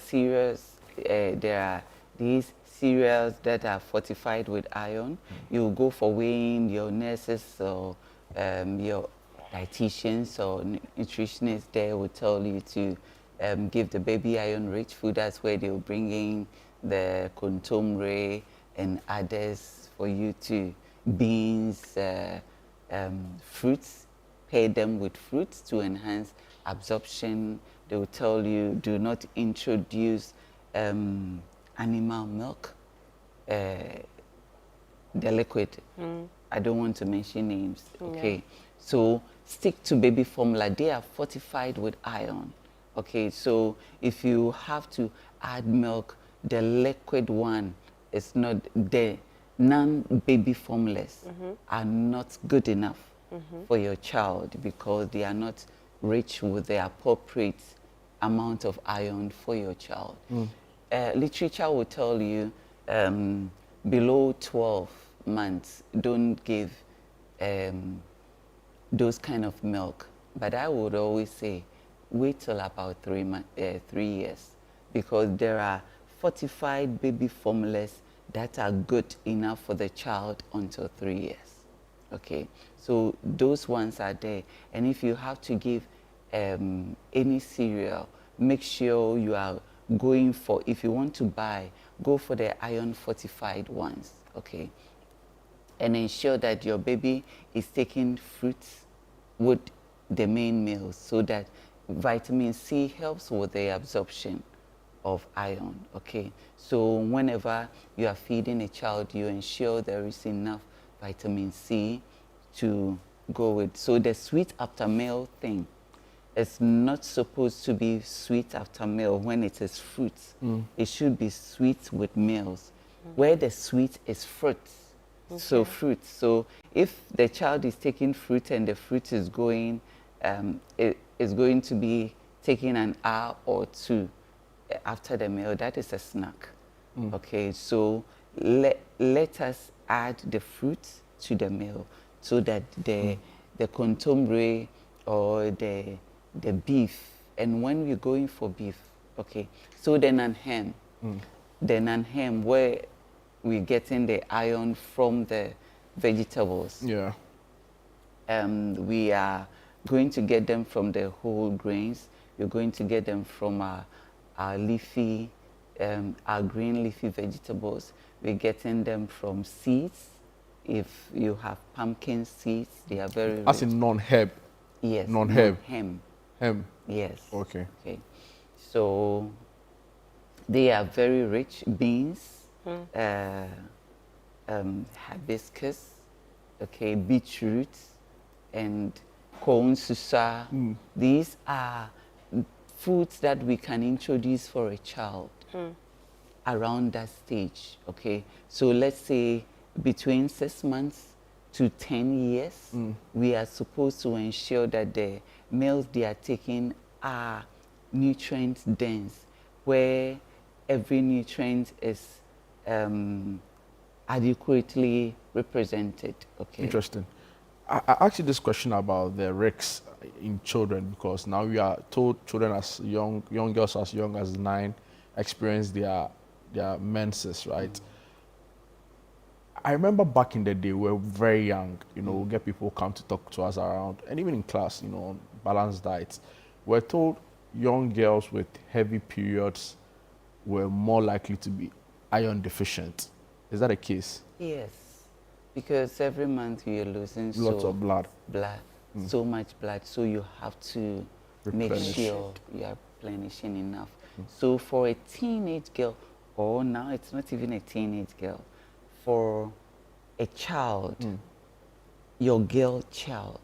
these cereals that are fortified with iron. You go for weighing, your nurses or your dietitians or nutritionists there will tell you to give the baby iron-rich food. That's where they'll bring in the contomere and others for you to beans, fruits, pair them with fruits to enhance absorption. They will tell you do not introduce animal milk, the liquid. I don't want to mention names, okay? So stick to baby formula. They are fortified with iron, okay? So if you have to add milk, the liquid one is not there. non-baby formulas are not good enough for your child because they are not rich with the appropriate amount of iron for your child. Literature will tell you below 12 months, don't give those kind of milk. But I would always say, wait till about 3 years, because there are fortified baby formulas that are good enough for the child until 3 years. Okay, so those ones are there. And if you have to give any cereal, make sure you are going for, if you want to buy, go for the iron fortified ones, okay? And ensure that your baby is taking fruits with the main meals so that vitamin C helps with the absorption of iron, okay? So whenever you are feeding a child, you ensure there is enough vitamin C to go with. So the sweet after meal thing, it's not supposed to be sweet after meal when it is fruits. It should be sweet with meals, where the sweet is fruits. So fruit. So if the child is taking fruit and the fruit is going, it is going to be taking an hour or two after the meal, that is a snack. Okay, so let us add the fruit to the meal so that the contombre or the beef, and when we're going for beef, okay, so the nanhem, where we're getting the iron from the vegetables. Yeah. We are going to get them from the whole grains. You're going to get them from our leafy, our green leafy vegetables. We're getting them from seeds. If you have pumpkin seeds, they are very rich. As in non-herb? Yes. Non-herb? Hem. Hem? Yes. Okay. Okay. So they are very rich. Beans, hibiscus, okay, beetroot, and corn susa. These are foods that we can introduce for a child around that stage, okay? So let's say between 6 months to 10 years, we are supposed to ensure that the meals they are taking are nutrient dense, where every nutrient is adequately represented, okay? Interesting. I asked you this question about the risks in children because now we are told children as young girls as young as 9 experience their menses, right? I remember back in the day, we were very young, you know, we get people come to talk to us around, and even in class, you know, on balanced diets. We're told young girls with heavy periods were more likely to be iron deficient. Is that the case? Yes, because every month you're losing lots of blood. So much blood, so you have to make sure you are replenishing enough. So for a teenage girl, or now it's not even a teenage girl, for a child, your girl child,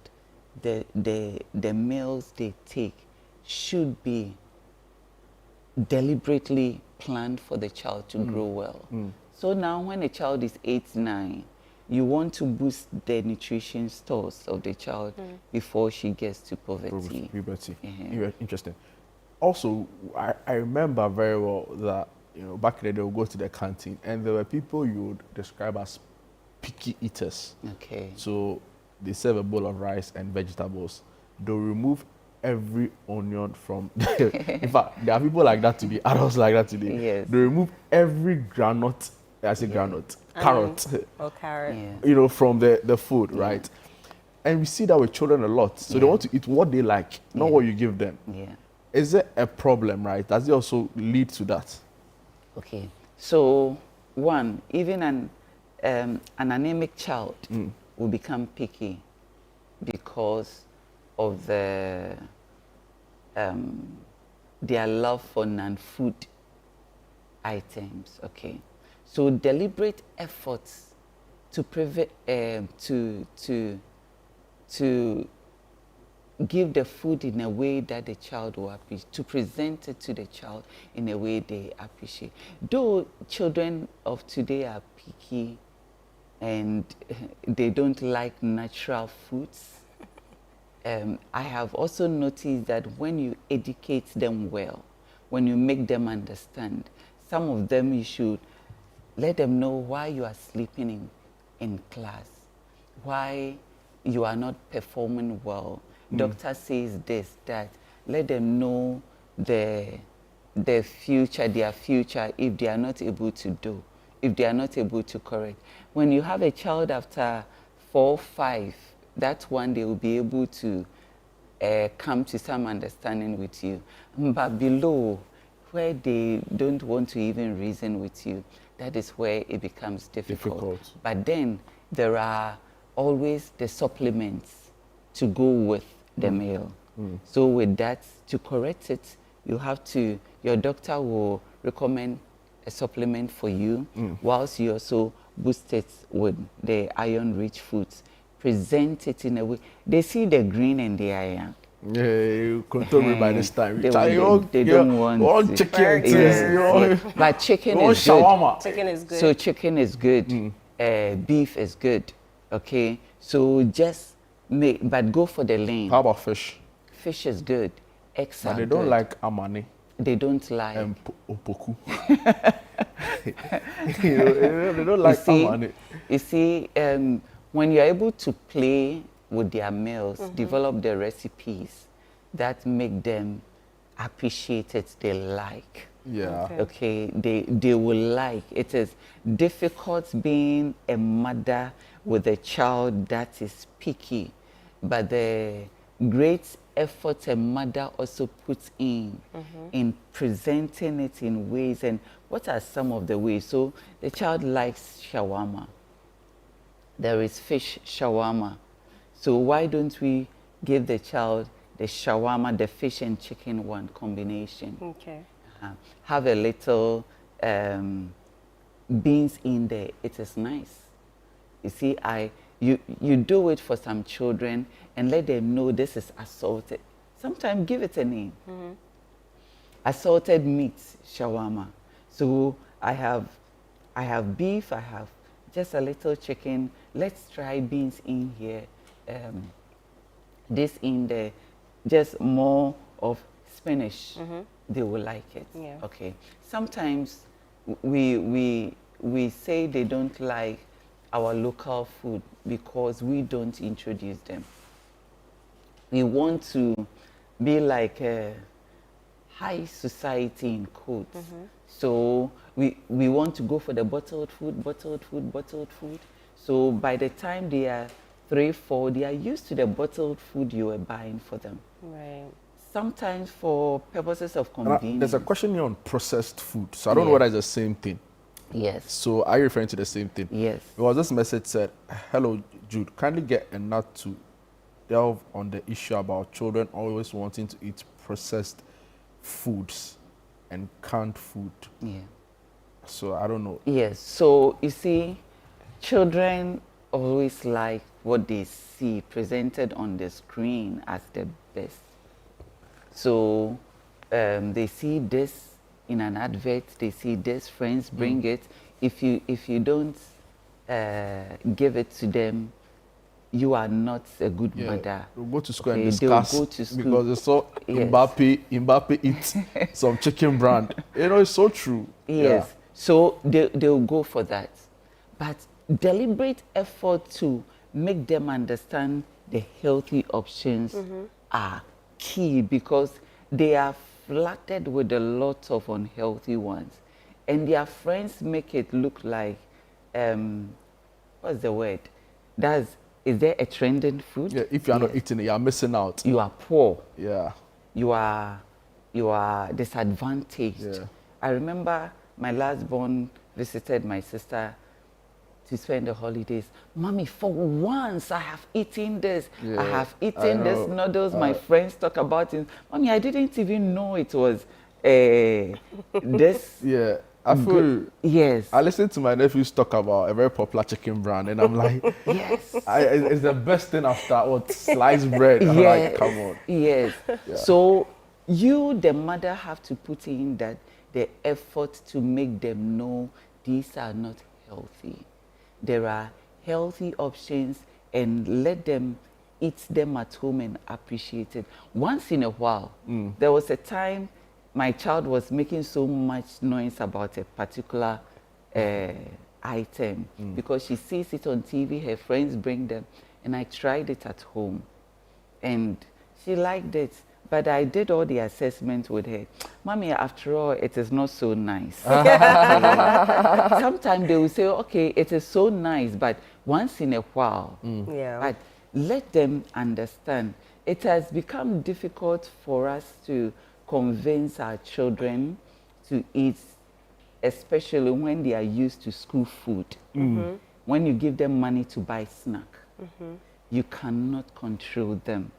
the meals they take should be deliberately planned for the child to grow well. So now when a child is 8, 9, you want to boost the nutrition stores of the child before she gets to puberty. Puberty. Interesting. Also, I remember very well that, you know, back then they would go to the canteen and there were people you would describe as picky eaters. Okay. So they serve a bowl of rice and vegetables. They'll remove every onion from in fact, there are people like that today, adults like that today. Yes. They remove every granite, carrot. Or carrot. You know, from the food, right? And we see that with children a lot. So they want to eat what they like, not what you give them. Is there a problem, right? Does it also lead to that? Okay. So one, even an anemic child will become picky because of their love for non-food items. Okay, so deliberate efforts to prevent to give the food in a way that the child will appreciate, to present it to the child in a way they appreciate. Though children of today are picky, and they don't like natural foods. I have also noticed that when you educate them well, when you make them understand, some of them you should let them know why you are sleeping in class, why you are not performing well. Doctor says this, that. Let them know their future if they are not able to do, if they are not able to correct. When you have a child after 4, 5, that's when they will be able to come to some understanding with you. But below, where they don't want to even reason with you, that is where it becomes difficult. But then there are always the supplements to go with the meal. So with that, to correct it, you have to, your doctor will recommend a supplement for you, whilst you also boost it with the iron-rich foods. Present it in a way. They see the green and the iron. Yeah, you control me by this time. They don't want chicken. But chicken is good. Chicken is good. So chicken is good. Beef is good. Okay. So just but go for the lane. How about fish? Fish is good. Eggs are they don't like amani. They don't like opoku. They don't like amani. You see, when you're able to play with their meals, develop the recipes that make them appreciate it, they like. Yeah. Okay, they will like. It is difficult being a mother with a child that is picky, but the great effort a mother also puts in presenting it in ways. And what are some of the ways? So the child likes shawarma. There is fish shawarma. So why don't we give the child the shawarma, the fish and chicken one combination? Okay. Have a little beans in there. It is nice. You see, you do it for some children and let them know this is assorted. Sometimes give it a name. Assorted meat shawarma. So I have beef, I have just a little chicken. Let's try beans in here. This in there, just more of spinach. They will like it. Yeah. Okay. Sometimes we say they don't like our local food because we don't introduce them. We want to be like a high society in quotes. So we want to go for the bottled food. So by the time they are 3, 4, they are used to the bottled food you were buying for them. Right. Sometimes for purposes of convenience. There's a question here on processed food. So I don't know whether it's the same thing. Yes. So are you referring to the same thing? Yes. Because this message said, hello, Jude, kindly get a nut to delve on the issue about children always wanting to eat processed foods and canned food. Yeah. So I don't know. Yes. So you see, children always like what they see presented on the screen as the best. So they see this in an advert, they see this, friends bring it. If you don't give it to them, you are not a good mother. We'll go to school and discuss go to school. because they saw Mbappe eat some chicken brand. You know, it's so true. Yes. Yeah. So they'll go for that. But deliberate effort to make them understand the healthy options are key, because they are flooded with a lot of unhealthy ones. And their friends make it look like, what's the word? Is there a trending food? Yeah, if you are not eating it, you are missing out. You are poor. Yeah. You are disadvantaged. Yeah. I remember my last born visited my sister to spend the holidays. Mommy, for once I have eaten this. Yeah, I have eaten this noodles. My friends talk about it. Mommy, I didn't even know it was this. Yeah. I feel, yes. I listened to my nephews talk about a very popular chicken brand, and I'm like, yes, it's the best thing after sliced bread. I'm like, come on. Yes. Yeah. So you, the mother, have to put in the effort to make them know these are not healthy. There are healthy options and let them eat them at home and appreciate it. Once in a while, there was a time my child was making so much noise about a particular item because she sees it on TV, her friends bring them, and I tried it at home. And she liked it, but I did all the assessment with her. Mommy, after all, it is not so nice. Sometimes they will say, okay, it is so nice, but once in a while. But let them understand. It has become difficult for us to convince our children to eat, especially when they are used to school food. When you give them money to buy snack, you cannot control them.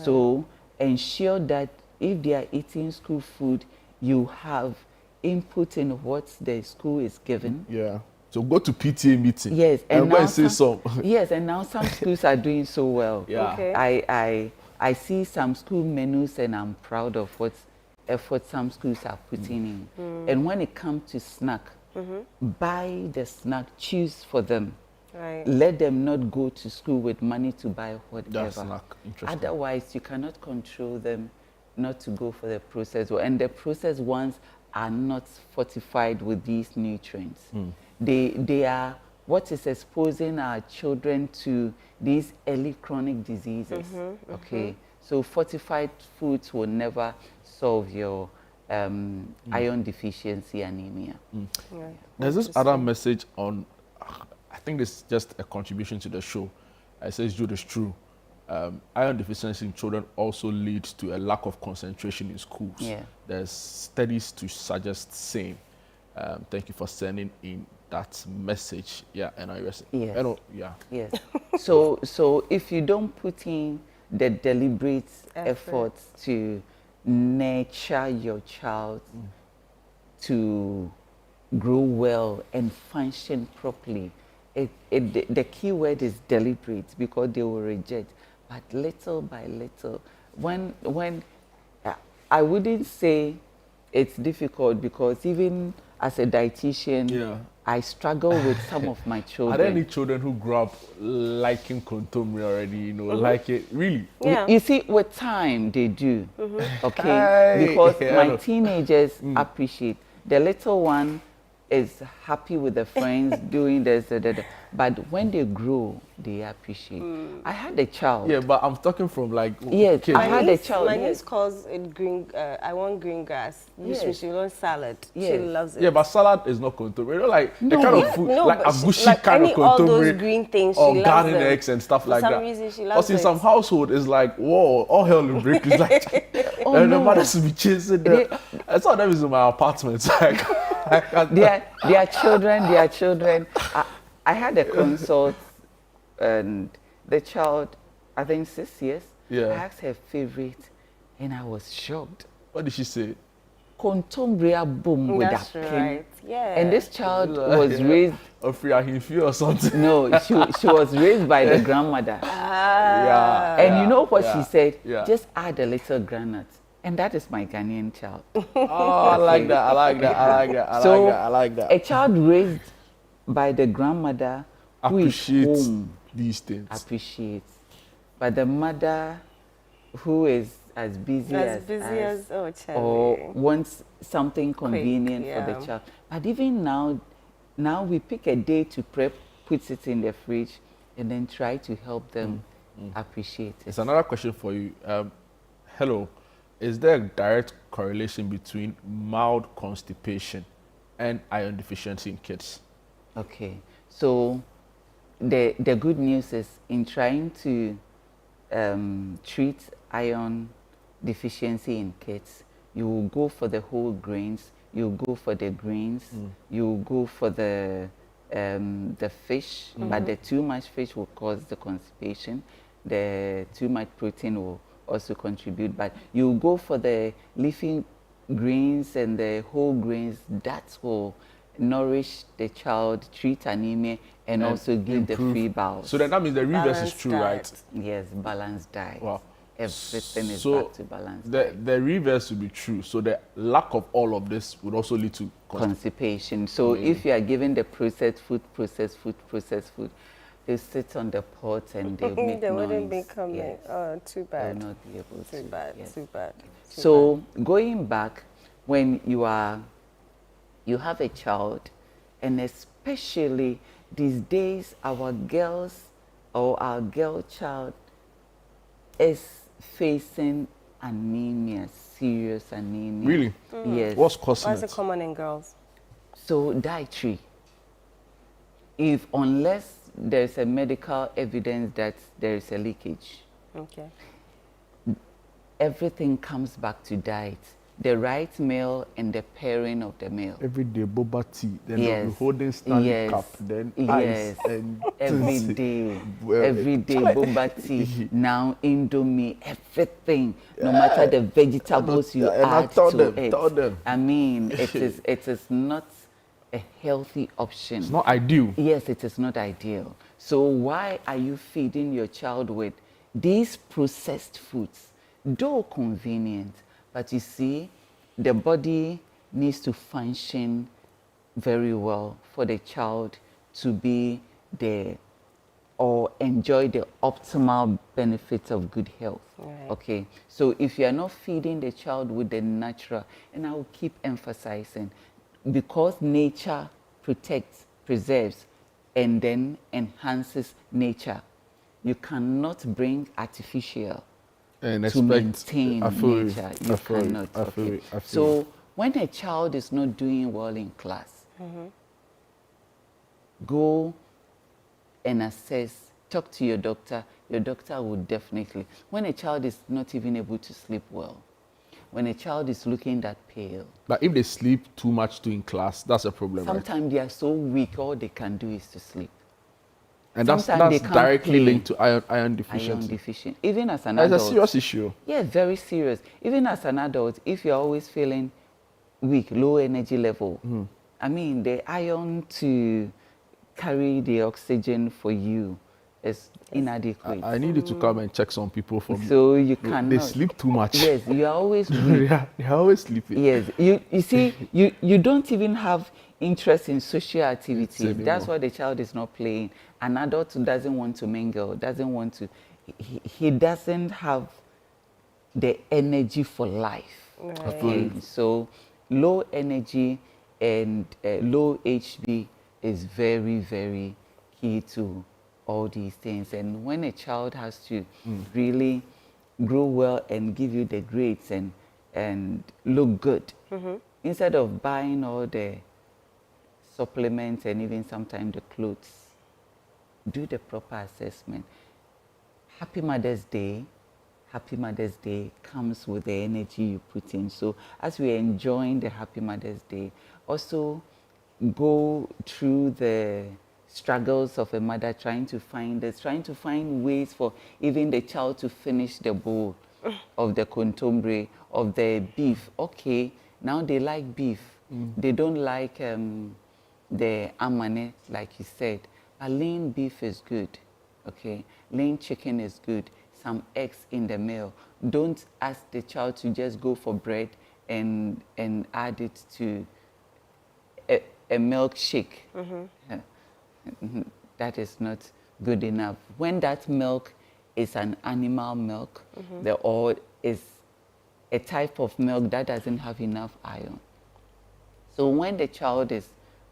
So ensure that if they are eating school food, you have input in what the school is given. So go to PTA meeting. Yes, and go and say some. Yes, and now some schools are doing so well. I see some school menus and I'm proud of what effort some schools are putting in. And when it comes to snack, buy the snack, choose for them. Let them not go to school with money to buy whatever. Otherwise, you cannot control them not to go for the processed one. And the processed ones are not fortified with these nutrients. They are what is exposing our children to these early chronic diseases. Okay, so fortified foods will never solve your iron deficiency anemia. There's this other message on, I think this is just a contribution to the show. It says, Jude, is true. Iron deficiency in children also leads to a lack of concentration in schools. There's studies to suggest same. Thank you for sending in that message. And I was So if you don't put in the deliberate efforts to nurture your child to grow well and function properly, the key word is deliberate, because they will reject. But little by little, when I wouldn't say it's difficult, because even as a dietitian, I struggle with some of my children. Are there any children who grew up liking kontomire already, you know, like it? Really? You see, with time, they do. Okay? Because my teenagers appreciate. The little one is happy with the friends doing this, but when they grow, they appreciate. I had a child. But I'm talking from like kids. I had a child. My niece calls it green. I want green grass. She wants salad. She loves it. But salad is not kontomire. You know, like the kind of food, like agushi like kind of kontomire. All those green things, or she loves garden them. eggs and stuff like that. For some reason, she loves it. In some household, it's like, whoa, all hell will break. It's like, and the mothers will be chasing them. I saw them in my apartment. They are children. I had a consult, and the child, I think 6 years, I asked her favorite, and I was shocked. What did she say? Kontomire boom with that right. And this child was raised... or something. No, she was raised by the grandmother. And you know what she said? Just add a little granite. And that is my Ghanaian child. I like that. I like that. A child raised by the grandmother appreciates these things. Appreciates. But the mother who is as busy as or wants something convenient for the child. But even now we pick a day to prep, put it in the fridge, and then try to help them appreciate it. It's another question for you. Hello. Is there a direct correlation between mild constipation and iron deficiency in kids? Okay, so the good news is, in trying to treat iron deficiency in kids, you will go for the whole grains, you will go for the greens, you will go for the fish, but the too much fish will cause the constipation. The too much protein will also contribute, but you go for the leafy greens and the whole grains. That will nourish the child, treat anemia, and also give the free bowels. So then that means the reverse is true, right? Yes, balanced diet. Wow. Everything is back to balanced diet. The reverse would be true. So the lack of all of this would also lead to constipation. So if you are given the processed food, they sit on the pot and they make They noise. wouldn't be coming. Yes. Oh, too bad. They will not be able to. Too bad, Yes. too bad. Too So going back, when you have a child, and especially these days, our girls or our girl child is facing anemia, serious anemia. Really? Yes. What's causing Why is it? it common in girls? So dietary. Unless there's a medical evidence that there is a leakage, Okay. everything comes back to diet. The right meal and the pairing of the meal. Every day boba tea, then Yes. they'll be holding Stanley Yes. cup, then Yes. ice and Every day, every day boba tea, now indomie, everything. No matter the vegetables you and I add told to them, it. told them. I mean, it is not a healthy option. It's not ideal. Yes, it is not ideal. So why are you feeding your child with these processed foods? Though convenient, but you see, the body needs to function very well for the child to be there or enjoy the optimal benefits of good health. Right. Okay, so if you are not feeding the child with the natural, and I will keep emphasizing, because nature protects, preserves, and then enhances nature, you cannot bring artificial And to expect maintain nature. You cannot. I feel Okay. it. So when a child is not doing well in class, go and assess, talk to your doctor. Your doctor will definitely. When a child is not even able to sleep well, when a child is looking that pale, But if they sleep too much too in class, that's a problem, right? sometimes they are so weak, all they can do is to sleep. And that's sometimes they can't directly play. linked to iron deficiency. Iron deficient. Even as an It's adult. a serious issue. Yeah, very serious. Even as an adult, if you're always feeling weak, low energy level, I mean, the iron to carry the oxygen for you is inadequate. I need you to come and check some people for me. So you They cannot. sleep too much. Yes, you are always weak. They're always sleeping. Yes, you see, you don't even have interest in social activities. anymore. That's why the child is not playing. An adult who doesn't want to mingle, doesn't want to, he doesn't have the energy for life. Right. Okay, so low energy and low HB is very, very key to all these things. And when a child has to really grow well and give you the grades and look good, instead of buying all the supplements and even sometimes the clothes, do the proper assessment. Happy Mother's Day. Happy Mother's Day comes with the energy you put in. So as we're enjoying the Happy Mother's Day, also go through the struggles of a mother trying to find ways for even the child to finish the bowl of the contombre, of the beef. Okay, now they like beef. They don't like the amane, like you said. But lean beef is good, okay? Lean chicken is good. Some eggs in the meal. Don't ask the child to just go for bread and add it to a milkshake. That is not good enough. When that milk is an animal milk, or is a type of milk that doesn't have enough iron. So when the child is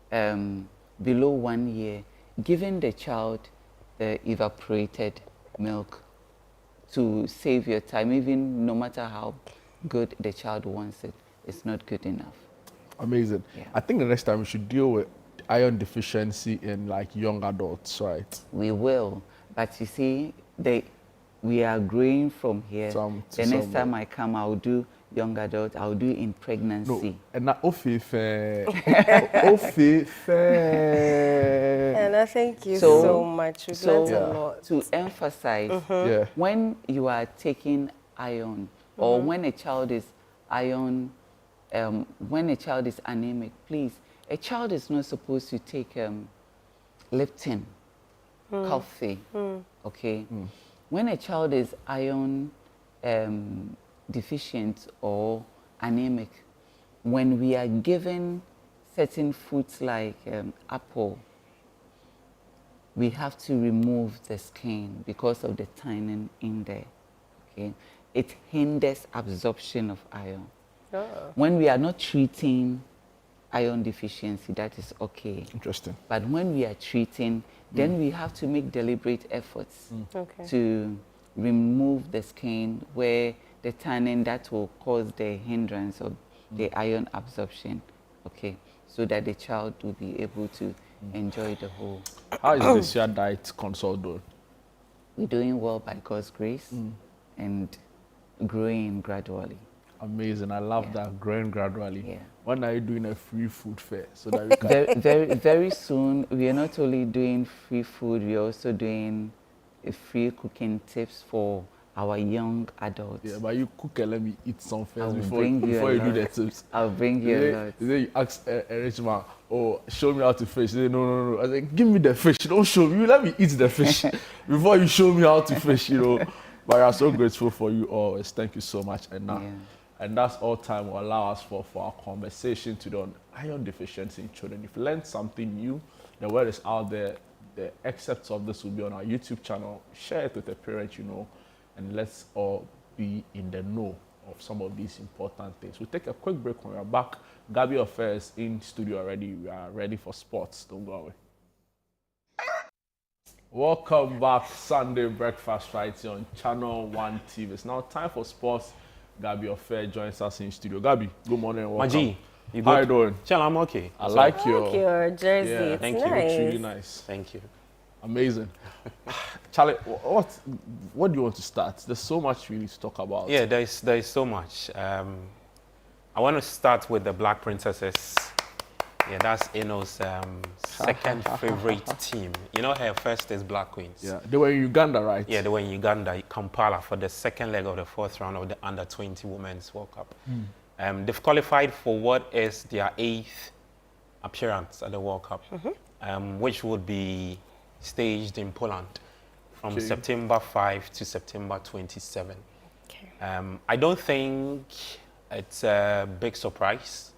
below 1 year, giving the child the evaporated milk to save your time, even no matter how good the child wants it, it's not good enough. Amazing. Yeah. I think the next time we should deal with iron deficiency in like young adults, right? We will, but you see, we are growing from here. The next time I come, I'll do young adult, I'll do in pregnancy. No, and now And I thank you so much. We've learned a lot. To emphasize, when you are taking iron, or when a child is iron, when a child is anemic, please, a child is not supposed to take Lipton, coffee, okay? When a child is iron deficient or anemic, when we are given certain foods like apple, we have to remove the skin because of the tannin in there. Okay, it hinders absorption of iron. Oh. When we are not treating iron deficiency, that is okay. Interesting. But when we are treating, then we have to make deliberate efforts to remove the skin where the tannin that will cause the hindrance of the iron absorption, okay, so that the child will be able to enjoy the whole. How is this your diet consult doing? We're doing well by God's grace and growing gradually. Amazing. I love that, growing gradually. Yeah. When are you doing a free food fair so that we can... very soon, we are not only doing free food, we are also doing free cooking tips for our young adults. Yeah, but you cook and let me eat some first before you do the tips. I'll bring you a lot. Then you ask a rich man, oh, show me how to fish. They say, no. I said, give me the fish. Don't show me. Let me eat the fish before you show me how to fish, you know. But I'm so grateful for you always. Thank you so much, Enna. Yeah. And that's all time will allow us for our conversation today on iron deficiency in children. If you learned something new, the word is out there. The excerpts of this will be on our YouTube channel. Share it with a parent you know, and let's all be in the know of some of these important things. We'll take a quick break when we're back. Gabby Affairs in studio already. We are ready for sports. Don't go away. Welcome back. Sunday breakfast right here on ChannelOne TV. It's now time for sports. Gabby Affair joins us in studio. Gabby, good morning and welcome. Maji, you good? How you doing? Channel, I'm okay. I like your jersey. Yeah, it's thank nice. you. It's really nice. Thank you. Amazing. Charlie, what do you want to start? There's so much we need to talk about. Yeah, there is so much. I want to start with the Black Princesses. Yeah, that's Eno's second favorite team. You know, her first is Black Queens. Yeah, they were in Uganda, right? Yeah, they were in Uganda, Kampala, for the second leg of the fourth round of the Under-20 Women's World Cup. They've qualified for what is their 8th appearance at the World Cup, which would be staged in Poland from September 5 to September 27. Okay. I don't think it's a big surprise,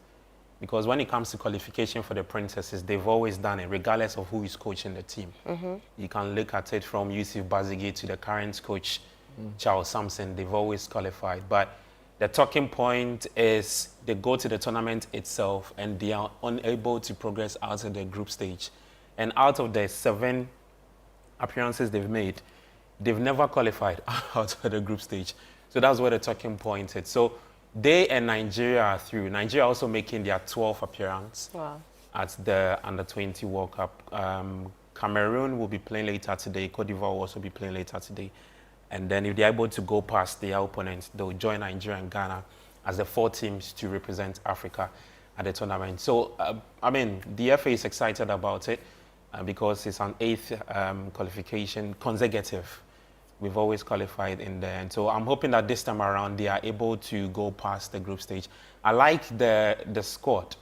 because when it comes to qualification for the Princesses, they've always done it, regardless of who is coaching the team. You can look at it from Yusif Bazige to the current coach, Charles Sampson. They've always qualified. But the talking point is they go to the tournament itself and they are unable to progress out of the group stage. And out of the 7 appearances they've made, they've never qualified out of the group stage. So that's where the talking point is. So they and Nigeria are through. Nigeria also making their 12th appearance at the Under-20 World Cup. Cameroon will be playing later today. Cote d'Ivoire will also be playing later today. And then if they're able to go past their opponents, they'll join Nigeria and Ghana as the 4 teams to represent Africa at the tournament. So, I mean, the FA is excited about it because it's an 8th qualification consecutive. We've always qualified in there. And so I'm hoping that this time around they are able to go past the group stage. I like the squad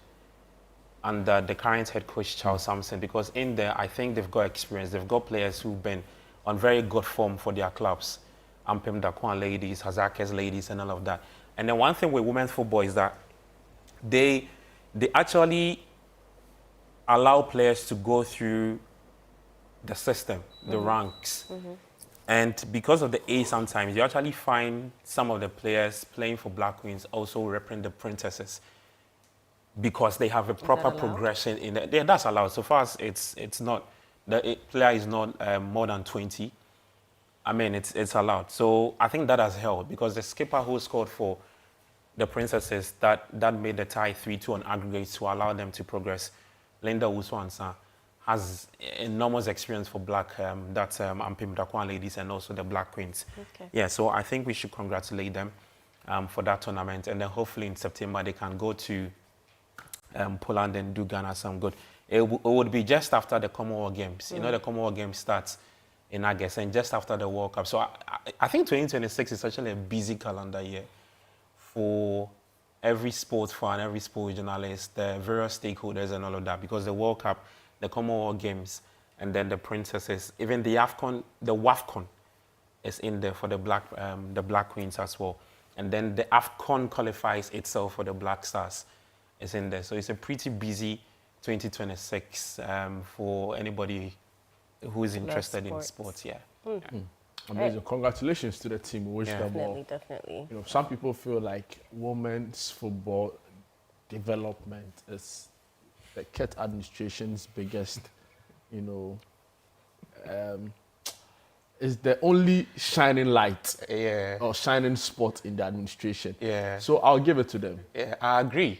and the current head coach, Charles Sampson, because in there, I think they've got experience. They've got players who've been on very good form for their clubs. Ampem Dakwan ladies, Hazakes ladies, and all of that. And then one thing with women's football is that they actually allow players to go through the system, the ranks. And because of the age sometimes, you actually find some of the players playing for Black Queens also represent the Princesses because they have a proper progression in it. Yeah, that's allowed. So far as it's not, the player is not more than 20. I mean, it's allowed. So I think that has helped because the skipper who scored for the Princesses, that made the tie 3-2 on aggregate to allow them to progress. Linda Uswansa has enormous experience for Black, that's Ampim Dakwan ladies and also the Black Queens. Okay. Yeah, so I think we should congratulate them for that tournament. And then hopefully in September they can go to Poland and do Ghana some good. It would be just after the Commonwealth Games. You know, the Commonwealth Games starts in August and just after the World Cup. So I think 2026 is actually a busy calendar year for every sports fan, every sports journalist, the various stakeholders and all of that, because the World Cup, the Commonwealth Games, and then the Princesses, even the AFCON, the WAFCON is in there for the Black Queens as well. And then the AFCON qualifies itself for the Black Stars is in there. So it's a pretty busy 2026 for anybody who is interested in sports. Yeah. Amazing. Congratulations to the team. We wish them all. Definitely. You know, some people feel like women's football development is the KET administration's biggest, is the only shining light or shining spot in the administration. Yeah. So I'll give it to them. Yeah, I agree.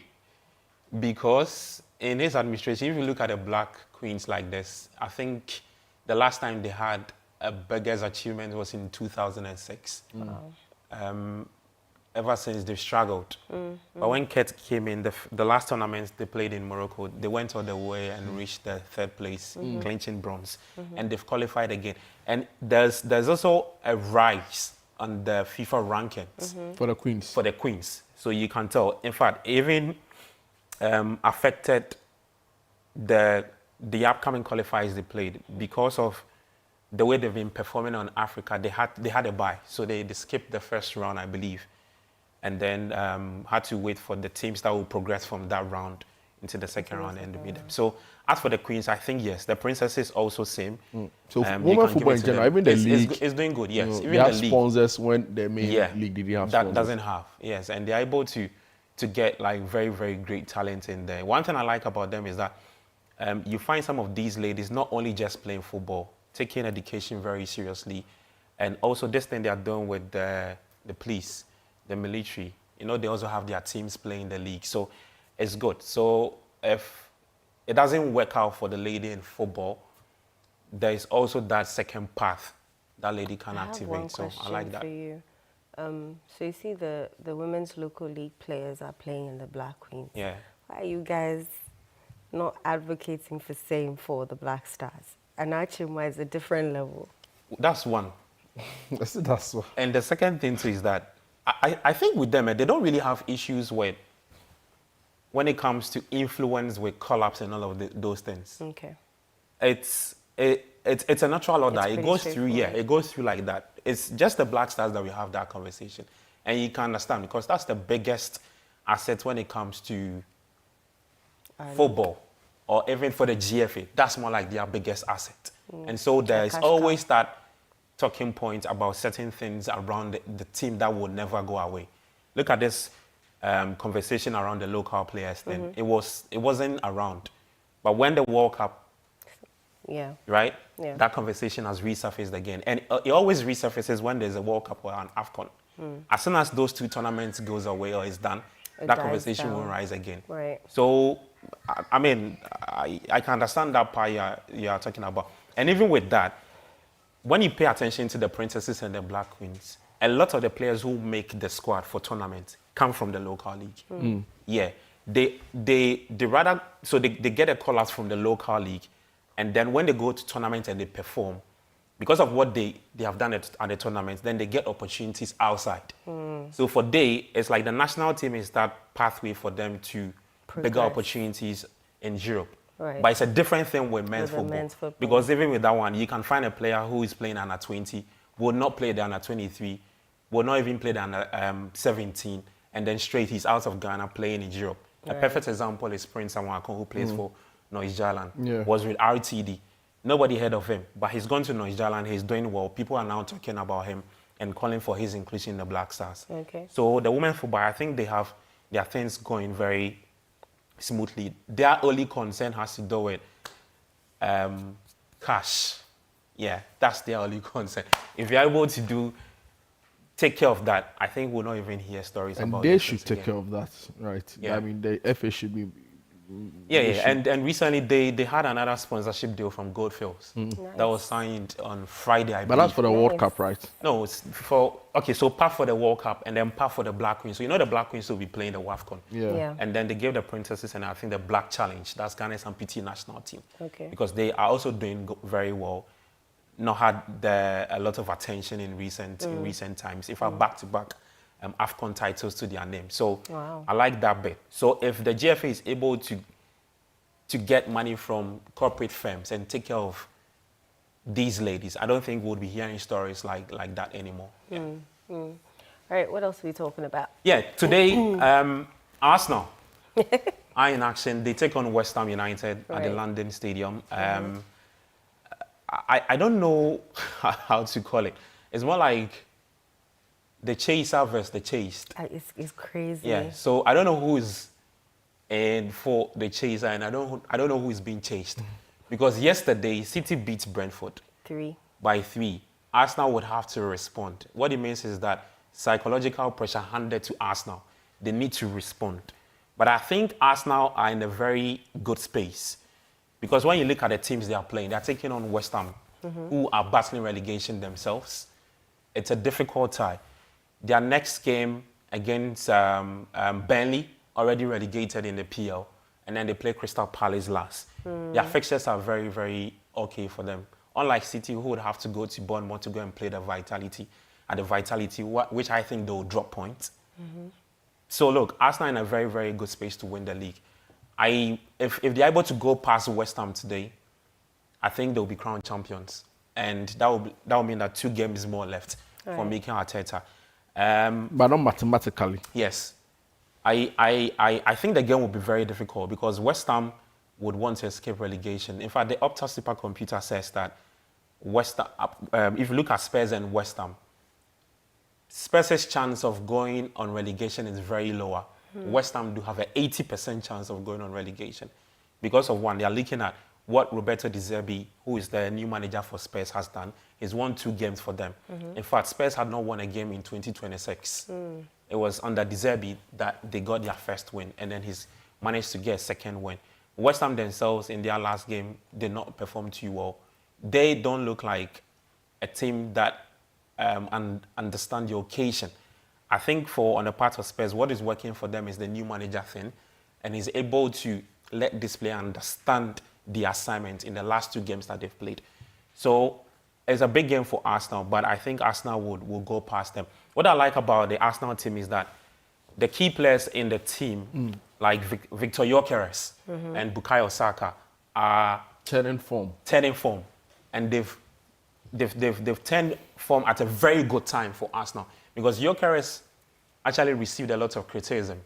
Because in his administration, if you look at the black queens like this, I think the last time they had a biggest achievement was in 2006. Wow. Ever since they've struggled. But when KET came in, the last tournaments they played in Morocco, they went all the way and reached the third place, clinching bronze. And they've qualified again. And there's also a rise on the FIFA rankings. For the queens. For the queens. So you can tell. In fact, even affected the upcoming qualifiers they played because of the way they've been performing on Africa. They had a bye, so they skipped the first round, I believe, and then had to wait for the teams that will progress from that round into the second round and beat them. So as for the queens, I think yes, the princesses also same. So women football in general, even the league, is doing good. Yes, even they have the league, sponsors when the main league didn't have sponsors. That doesn't have. Yes, and they're able to get like very, very great talent in there. One thing I like about them is that you find some of these ladies not only just playing football, taking education very seriously, and also this thing they are doing with the police, the military. They also have their teams playing the league, so it's good. So if it doesn't work out for the lady in football, there is also that second path that lady can activate. So I like that. For you. So you see the women's local league players are playing in the Black Queens. Yeah. Why are you guys not advocating for same for the Black Stars? And Achimwa is a different level. That's one. That's one. And the second thing too is that I think with them, they don't really have issues with when it comes to influence with collapse and all of those things. Okay. It's a natural order. It goes through, it goes through like that. It's just the Black Stars that we have that conversation. And you can understand because that's the biggest asset when it comes to football or even for the GFA. That's more like their biggest asset. And so there's always that talking point about certain things around the team that will never go away. Look at this conversation around the local players thing. It wasn't around. But when the World Cup, right? Yeah. That conversation has resurfaced again. And it always resurfaces when there's a World Cup or an AFCON. As soon as those two tournaments goes away or is done, that conversation won't rise again. Right. So, I mean, I can understand that part you're talking about. And even with that, when you pay attention to the princesses and the Black Queens, a lot of the players who make the squad for tournaments come from the local league. Yeah. They rather, so they get a call out from the local league. And then when they go to tournaments and they perform, because of what they have done at the tournaments, then they get opportunities outside. So for they, it's like the national team is that pathway for them to bigger opportunities in Europe. Right. But it's a different thing with men's football. Because even with that one, you can find a player who is playing under 20, will not play the under 23, will not even play the under 17, and then straight he's out of Ghana playing in Europe. A perfect example is Prince Awakon, who plays for Noise Jalan, was with RTD. Nobody heard of him, but he's gone to Noise Jalan, he's doing well. People are now talking about him and calling for his inclusion in the Black Stars. Okay. So the women football, I think they have their things going very smoothly. Their only concern has to do with cash. Yeah, that's their only concern. If you're able to take care of that, I think we'll not even hear stories about it. And they should take care of that, right? Yeah. I mean, the FA should be... And recently they had another sponsorship deal from Goldfields that was signed on Friday, I believe. But that's for the World Cup, right? No, it's for, so part for the World Cup and then part for the Black Queens. So the Black Queens will be playing the WAFCON. Yeah. And then they gave the princesses and I think the Black Challenge, that's Ghana's PT national team. Okay. Because they are also doing very well. Not had a lot of attention in recent times. If I'm back-to-back AFCON titles to their name. So I like that bit. So if the GFA is able to get money from corporate firms and take care of these ladies, I don't think we'll be hearing stories like that anymore. All right, what else are we talking about? Yeah, today, Arsenal are in action. They take on West Ham United at the London Stadium. I don't know how to call it. It's more like the chaser versus the chased. It's crazy. Yeah. So I don't know who is in for the chaser, and I don't know who is being chased, because yesterday City beat Brentford 3 by 3. Arsenal would have to respond. What it means is that psychological pressure handed to Arsenal. They need to respond. But I think Arsenal are in a very good space, because when you look at the teams they are playing, they are taking on West Ham, who are battling relegation themselves. It's a difficult tie. Their next game against Burnley, already relegated in the PL, and then they play Crystal Palace last. Their fixtures are very, very okay for them. Unlike City, who would have to go to Bournemouth to go and play the Vitality, at the Vitality, which I think they will drop points. So look, Arsenal in a very, very good space to win the league. If they're able to go past West Ham today, I think they'll be crowned champions. And that will mean that 2 games more left for Mikel Arteta. But not mathematically. Yes. I think the game will be very difficult, because West Ham would want to escape relegation. In fact, the Opta supercomputer says that if you look at Spurs and West Ham, Spurs' chance of going on relegation is very lower. West Ham do have an 80% chance of going on relegation. Because of one, they are looking at what Roberto De Zerbi, who is the new manager for Spurs, has done. He's won 2 games for them. In fact, Spurs had not won a game in 2026. It was under De Zerbi that they got their first win, and then he's managed to get a second win. West Ham themselves, in their last game, did not perform too well. They don't look like a team that understand the occasion. I think on the part of Spurs, what is working for them is the new manager thing, and he's able to let this player understand the assignment in the last 2 games that they've played. So it's a big game for Arsenal, but I think Arsenal will go past them. What I like about the Arsenal team is that the key players in the team, like Victor Gyökeres and Bukayo Saka, are turning form. And they've turned form at a very good time for Arsenal, because Gyökeres actually received a lot of criticism,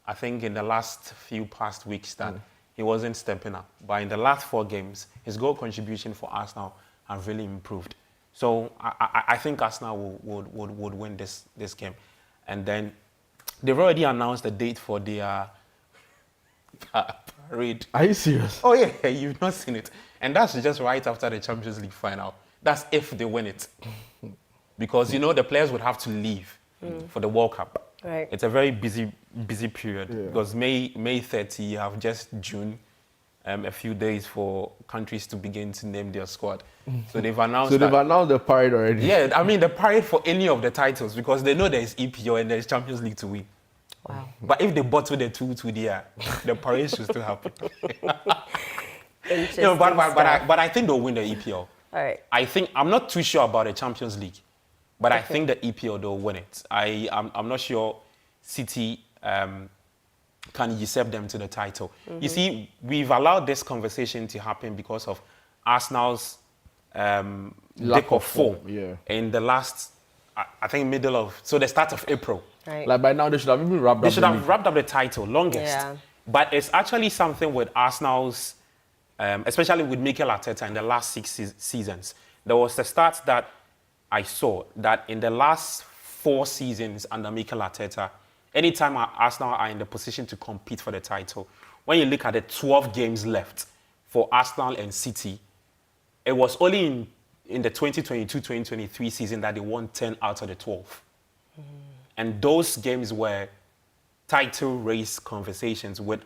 I think, in the last few past weeks that he wasn't stepping up. But in the last 4 games, his goal contribution for Arsenal have really improved. So I think Arsenal would win this game. And then they've already announced the date for their parade. Are you serious? Oh yeah, you've not seen it. And that's just right after the Champions League final. That's if they win it. Because, the players would have to leave for the World Cup. Right. It's a very busy period, because May 30, you have just June, a few days for countries to begin to name their squad. So they've announced announced the parade already. Yeah, I mean the parade for any of the titles, because they know there's EPO and there's Champions League to win. Wow. But if they bottle the 2 there, the parade should still happen. But I think they'll win the EPL. All right. I'm not too sure about the Champions League, but I think the EPL they'll win it. I'm not sure City can usurp them to the title. You see, we've allowed this conversation to happen because of Arsenal's lack of form in the last, I think, the start of April. Right. Like by now, they should have even wrapped up. They should have wrapped up the title longest. Yeah. But it's actually something with Arsenal's, especially with Mikel Arteta in the last 6 seasons. There was a stat that I saw that in the last 4 seasons under Mikel Arteta, anytime Arsenal are in the position to compete for the title, when you look at the 12 games left for Arsenal and City, it was only in the 2022-2023 season that they won 10 out of the 12. And those games were title race conversations with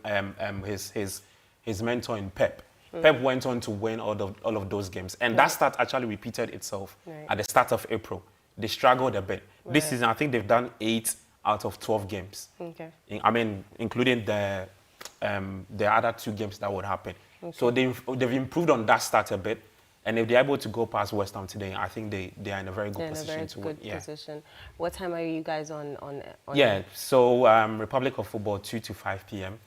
his mentor in Pep. Pep went on to win all of those games. And that stat actually repeated itself at the start of April. They struggled a bit. This season, I think they've done 8 out of 12 games. Okay. Including the other 2 games that would happen. Okay. So they've improved on that stat a bit. And if they're able to go past West Ham today, I think they are in a very good position to win. Position. What time are you guys on? So Republic of Football 2 to 5 p.m.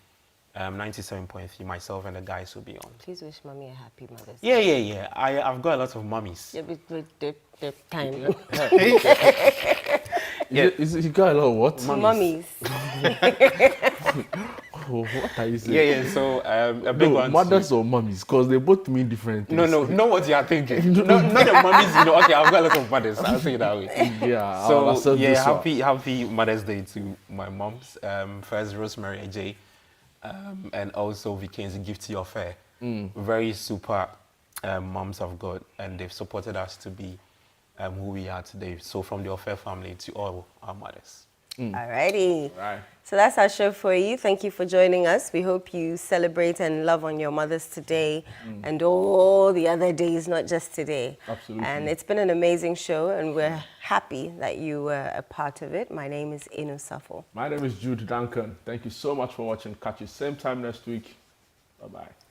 97.3. Myself and the guys will be on. Please wish mommy a happy Mother's Day. Yeah. I've got a lot of mummies. Yeah, but the time. You got a lot of what? Mummies. What are you saying? Yeah. So a big one. Mothers or mummies, because they both mean different things. No, know what you are thinking. not the mummies, Okay, I've got a lot of mothers. I'll say it that way. Yeah. So happy Mother's Day to my moms. First Rosemary AJ, and also Viken's gift to your fair. Very super moms of God, and they've supported us to be who we are today. So from the Offer family to all our mothers. Alrighty. Right. So that's our show for you. Thank you for joining us. We hope you celebrate and love on your mothers today and all the other days, not just today. Absolutely. And it's been an amazing show, and we're happy that you were a part of it. My name is Inu Safo. My name is Jude Duncan. Thank you so much for watching. Catch you same time next week. Bye-bye.